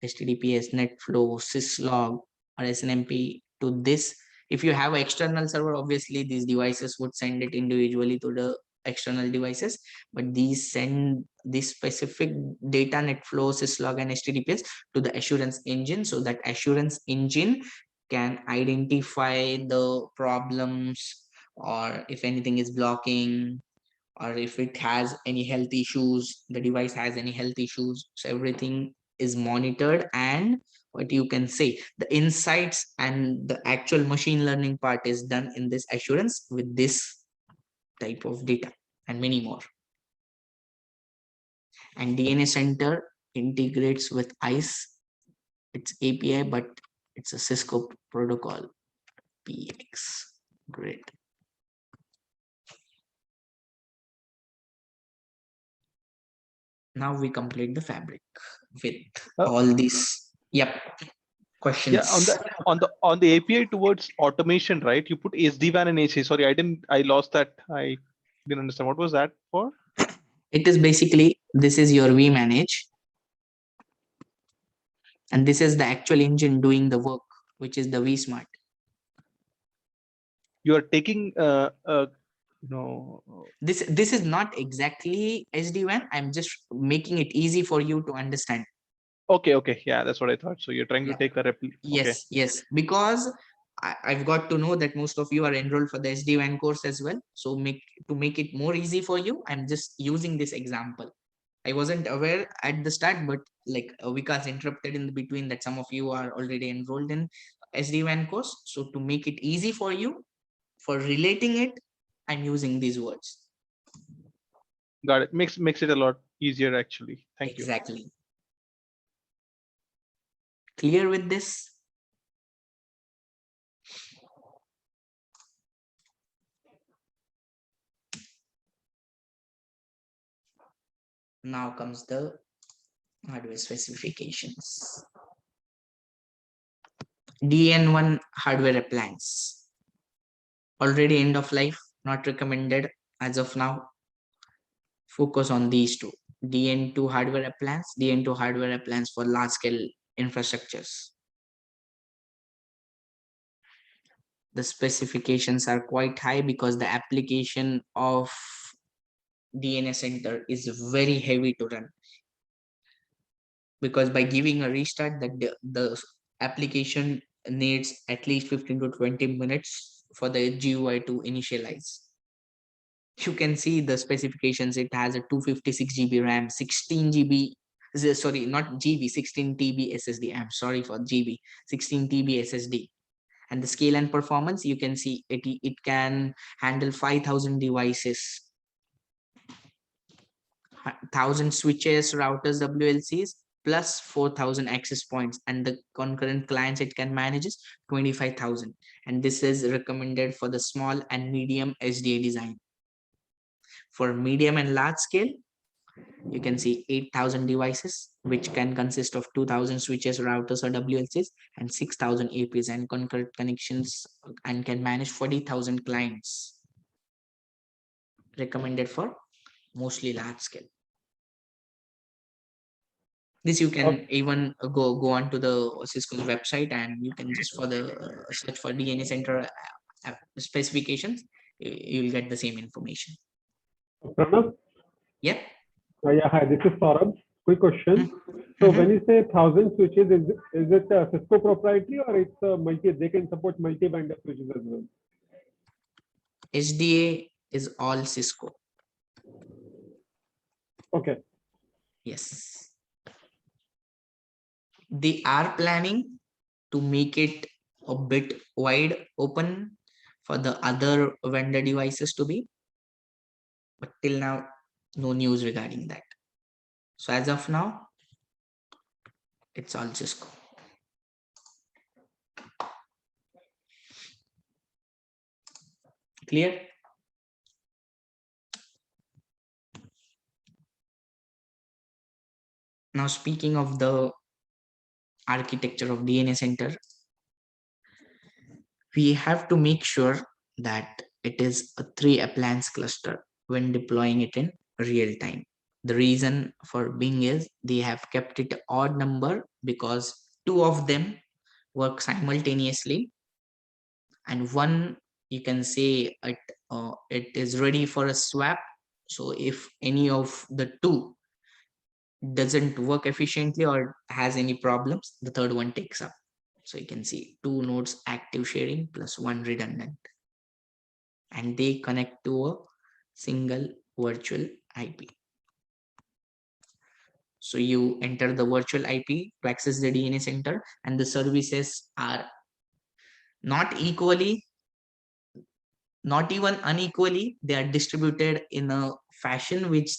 HTTPS, NetFlow, syslog, or SNMP to this. If you have an external server, obviously these devices would send it individually to the external devices, but these send this specific data, NetFlow, syslog, and HTTPS to the assurance engine, so that assurance engine can identify the problems, or if anything is blocking, or if it has any health issues, the device has any health issues. So everything is monitored, and what you can say, the insights and the actual machine learning part is done in this assurance with this type of data and many more. And DNA Center integrates with ICE. It's API, but it's a Cisco protocol, PX. Great. Now we complete the fabric with all these. Yep. Questions. Yeah, on the API towards automation, right? You put SD-WAN and HA. Sorry, I lost that. I didn't understand. What was that for? It is basically, this is your vManage, and this is the actual engine doing the work, which is the vSmart. You are taking this is not exactly SD-WAN. I'm just making it easy for you to understand. Okay, yeah, that's what I thought. So you're trying to take a Yes, yes, because I've got to know that most of you are enrolled for the SD-WAN course as well. So to make it more easy for you, I'm just using this example. I wasn't aware at the start, but like Vikas interrupted in the between that some of you are already enrolled in SD-WAN course. So to make it easy for you, for relating it, I'm using these words. Got it. Makes it a lot easier actually. Thank you. Exactly. Clear with this? Now comes the hardware specifications. DN1 hardware appliance. Already end of life, not recommended as of now. Focus on these two. DN2 hardware appliance, DN2 hardware appliance for large scale infrastructures. The specifications are quite high because the application of DNA Center is very heavy to run. Because by giving a restart, the application needs at least 15 to 20 minutes for the GUI to initialize. You can see the specifications. It has a 256 GB RAM, 16 GB, sorry, not GB, 16 TB SSD. I'm sorry for GB, 16 TB SSD. And the scale and performance, you can see it can handle 5,000 devices, 1,000 switches, routers, WLCs, plus 4,000 access points, and the concurrent clients it can manage is 25,000. And this is recommended for the small and medium SDA design. For medium and large scale, you can see 8,000 devices, which can consist of 2,000 switches, routers, or WLCs, and 6,000 APs and concurrent connections, and can manage 40,000 clients. Recommended for mostly large scale. This you can even go on to the Cisco's website, and you can just for the search for DNA Center specifications, you'll get the same information. Pranav? Yep. Yeah, hi, this is Saurabh. Quick question. So when you say 1,000 switches, is it Cisco proprietary or it's they can support multi-vendor switches as well? SDA is all Cisco. Okay. Yes. They are planning to make it a bit wide open for the other vendor devices to be, but till now, no news regarding that. So as of now, it's all Cisco. Clear? Now, speaking of the architecture of DNA Center, we have to make sure that it is a 3 appliance cluster when deploying it in real time. The reason for being is they have kept it odd number because 2 of them work simultaneously, and one, you can say it is ready for a swap. So if any of the 2 doesn't work efficiently or has any problems, the third one takes up. So you can see 2 nodes active sharing plus 1 redundant, and they connect to a single virtual IP. So you enter the virtual IP to access the DNA center, and the services are not equally, not even unequally, they are distributed in a fashion which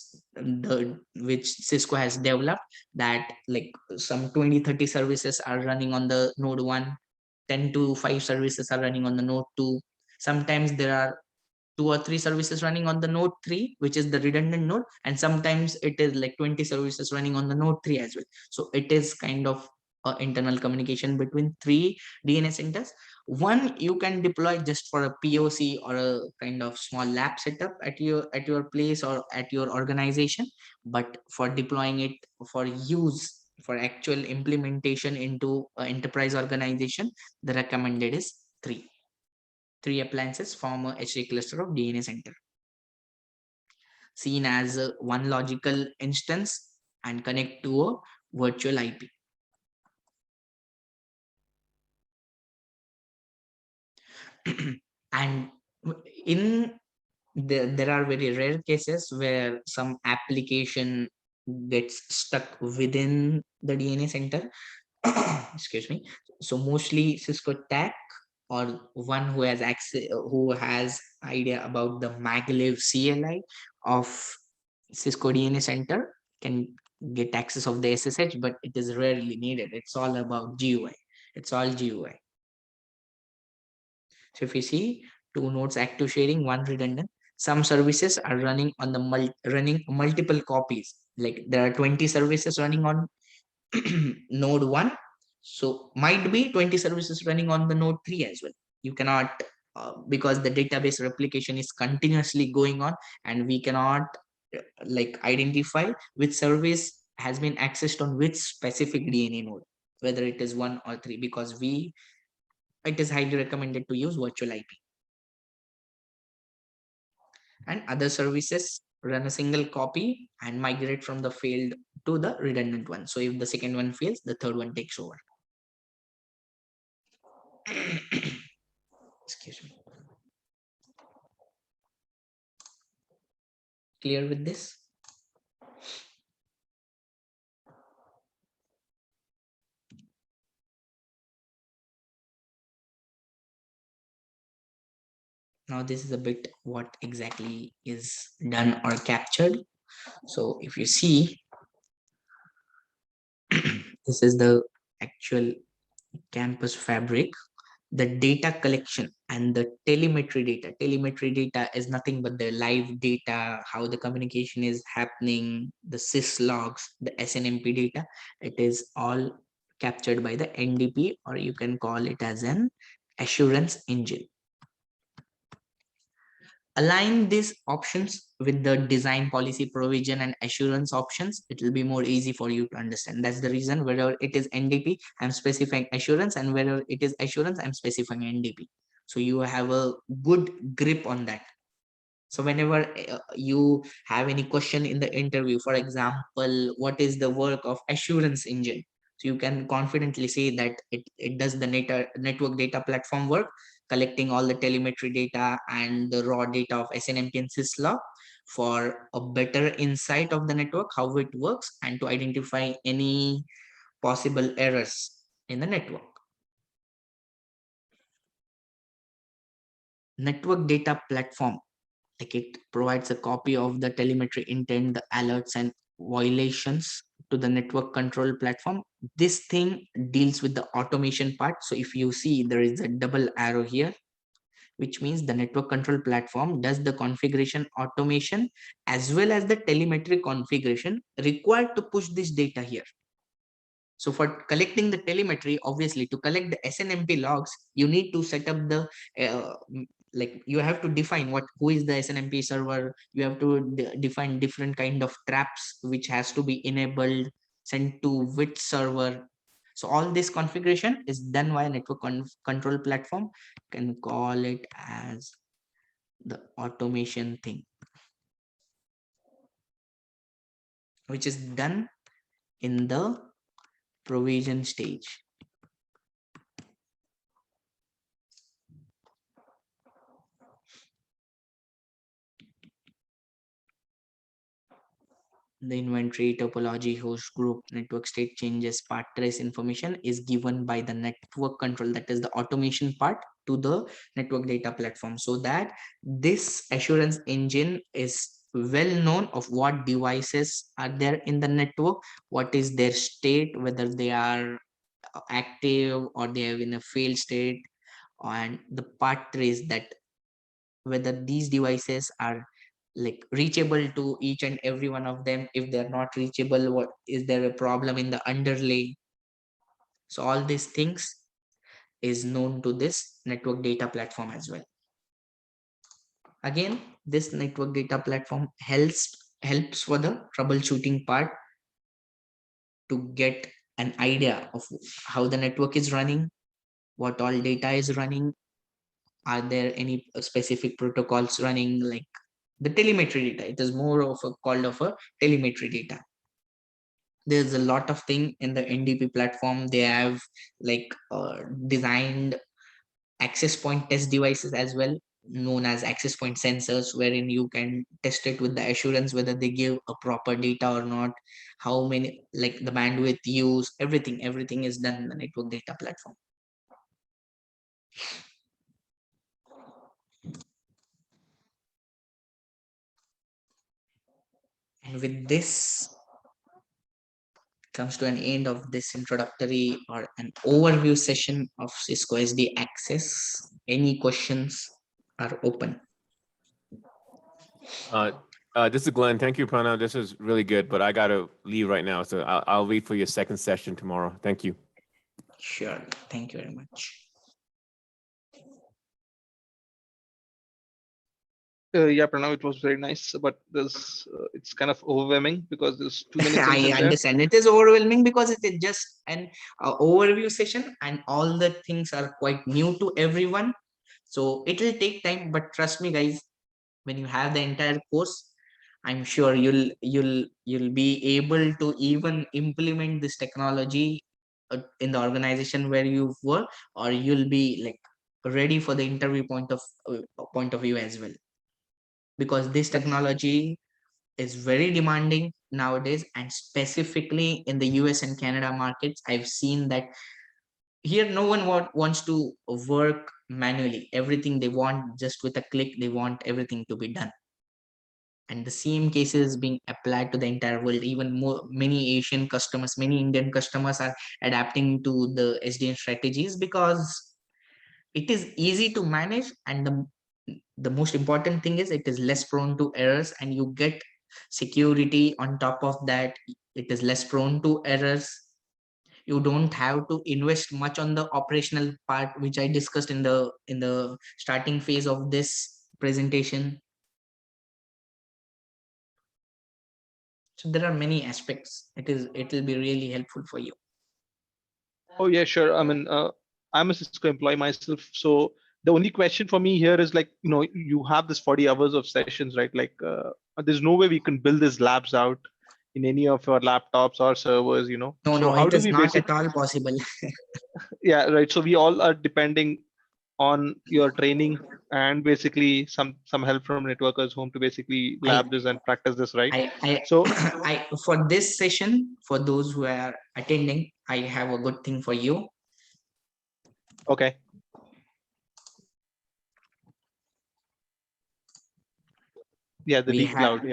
Cisco has developed, that like some 20-30 services are running on the node 1, 10 to 5 services are running on the node 2. Sometimes there are 2 or 3 services running on the node 3, which is the redundant node, and sometimes it is like 20 services running on the node 3 as well. So it is kind of internal communication between 3 DNA centers. One you can deploy just for a POC or a kind of small lab setup at your place or at your organization, but for deploying it for use for actual implementation into an enterprise organization, the recommended is 3. 3 appliances form a HA cluster of DNA center, seen as one logical instance and connect to a virtual IP. And in there are very rare cases where some application gets stuck within the DNA center. Excuse me. So mostly Cisco TAC or one who has access, who has idea about the maglev CLI of Cisco DNA Center can get access of the SSH, but it is rarely needed. It's all about GUI. It's all GUI. So if you see 2 nodes active sharing, 1 redundant, some services are running on the running multiple copies. Like there are 20 services running on node 1. So might be 20 services running on the node 3 as well. You cannot, because the database replication is continuously going on, and we cannot like identify which service has been accessed on which specific DNA node, whether it is 1 or 3, because it is highly recommended to use virtual IP. And other services run a single copy and migrate from the failed to the redundant one. So if the second one fails, the third one takes over. Excuse me. Clear with this? Now this is a bit what exactly is done or captured. So if you see, this is the actual campus fabric, the data collection and the telemetry data. Telemetry data is nothing but the live data, how the communication is happening, the sys logs, the SNMP data. It is all captured by the NDP, or you can call it as an assurance engine. Align these options with the design policy provision and assurance options. It will be more easy for you to understand. That's the reason whether it is NDP, I'm specifying assurance, and whether it is assurance, I'm specifying NDP. So you have a good grip on that. So whenever you have any question in the interview, for example, what is the work of assurance engine? So you can confidently say that it does the network data platform work, collecting all the telemetry data and the raw data of SNMP and syslog for a better insight of the network, how it works, and to identify any possible errors in the network. Network data platform, like it provides a copy of the telemetry intent, the alerts and violations to the network control platform. This thing deals with the automation part. So if you see, there is a double arrow here, which means the network control platform does the configuration automation as well as the telemetry configuration required to push this data here. So for collecting the telemetry, obviously to collect the SNMP logs, you need to set up the like you have to define who is the SNMP server. You have to define different kind of traps which has to be enabled, sent to which server. So all this configuration is done via network control platform. Can call it as the automation thing, which is done in the provision stage. The inventory, topology, host group, network state changes, path trace information is given by the network control, that is the automation part, to the network data platform, so that this assurance engine is well known of what devices are there in the network, what is their state, whether they are active or they are in a failed state, and the path trace, that whether these devices are like reachable to each and every one of them. If they're not reachable, what is there a problem in the underlay? So all these things is known to this network data platform as well. Again, this network data platform helps for the troubleshooting part, to get an idea of how the network is running, what all data is running, are there any specific protocols running, like the telemetry data. It is more of a called of a telemetry data. There's a lot of thing in the NDP platform. They have like designed access point test devices as well, known as access point sensors, wherein you can test it with the assurance whether they give a proper data or not, how many, like the bandwidth use, everything is done in the network data platform. And with this comes to an end of this introductory or an overview session of Cisco SD Access. Any questions are open. This is Glenn. Thank you, Pranav. This is really good, but I got to leave right now. So I'll wait for your second session tomorrow. Thank you. Sure. Thank you very much. Yeah, Pranav, it was very nice, but there's it's kind of overwhelming because there's too many things I understand. It is overwhelming because it is just an overview session and all the things are quite new to everyone. So it will take time, but trust me, guys, when you have the entire course, I'm sure you'll be able to even implement this technology in the organization where you work, or you'll be like ready for the interview point of view as well, because this technology is very demanding nowadays, and specifically in the US and Canada markets. I've seen that here no one wants to work manually. Everything they want just with a click, they want everything to be done. And the same cases being applied to the entire world. Even more, many Asian customers, many Indian customers are adapting to the SDN strategies because it is easy to manage, and the most important thing is it is less prone to errors, and you get security on top of that. It is less prone to errors. You don't have to invest much on the operational part, which I discussed in the starting phase of this presentation. So there are many aspects. It will be really helpful for you. Oh yeah, sure. I mean, I'm a Cisco employee myself, so the only question for me here is like, you have this 40 hours of sessions, right? Like, there's no way we can build these labs out in any of our laptops or servers, No, So no, how it do is we not basically? at all possible. Yeah, right. So we all are depending on your training and basically some help from networkers home to basically lab this and practice this, right? So I for this session, for those who are attending, I have a good thing for you. okay. Yeah, the D cloud.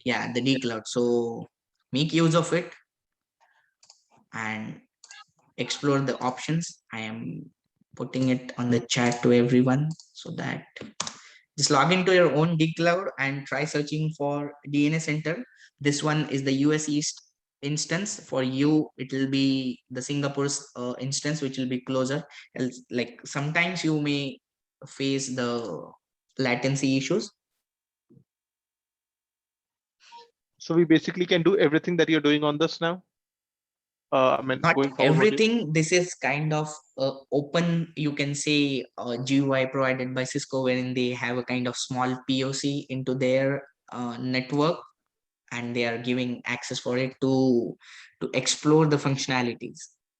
Yeah, the D cloud. So make use of it and explore the options. I am putting it on the chat to everyone, so that just log into your own D cloud and try searching for DNA Center. This one is the US East instance. For you, it will be the Singapore's instance, which will be closer. Else, like sometimes you may face the latency issues. So we basically can do everything that you're doing on this now. I mean, Not going forward. everything. This is kind of open, you can say, GUI provided by Cisco, wherein they have a kind of small POC into their network, and they are giving access for it to explore the functionalities.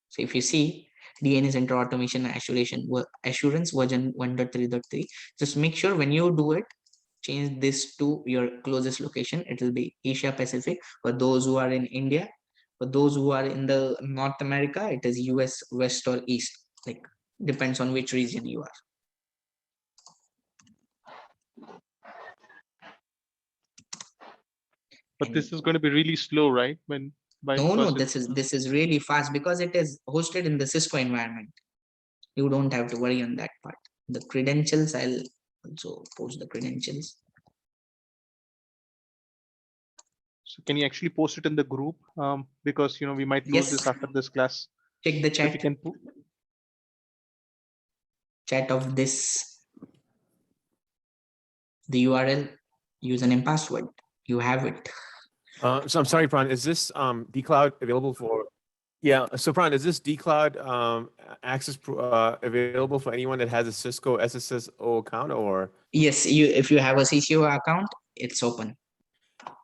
So if you see DNA Center Automation Assurance version 1.3.3, just make sure when you do it, change this to your closest location. It will be Asia Pacific for those who are in India. For those who are in the North America, it is US West or East. Like, depends on which region you are. But this is going to be really slow, right? No, this is really fast because it is hosted in the Cisco environment. You don't have to worry on that part. The credentials, I'll also post the credentials. So can you actually post it in the group? Because we might lose this after this class. Check the chat. If you can chat of this, the URL, username, password. You have it. So I'm sorry, Pran, is this dcloud available for? Yeah, so Pran, is this dcloud access available for anyone that has a Cisco SSO account, or? Yes, if you have a CCO account, it's open.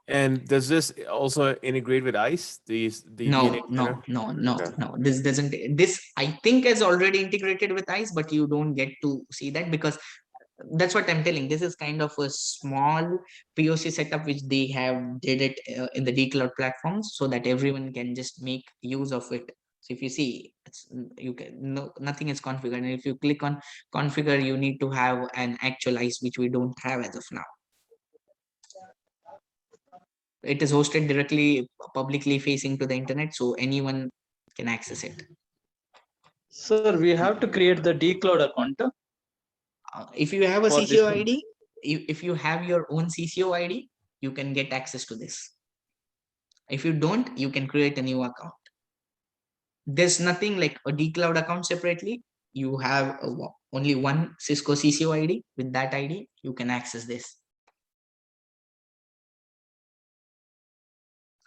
And does this also integrate with ICE? No. This doesn't. This, I think, is already integrated with ICE, but you don't get to see that because that's what I'm telling. This is kind of a small POC setup which they have did it in the dcloud platforms so that everyone can just make use of it. So if you see, nothing is configured, and if you click on configure, you need to have an actual ICE, which we don't have as of now. It is hosted directly, publicly facing to the internet, so anyone can access it. Sir, we have to create the dcloud account. If you have a CCO ID, if you have your own CCO ID, you can get access to this. If you don't, you can create a new account. There's nothing like a dcloud account separately. You have only one Cisco CCO ID. With that ID, you can access this.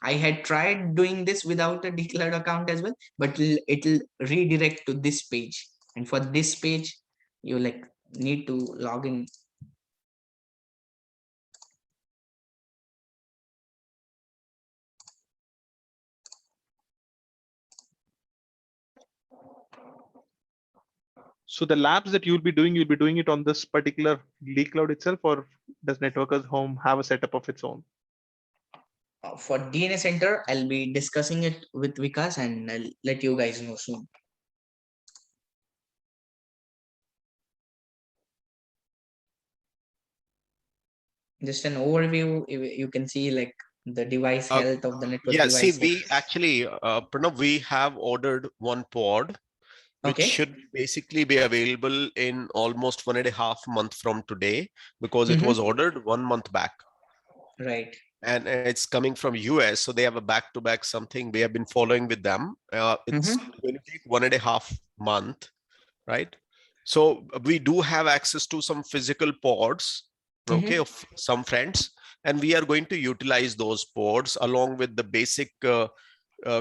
I had tried doing this without a dcloud account as well, but it'll redirect to this page. And for this page, you need to log in. So the labs that you'll be doing it on this particular dcloud itself, or does Networkers Home have a setup of its own? For DNA Center, I'll be discussing it with Vikas and I'll let you guys know soon. Just an overview, you can see like the device health of the network device. See, we actually, Pranav, we have ordered one pod, which should basically be available in almost 1.5 months from today, because it was ordered 1 month back. Right. And it's coming from US, so they have a back-to-back something. We have been following with them. It's going to take 1.5 months, right? So we do have access to some physical pods, of some friends, and we are going to utilize those pods along with the basic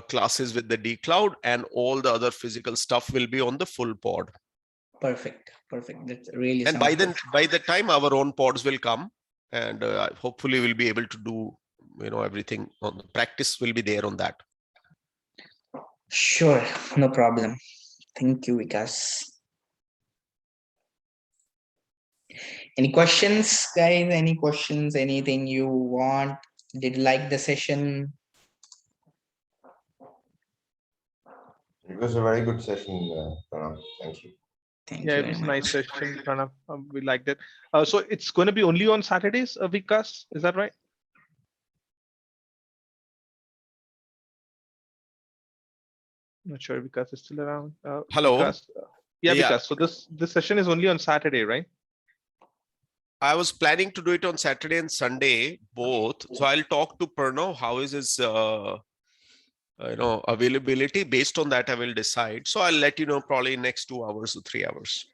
classes with the dcloud, and all the other physical stuff will be on the full pod. Perfect. That's really. And by the time our own pods will come, and hopefully we'll be able to do everything on the practice will be there on that. Sure, no problem. Thank you, Vikas. Any questions, guys? Any questions? Anything you want? Did you like the session? It was a very good session, Pranav. Thank you. Thank you. It was a nice session, Pranav. We liked it. So it's going to be only on Saturdays, Vikas? Is that right? Not sure Vikas is still around. Hello. Vikas. Vikas. So this session is only on Saturday, right? I was planning to do it on Saturday and Sunday, both. So I'll talk to Pranav. How is his availability? Based on that, I will decide. So I'll let you know probably next 2 hours or 3 hours.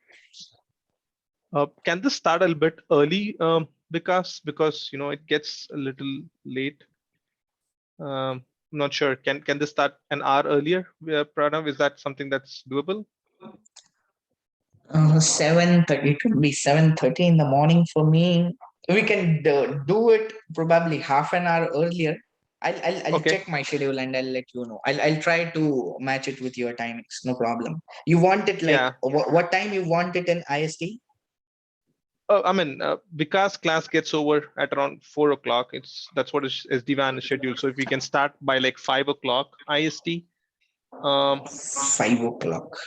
Can this start a little bit early, because it gets a little late? I'm not sure. Can this start an hour earlier, Pranav? Is that something that's doable? 7:30. It could be 7:30 in the morning for me. We can do it probably half an hour earlier. I'll Okay. check my schedule and I'll let you know. I'll try to match it with your timings. No problem. You want it like Yeah. what time you want it in IST? I mean, Vikas class gets over at around 4 o'clock. That's what is SD-WAN is scheduled. So if we can start by like 5 o'clock IST. 5 o'clock.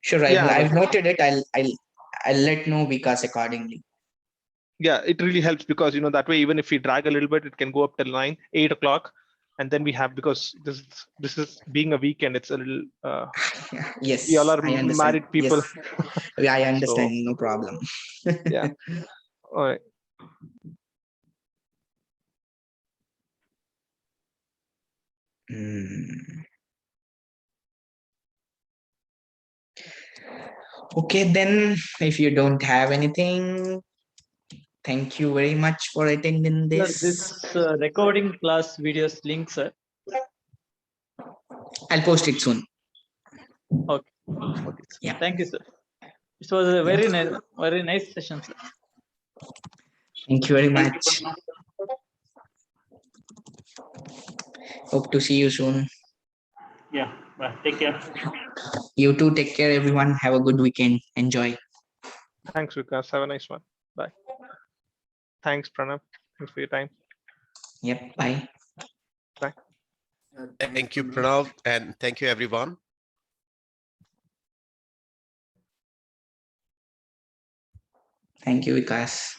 Sure, Yeah, I've noted it. I'll let know Vikas accordingly. Yeah, it really helps because that way, even if we drag a little bit, it can go up till 8 o'clock, and then we have, because this is being a weekend, it's a little. Yes, we all are I understand. married people. Yes, I understand. So, no problem. yeah. All right. Okay, then if you don't have anything, thank you very much for attending Sir, this. this recording class videos link, sir. I'll post it soon. Okay. Okay. Sir. Yeah. Thank you, sir. It was a very nice session, sir. Thank you very much. Hope to see you soon. Yeah. Bye. Take care. You too. Take care, everyone. Have a good weekend. Enjoy. Thanks, Vikas. Have a nice one. Bye. Thanks, Pranav. Thanks for your time. Yep. Bye. Bye. Thank you, Pranav, and thank you, everyone. Thank you, Vikas.